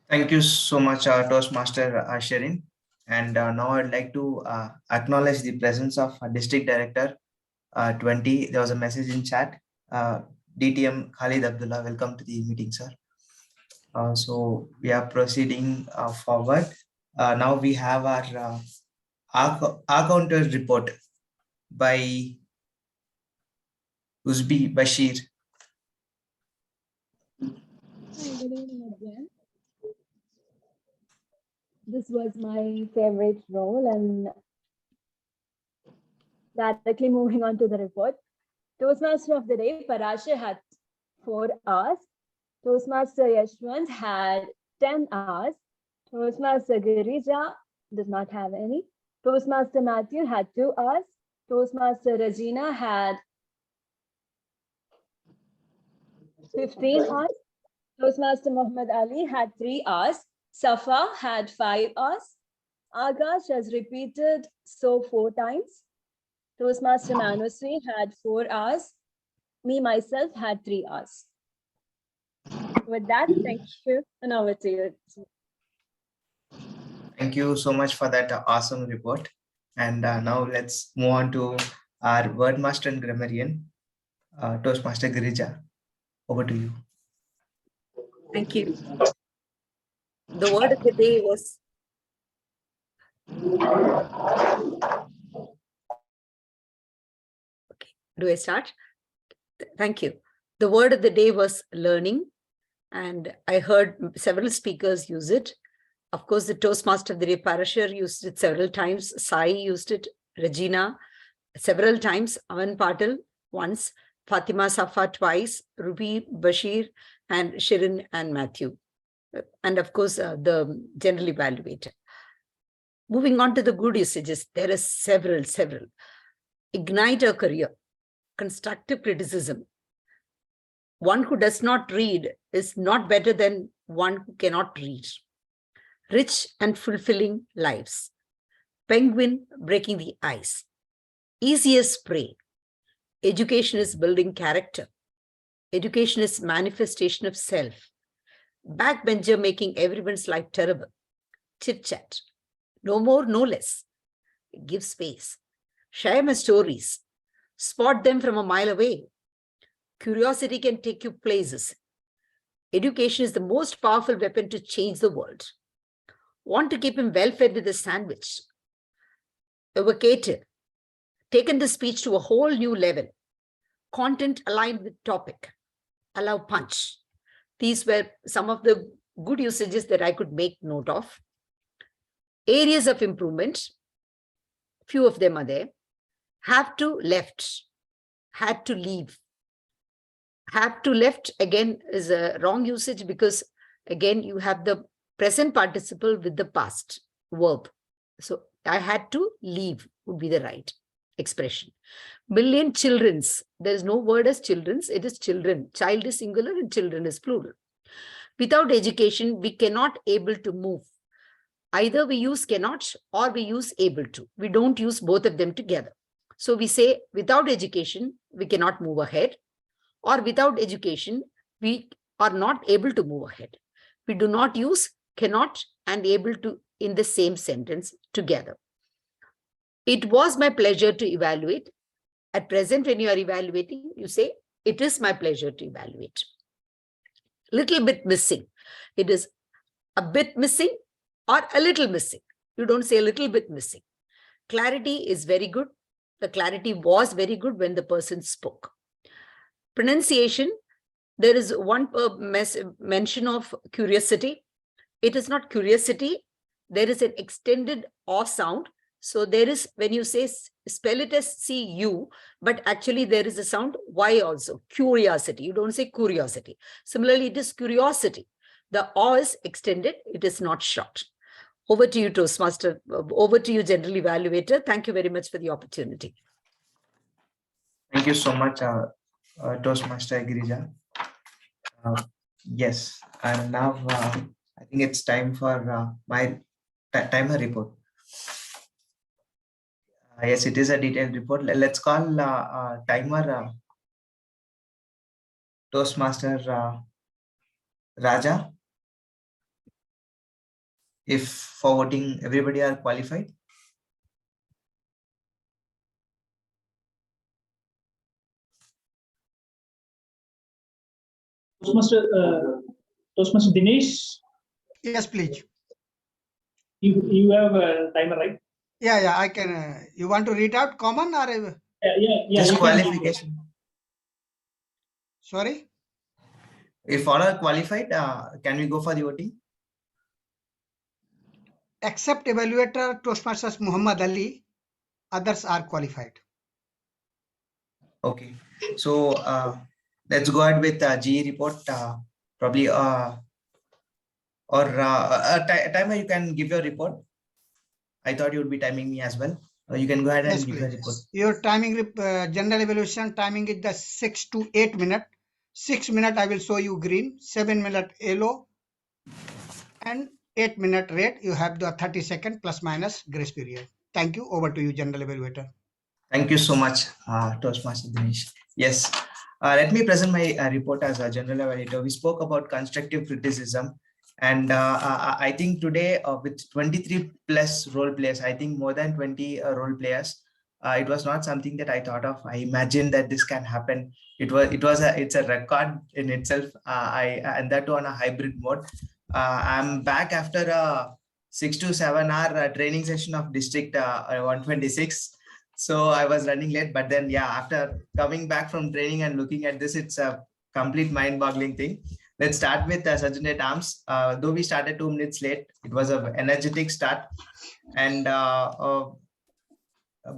Speaker 9: Thank you so much, Toastmaster Sherin. And now I'd like to acknowledge the presence of District Director 20. There was a message in chat. DTM Khalid Abdullah, welcome to the meeting, sir. So we are proceeding forward. Now we have our counter report by Uzbi Bashir.
Speaker 10: Hi, good evening again. This was my favorite role, and directly moving on to the report. Toastmaster of the day, Parasha had 4 hours. Toastmaster Yashwant had 10 hours. Toastmaster Girija does not have any. Toastmaster Matthew had 2 hours. Toastmaster Regina had 15 hours. Toastmaster Muhammad Ali had 3 hours. Safa had 5 hours. Akash has repeated so 4 times. Toastmaster Manusri had 4 hours. Me, myself, had 3 hours. With that, thank you. And over to you.
Speaker 9: Thank you so much for that awesome report. And now let's move on to our wordmaster and grammarian, Toastmaster Girija. Over to you.
Speaker 1: Thank you. The word of the day was okay. Do I start? Thank you. The word of the day was learning, and I heard several speakers use it. Of course, the Toastmaster of the day, Parashar, used it several times. Sai used it. Regina several times. Aman Patil once. Fatima Safa twice. Ruby Bashir and Shirin and Matthew. And of course, the general evaluator. Moving on to the good usages, there are several. Ignite a career. Constructive criticism. One who does not read is not better than one who cannot read. Rich and fulfilling lives. Penguin breaking the ice. Easy as prey. Education is building character. Education is manifestation of self. Backbencher making everyone's life terrible. Chit chat. No more, no less. Give space. Share my stories. Spot them from a mile away. Curiosity can take you places. Education is the most powerful weapon to change the world. Want to keep him well fed with a sandwich. Evocative. Taken the speech to a whole new level. Content aligned with topic. Allow punch. These were some of the good usages that I could make note of. Areas of improvement. Few of them are there. Have to left. Had to leave. Have to left again is a wrong usage because again you have the present participle with the past verb. So I had to leave would be the right expression. Million children's. There is no word as children's. It is children. Child is singular and children is plural. Without education, we cannot able to move. Either we use cannot or we use able to. We don't use both of them together. So we say without education, we cannot move ahead. Or without education, we are not able to move ahead. We do not use cannot and able to in the same sentence together. It was my pleasure to evaluate. At present, when you are evaluating, you say, it is my pleasure to evaluate. Little bit missing. It is a bit missing or a little missing. You don't say a little bit missing. Clarity is very good. The clarity was very good when the person spoke. Pronunciation, there is one mention of curiosity. It is not curiosity. There is an extended O sound. So there is, when you say, spell it as CU, but actually there is a sound Y also, curiosity. You don't say curiosity. Similarly, it is curiosity. The O is extended. It is not short. Over to you, Toastmaster. Over to you, General Evaluator. Thank you very much for the opportunity.
Speaker 9: Thank you so much, Toastmaster Girija. Yes, and now I think it's time for my timer report. Yes, it is a detailed report. Let's call timer Toastmaster Raja. if for voting everybody are qualified?
Speaker 3: Toastmaster Dinesh,
Speaker 17: Yes, please.
Speaker 3: you have a timer, right?
Speaker 17: Yeah, I can. You want to read out common or?
Speaker 3: Yeah.
Speaker 9: Just
Speaker 3: you can read it.
Speaker 9: qualification.
Speaker 17: Sorry?
Speaker 9: If all are qualified, can we go for the voting?
Speaker 17: Except evaluator Toastmasters Muhammad Ali, others are qualified.
Speaker 9: Okay, so let's go ahead with GE report. Probably timer, you can give your report. I thought you would be timing me as well. You can go ahead and
Speaker 17: Yes,
Speaker 9: give your
Speaker 17: please.
Speaker 9: report.
Speaker 17: Your timing, general evaluation timing is the 6 to 8 minute. 6 minute I will show you green, 7 minute yellow, and 8 minute red. You have the 30-second plus minus grace period. Thank you. Over to you, general evaluator.
Speaker 9: Thank you so much, Toastmaster Dinesh. Yes, let me present my report as a general evaluator. We spoke about constructive criticism, and I think today with 23 plus role players, I think more than 20 role players, it was not something that I thought of. I imagined that this can happen. It's a record in itself. And that too on a hybrid mode. I'm back after a 6 to 7 hour training session of District 126. So I was running late, but then after coming back from training and looking at this, it's a complete mind-boggling thing. Let's start with Sajjan at Arms. Though we started 2 minutes late, it was an energetic start, and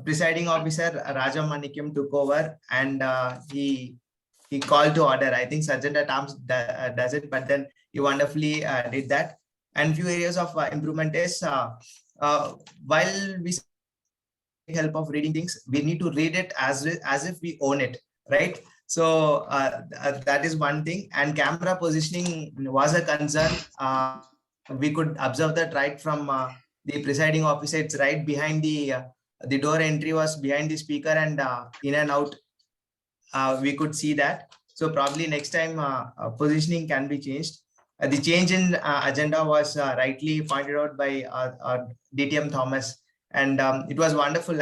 Speaker 9: presiding officer Raja Manikyam took over, and he called to order. I think Sajjan at Arms does it, but then he wonderfully did that. And few areas of improvement is while we help of reading things, we need to read it as if we own it, right? So that is one thing. And camera positioning was a concern. We could observe that right from the presiding officer. It's right behind the door entry was behind the speaker, and in and out we could see that. So probably next time positioning can be changed. The change in agenda was rightly pointed out by DTM Thomas. And it was wonderful.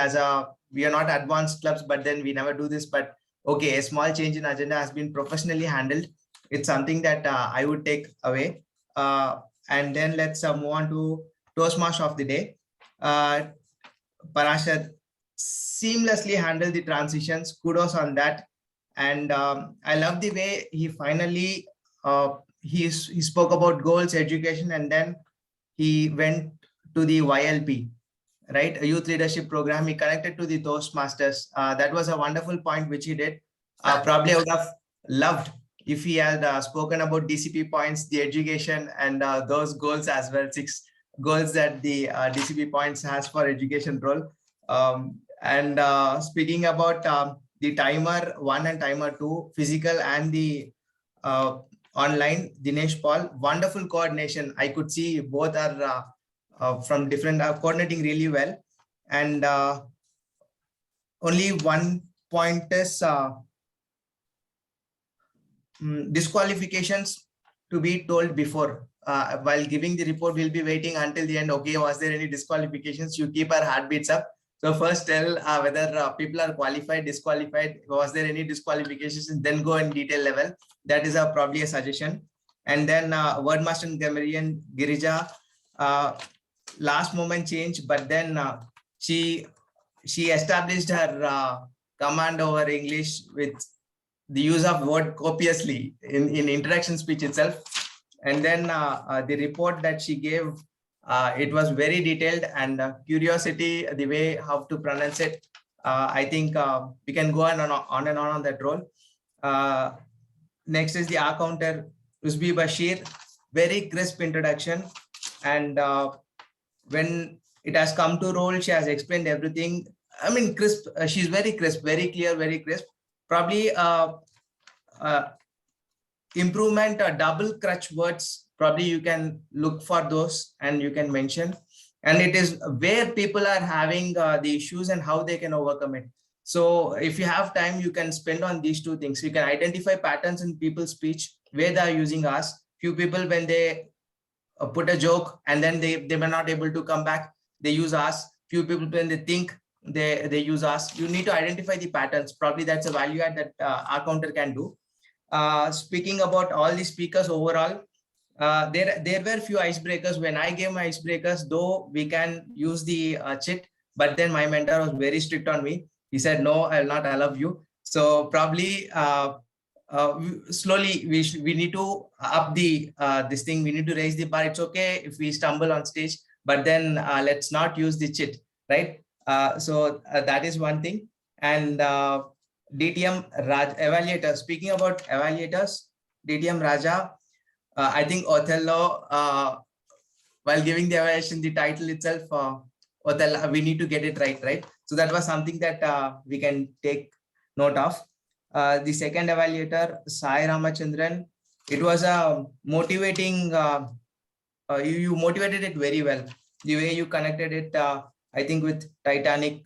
Speaker 9: We are not advanced clubs, but then we never do this. But okay, a small change in agenda has been professionally handled. It's something that I would take away. And then let's move on to Toastmaster of the day. Parashar seamlessly handled the transitions. Kudos on that. And I love the way he finally he spoke about goals, education, and then he went to the YLP. Right, a youth leadership program. He connected to the Toastmasters. That was a wonderful point which he did. Probably I would have loved if he had spoken about DCP points, the education, and those goals as well. 6 goals that the DCP points has for education role. And speaking about the timer 1 and timer 2, physical and the online, Dinesh Paul, wonderful coordination. I could see both are from different coordinating really well. And only one point is disqualifications to be told before. While giving the report, we'll be waiting until the end. Okay, was there any disqualifications? You keep our heartbeats up. So first tell whether people are qualified, disqualified, was there any disqualifications, and then go in detail level. That is probably a suggestion. And then Wordmaster and grammarian Girija, last moment change, but then she established her command over English with the use of word copiously in interaction speech itself. And then the report that she gave, it was very detailed, and curiosity, the way how to pronounce it. I think we can go on and on that role. Next is the R counter, Usbi Bashir, very crisp introduction. And when it has come to role, she has explained everything. I mean, crisp. She's very crisp, very clear, very crisp. Probably improvement, double crutch words. Probably you can look for those and you can mention. And it is where people are having the issues and how they can overcome it. So if you have time, you can spend on these 2 things. You can identify patterns in people's speech, where they are using us. Few people, when they put a joke and then they were not able to come back. They use us. Few people, when they think, they use us. You need to identify the patterns. Probably that's a value add that our counter can do. Speaking about all the speakers overall, there were few icebreakers. When I gave my icebreakers, though we can use the chit, but then my mentor was very strict on me. He said, no, I'll not allow you. So probably slowly we need to up the this thing. We need to raise the bar. It's okay if we stumble on stage, but then let's not use the chit, right? So that is one thing. And DTM Raj evaluators. Speaking about evaluators, DTM Raja, I think Othello, while giving the evaluation, the title itself, Othello, we need to get it right? So that was something that we can take note of. The second evaluator, Sai Ramachandran, it was a motivating, you motivated it very well. The way you connected it, I think with Titanic,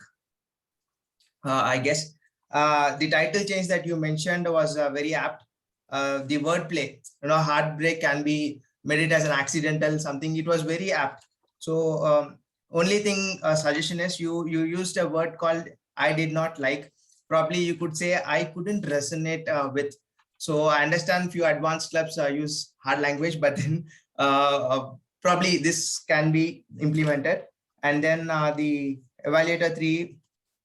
Speaker 9: I guess. The title change that you mentioned was very apt. The wordplay, heartbreak can be made it as an accidental something. It was very apt. So only thing suggestion is you used a word called I did not like. Probably you could say I couldn't resonate with. So I understand few advanced clubs use hard language, but then probably this can be implemented. And then the evaluator 3,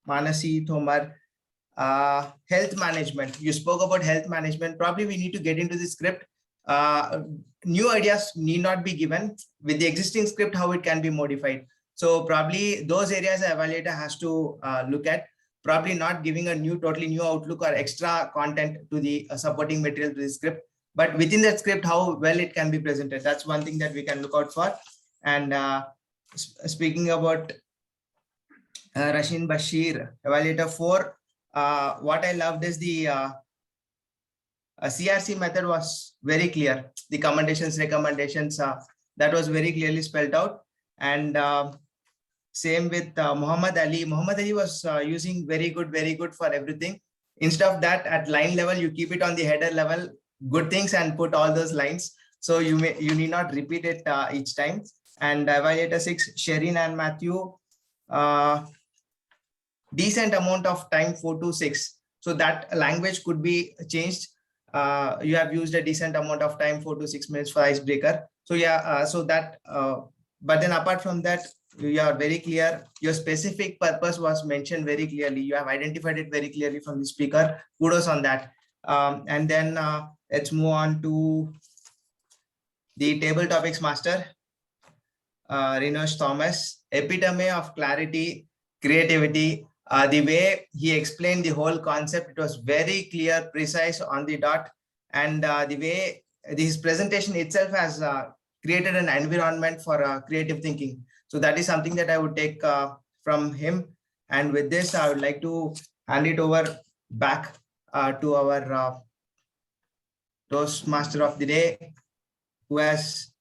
Speaker 9: Manasi Thomar, health management. You spoke about health management. Probably we need to get into the script. New ideas need not be given with the existing script, how it can be modified. So probably those areas the evaluator has to look at. Probably not giving a totally new outlook or extra content to the supporting material to the script, but within that script, how well it can be presented. That's one thing that we can look out for. And speaking about Rashin Bashir, evaluator 4, what I loved is the CRC method was very clear. The recommendations, that was very clearly spelled out. And same with Muhammad Ali. Muhammad Ali was using very good for everything. Instead of that, at line level, you keep it on the header level, good things, and put all those lines. So you need not repeat it each time. And evaluator 6, Sherin and Matthew, decent amount of time, 4 to 6. So that language could be changed. You have used a decent amount of time, 4 to 6 minutes for icebreaker. So yeah, so that, but then apart from that, you are very clear. Your specific purpose was mentioned very clearly. You have identified it very clearly from the speaker. Kudos on that. And then let's move on to the table topics master, Rinosh Thomas, epitome of clarity, creativity. The way he explained the whole concept, it was very clear, precise, on the dot. And the way his presentation itself has created an environment for creative thinking. So that is something that I would take from him. And with this, I would like to hand it over back to our Toastmaster of the day, who has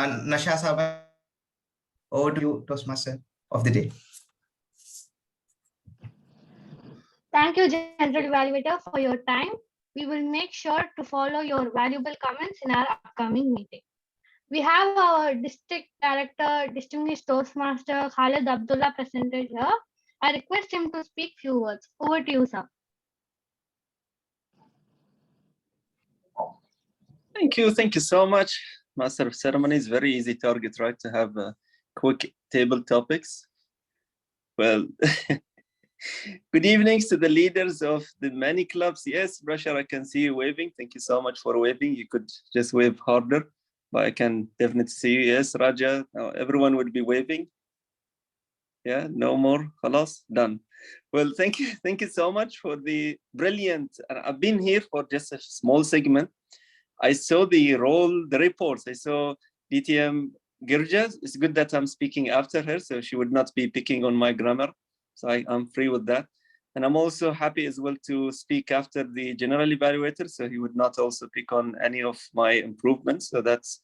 Speaker 9: Nasha Sabha. Over to you, Toastmaster of the day.
Speaker 18: Thank you, General Evaluator, for your time. We will make sure to follow your valuable comments in our upcoming meeting. We have our District Director, Distinguished Toastmaster Khalid Abdullah presented here. I request him to speak few words. Over to you, sir.
Speaker 21: Thank you so much, Master of Ceremonies. Very easy target, right, to have quick table topics. Well, good evenings to the leaders of the many clubs. Yes, Brasher, I can see you waving. Thank you so much for waving. You could just wave harder, but I can definitely see you. Yes, Raja, everyone would be waving. Yeah, no more. Khalas, done. Well, thank you so much for the brilliant. I've been here for just a small segment. I saw the reports. I saw DTM Girja. It's good that I'm speaking after her, so she would not be picking on my grammar. So I'm free with that. And I'm also happy as well to speak after the general evaluator, so he would not also pick on any of my improvements. So that's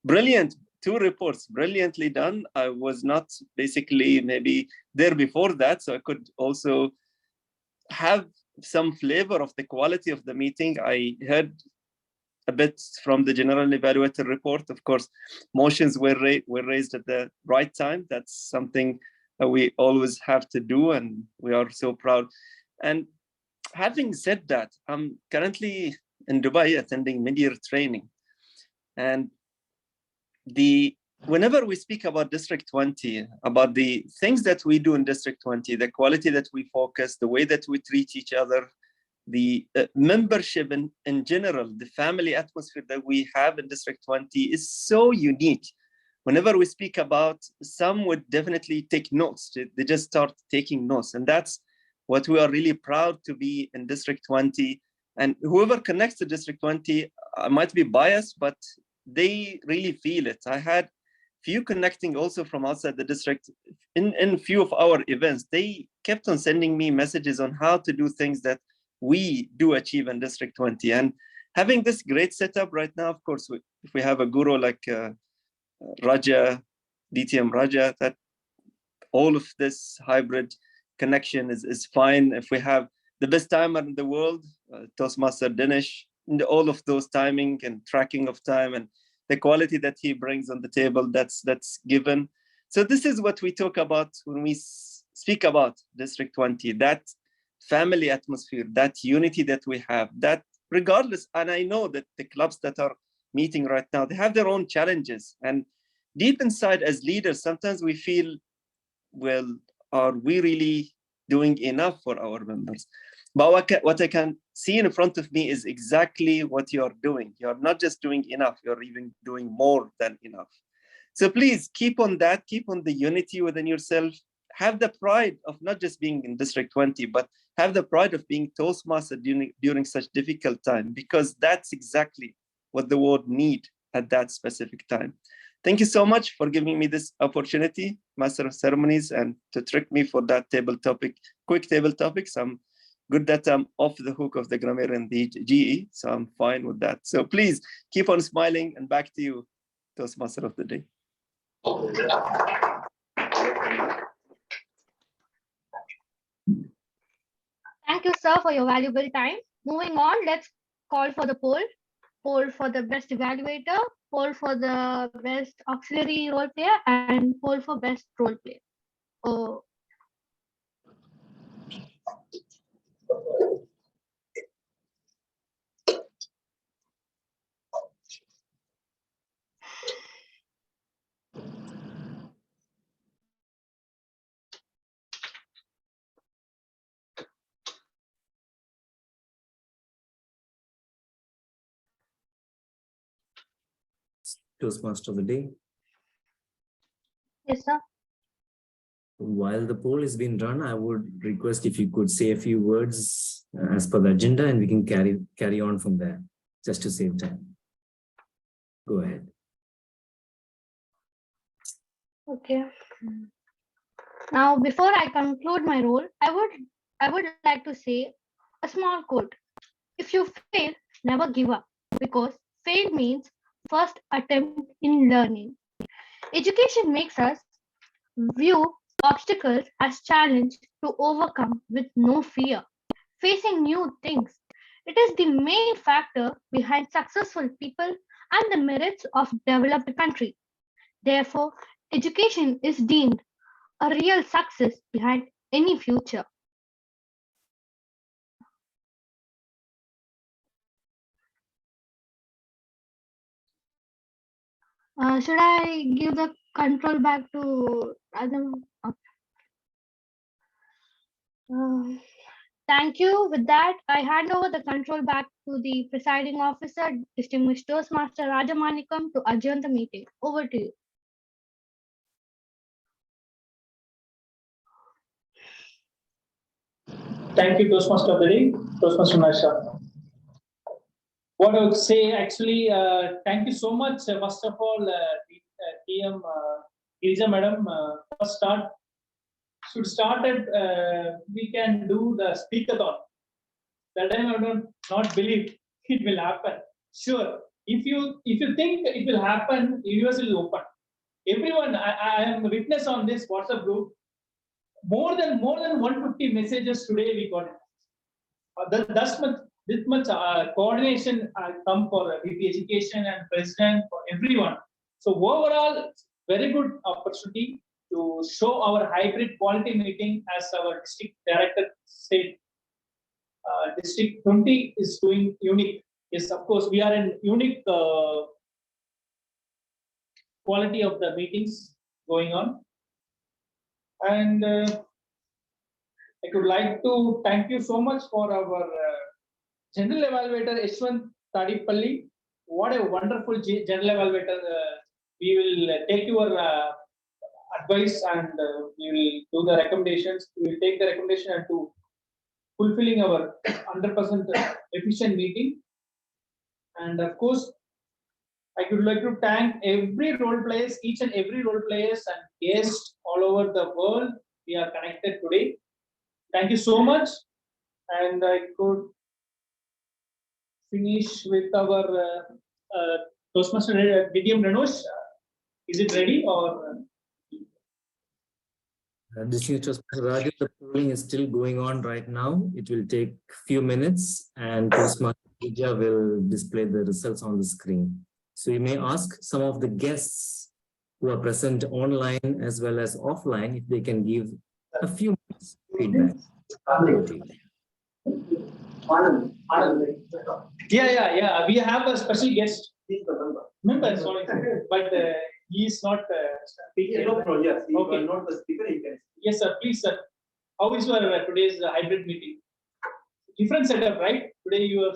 Speaker 21: brilliant. 2 reports, brilliantly done. I was not basically maybe there before that, so I could also have some flavor of the quality of the meeting. I heard a bit from the general evaluator report. Of course, motions were raised at the right time. That's something that we always have to do, and we are so proud. And having said that, I'm currently in Dubai attending mid-year training. And whenever we speak about District 20, about the things that we do in District 20, the quality that we focus, the way that we treat each other, the membership in general, the family atmosphere that we have in District 20 is so unique. Whenever we speak about, some would definitely take notes. They just start taking notes. And that's what we are really proud to be in District 20. And whoever connects to District 20, I might be biased, but they really feel it. I had few connecting also from outside the district in few of our events. They kept on sending me messages on how to do things that we do achieve in District 20. And having this great setup right now, of course, if we have a guru like Raja, DTM Raja, that all of this hybrid connection is fine. If we have the best timer in the world, Toastmaster Dinesh, and all of those timing and tracking of time and the quality that he brings on the table, that's given. So this is what we talk about when we speak about District 20, that family atmosphere, that unity that we have, that regardless, and I know that the clubs that are meeting right now, they have their own challenges. And deep inside as leaders, sometimes we feel, well, are we really doing enough for our members? But what I can see in front of me is exactly what you're doing. You're not just doing enough, you're even doing more than enough. So please keep on that, keep on the unity within yourself, have the pride of not just being in District 20, but have the pride of being Toastmaster during such difficult time, because that's exactly what the world need at that specific time. Thank you so much for giving me this opportunity, Master of Ceremonies, and to trick me for that table topic, quick table topics. I'm good that I'm off the hook of the grammar and the GE, so I'm fine with that. So please keep on smiling, and back to you, Toastmaster of the day.
Speaker 18: Thank you, sir, for your valuable time. Moving on, let's call for the poll. Poll for the best evaluator, poll for the best auxiliary role player, and poll for best role player. Oh.
Speaker 4: Toastmaster of the day.
Speaker 18: Yes, sir.
Speaker 4: While the poll is being run, I would request if you could say a few words as per the agenda, and we can carry on from there, just to save time. Go ahead.
Speaker 18: Okay. Now, before I conclude my role, I would like to say a small quote. If you fail, never give up, because fail means first attempt in learning. Education makes us view obstacles as challenge to overcome with no fear. Facing new things, it is the main factor behind successful people and the merits of developed country. Therefore, education is deemed a real success behind any future. Should I give the control back to Adam? Thank you. With that, I hand over the control back to the presiding officer, Distinguished Toastmaster Rajamanikam, to adjourn the meeting. Over to you.
Speaker 3: Thank you, Toastmaster of the day, Toastmaster Nasha. What I would say, actually, thank you so much. First of all, TM Girija Madam, first should start at, we can do the speakathon. That time I don't not believe it will happen. Sure, if you think it will happen, universe will open. Everyone, I am a witness on this WhatsApp group. More than 150 messages today we got. That's much this much coordination come for VP Education and President, for everyone. So overall, very good opportunity to show our hybrid quality meeting as our district director said. District 20 is doing unique. Yes, of course, we are in unique quality of the meetings going on. And I would like to thank you so much for our general evaluator, Yashwant Tadipalli. What a wonderful general evaluator. We will take your advice and we will do the recommendations. We will take the recommendation and to fulfilling our 100% efficient meeting. And of course, I would like to thank every role players, each and every role players and guests all over the world. We are connected today. Thank you so much. And I could finish with our Toastmaster Vidyam Ranosh. Is it ready or?
Speaker 4: Distinguished Toastmaster Raja, the polling is still going on right now. It will take a few minutes and Toastmaster Vidya will display the results on the screen. So you may ask some of the guests who are present online as well as offline if they can give a few minutes feedback.
Speaker 3: Yeah. We have a special guest. Member, sorry, but he is not speaking. Okay.
Speaker 14: Not the speaker. He can.
Speaker 3: Yes, sir. Please, sir. How is your today's hybrid meeting? Different setup, right? Today you are.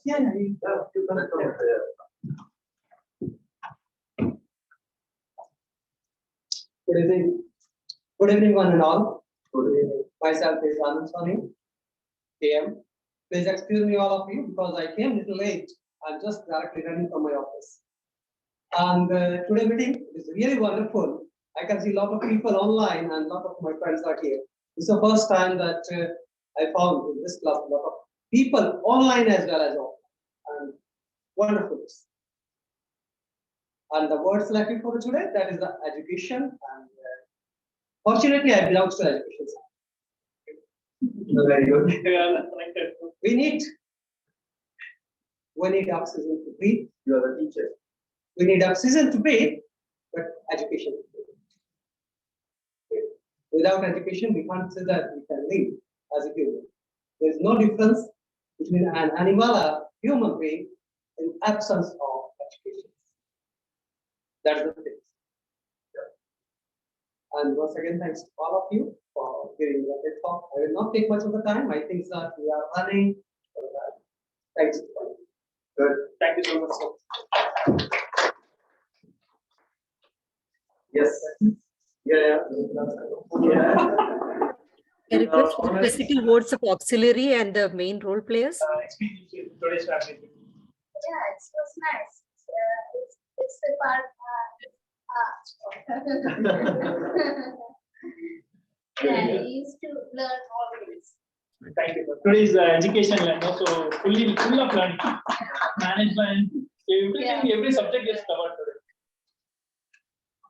Speaker 3: Yeah.
Speaker 8: Good evening. Good evening, one and all. Good evening. Myself is Anand Soni, AM. Please excuse me, all of you, because I came a little late. I'm just directly running from my office. And today meeting is really wonderful. I can see a lot of people online and a lot of my friends are here. It's the first time that I found in this class a lot of people online as well as offline. And wonderful. And the word selected for today, that is the education. And fortunately, I belong to education. Very good. We need oxygen to breathe. You are the teacher. We need oxygen to breathe, but education to breathe. Without education, we can't say that we can live as a human. There is no difference between an animal and a human being in absence of education. That's the thing. And once again, thanks to all of you for giving me a talk. I will not take much of the time. I think that we are running. Thanks.
Speaker 3: Good. Thank you so much, sir.
Speaker 8: Yes. Yeah.
Speaker 1: I request for physical votes of auxiliary and the main role players.
Speaker 3: Today's family.
Speaker 2: Yeah, it was nice. It's the part. Yeah, I used to learn always.
Speaker 3: Thank you. Today's education learning, so full of learning, management, everything, every subject is covered today.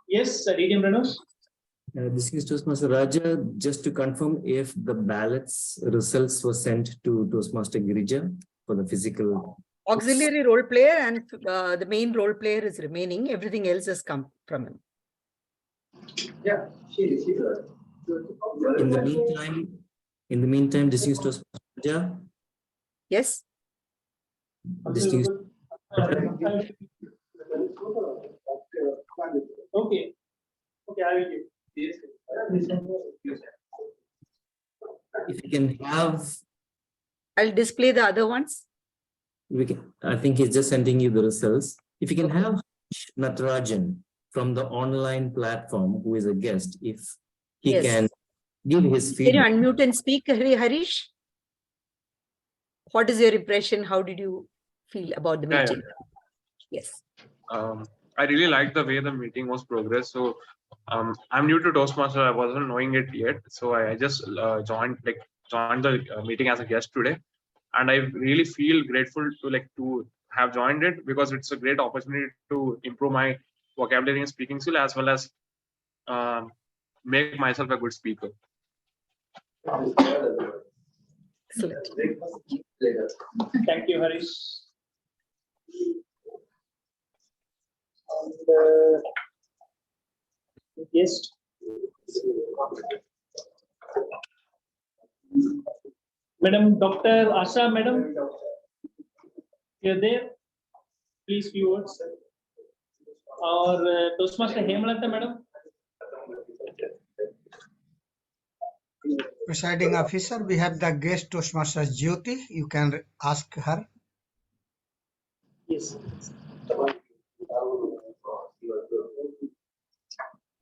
Speaker 3: Yes, Vidyam Ranosh.
Speaker 4: This is Toastmaster Raja. Just to confirm if the ballots results were sent to Toastmaster Girija for the physical.
Speaker 1: Auxiliary role player and the main role player is remaining. Everything else has come from him.
Speaker 8: Yeah, she's
Speaker 4: In the meantime, distinguished Toastmaster Raja.
Speaker 1: Yes.
Speaker 4: Distinguished.
Speaker 3: Okay, I will give.
Speaker 4: If you can have.
Speaker 1: I'll display the other ones.
Speaker 4: I think he's just sending you the results. If you can have Natarajan from the online platform, who is a guest, if he can give his feedback.
Speaker 1: Can you unmute and speak, Harish? What is your impression? How did you feel about the meeting? Yes.
Speaker 5: I really liked the way the meeting was progressed. So I'm new to Toastmaster. I wasn't knowing it yet. So I just joined the meeting as a guest today. And I really feel grateful to have joined it because it's a great opportunity to improve my vocabulary and speaking skill as well as make myself a good speaker.
Speaker 1: Excellent.
Speaker 3: Thank you, Harish. And, yes. Madam, Dr. Asha, madam, you're there? Please, few words. Or Toastmaster Hemalata, madam.
Speaker 17: Presiding officer, we have the guest Toastmaster Jyoti. You can ask her.
Speaker 3: Yes.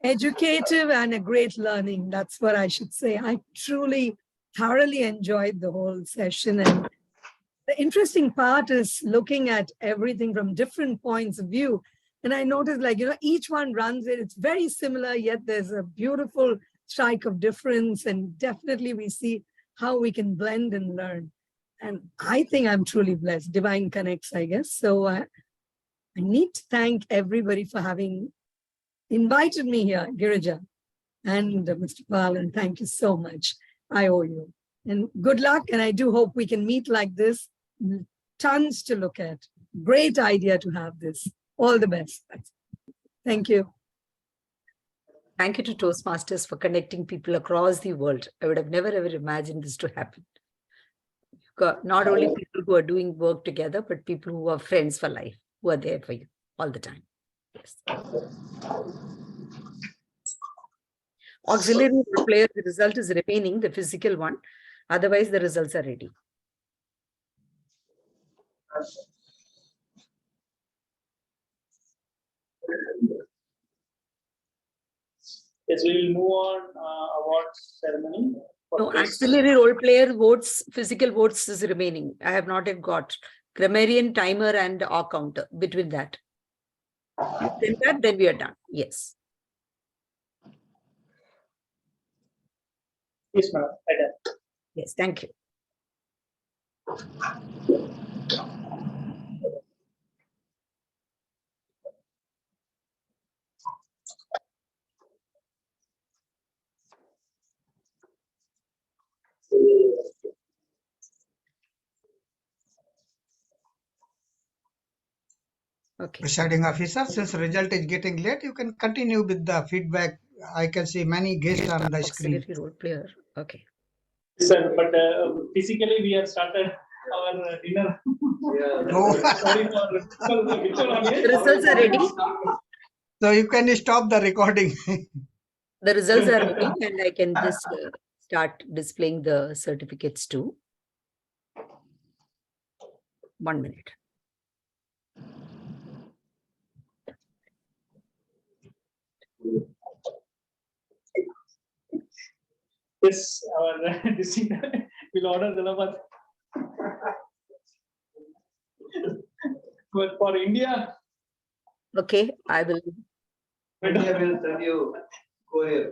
Speaker 7: Educative and a great learning. That's what I should say. I truly, thoroughly enjoyed the whole session. And the interesting part is looking at everything from different points of view. And I noticed, like, each one runs it. It's very similar, yet there's a beautiful strike of difference. And definitely we see how we can blend and learn. And I think I'm truly blessed. Divine connects, I guess. So I need to thank everybody for having invited me here, Girija and Mr. Pal, and thank you so much. I owe you. And good luck. And I do hope we can meet like this. Tons to look at. Great idea to have this. All the best. Thank you.
Speaker 1: Thank you to Toastmasters for connecting people across the world. I would have never ever imagined this to happen. Not only people who are doing work together, but people who are friends for life, who are there for you all the time. Yes. Auxiliary role player, the result is remaining, the physical one. Otherwise, the results are ready.
Speaker 3: Yes, we will move on awards ceremony.
Speaker 1: No, auxiliary role player votes, physical votes is remaining. I have not yet got grammarian, timer, and or counter between that. Then we are done. Yes.
Speaker 3: Yes, madam.
Speaker 1: Yes, thank you. Okay.
Speaker 17: Presiding officer, since result is getting late, you can continue with the feedback. I can see many guests on the screen.
Speaker 1: Auxiliary role player. Okay.
Speaker 3: Sir, but physically we have started our dinner. Sorry for
Speaker 1: the results are ready.
Speaker 17: So you can stop the recording.
Speaker 1: The results are ready, and I can just start displaying the certificates too. 1 minute.
Speaker 3: Yes, our decision will order the Dalabad. But for India.
Speaker 1: Okay, I will.
Speaker 8: India will send you. Go ahead.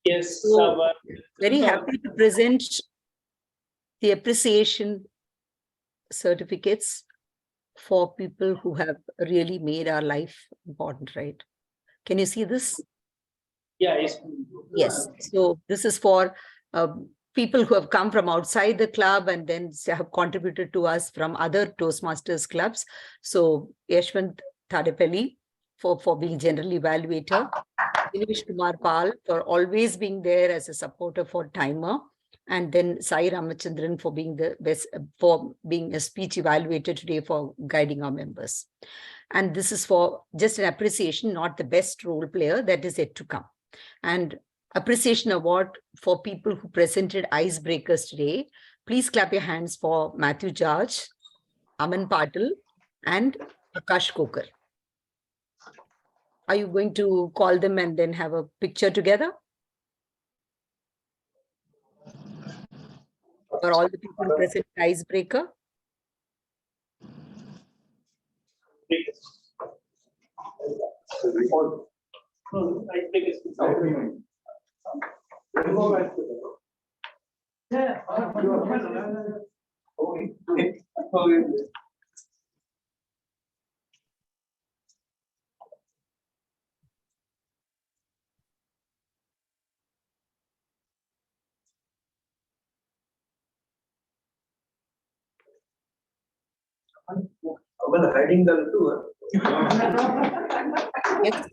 Speaker 3: Yes,
Speaker 1: so, very happy to present the appreciation certificates for people who have really made our life important, right? Can you see this?
Speaker 3: Yeah, yes.
Speaker 1: Yes. So this is for people who have come from outside the club and then have contributed to us from other Toastmasters clubs. So Yashwant Thadepalli for being general evaluator, Dinesh Kumar Pal for always being there as a supporter for timer, and then Sai Ramachandran for being the best, for being a speech evaluator today for guiding our members. And this is for just an appreciation, not the best role player, that is yet to come. And appreciation award for people who presented icebreakers today. Please clap your hands for Matthew George, Aman Patil, and Akash Kokar. Are you going to call them and then have a picture together? For all the people who presented icebreaker?
Speaker 14: Well, hiding the two.
Speaker 1: Yes.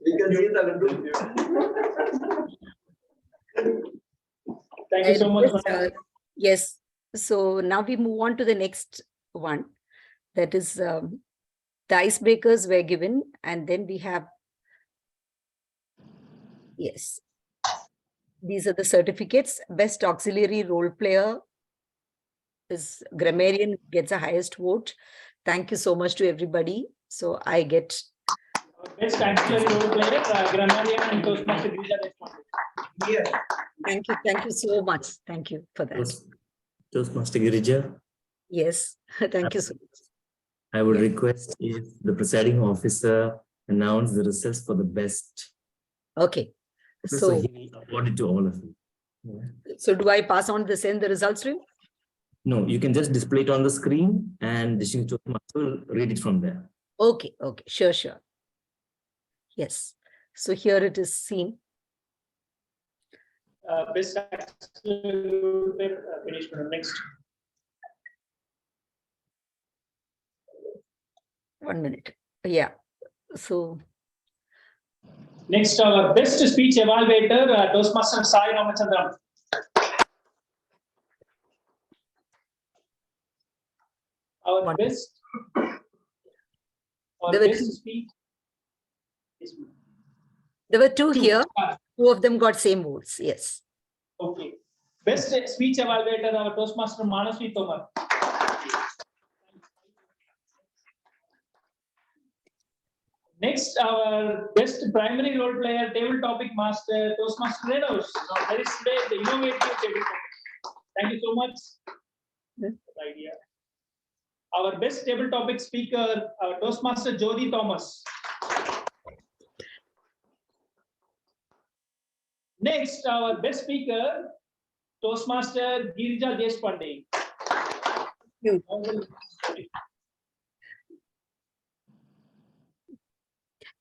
Speaker 14: You can see the laddu.
Speaker 3: Thank you so much.
Speaker 1: Yes. So now we move on to the next one. That is the icebreakers were given, and then we have, yes, these are the certificates. Best auxiliary role player is grammarian, gets the highest vote. Thank you so much to everybody. So I get
Speaker 3: Best auxiliary role player, grammarian and Toastmaster Girija.
Speaker 1: Yes. Thank you so much. Thank you for that.
Speaker 4: Toastmaster Girija,
Speaker 1: Yes, thank you so much.
Speaker 4: I would request if the presiding officer announce the results for the best.
Speaker 1: Okay.
Speaker 4: So
Speaker 1: So,
Speaker 4: he will award it to all of you.
Speaker 1: so do I pass on the results to him?
Speaker 4: No, you can just display it on the screen and the Toastmaster will read it from there.
Speaker 1: Okay, okay, sure. Yes. So here it is seen.
Speaker 3: Best auxiliary role player, finished. Next.
Speaker 1: 1 minute. Yeah. So
Speaker 3: Next, our best speech evaluator, Toastmaster Sai Ramachandran. Our best speech.
Speaker 1: There were two here. Two of them got same votes. Yes.
Speaker 3: Okay. Best speech evaluator, our Toastmaster Manasvi Tomar. Next, our best primary role player, table topic master, Toastmaster Renos. That is today the innovative table topic. Thank you so much. Idea. Our best table topic speaker, our Toastmaster Jody Thomas. Next, our best speaker, Toastmaster Girija Deshpande.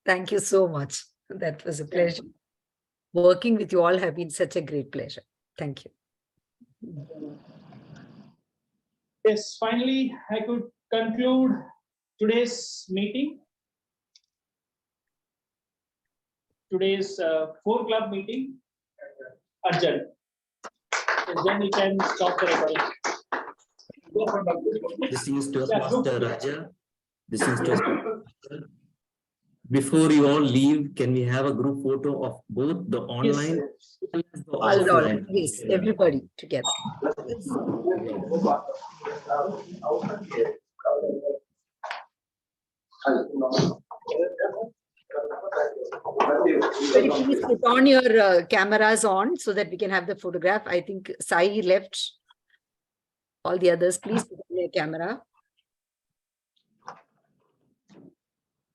Speaker 1: Thank you so much. That was a pleasure. Working with you all have been such a great pleasure. Thank you.
Speaker 3: Yes, finally, I could conclude today's meeting. Today's 4 club meeting. Adjourned. Then we can stop the recording.
Speaker 4: This is Toastmaster Raja. This is Toastmaster. Before you all leave, can we have a group photo of both the online and the offline?
Speaker 1: Yes, everybody together. Please put on your cameras on so that we can have the photograph. I think Sai left. All the others, please put on your camera.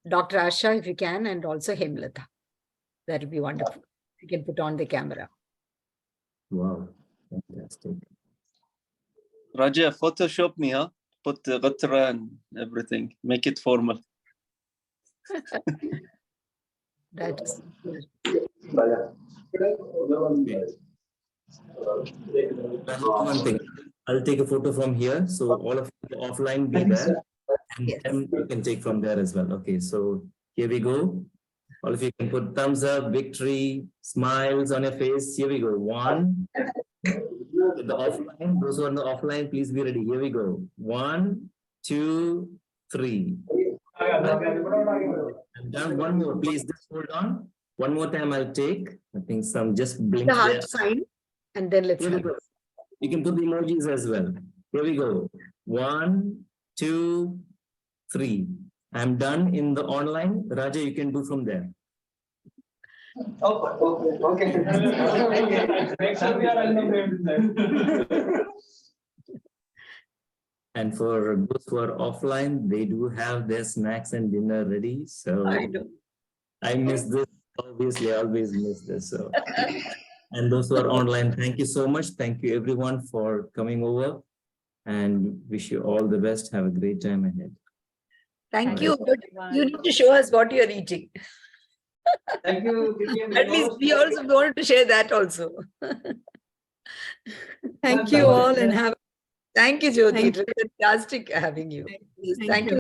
Speaker 1: Dr. Asha, if you can, and also Hemlata. That will be wonderful. You can put on the camera.
Speaker 4: Wow, fantastic.
Speaker 21: Raja, Photoshop me, huh? Put the Gatra and everything. Make it formal.
Speaker 1: That is
Speaker 4: One thing, I'll take a photo from here. So all of you offline be there. And then you can take from there as well. Okay, so here we go. All of you can put thumbs up, victory, smiles on your face. Here we go. 1. The offline, those who are on the offline, please be ready. Here we go. 1, 2, 3. And done. One more, please. Just hold on. One more time, I'll take. I think some just blink
Speaker 1: the heart
Speaker 4: there.
Speaker 1: sign, and then let's have.
Speaker 4: You can put the emojis as well. Here we go. 1, 2, 3. I'm done in the online. Raja, you can do from there.
Speaker 14: Okay.
Speaker 3: Make sure we are in the frame.
Speaker 4: And for those who are offline, they do have their snacks and dinner ready. So
Speaker 1: I know.
Speaker 4: I miss this. Obviously, I always miss this. So, and those who are online, thank you so much. Thank you everyone for coming over, and wish you all the best. Have a great time ahead.
Speaker 1: Thank you. But you need to show us what you're eating.
Speaker 14: Thank you.
Speaker 1: At least we also wanted to share that also.
Speaker 7: Thank you all and have
Speaker 1: Thank you, Jyoti.
Speaker 7: Thank
Speaker 1: It was fantastic having you. Yes,
Speaker 7: Thank
Speaker 1: thank
Speaker 7: you.
Speaker 1: you.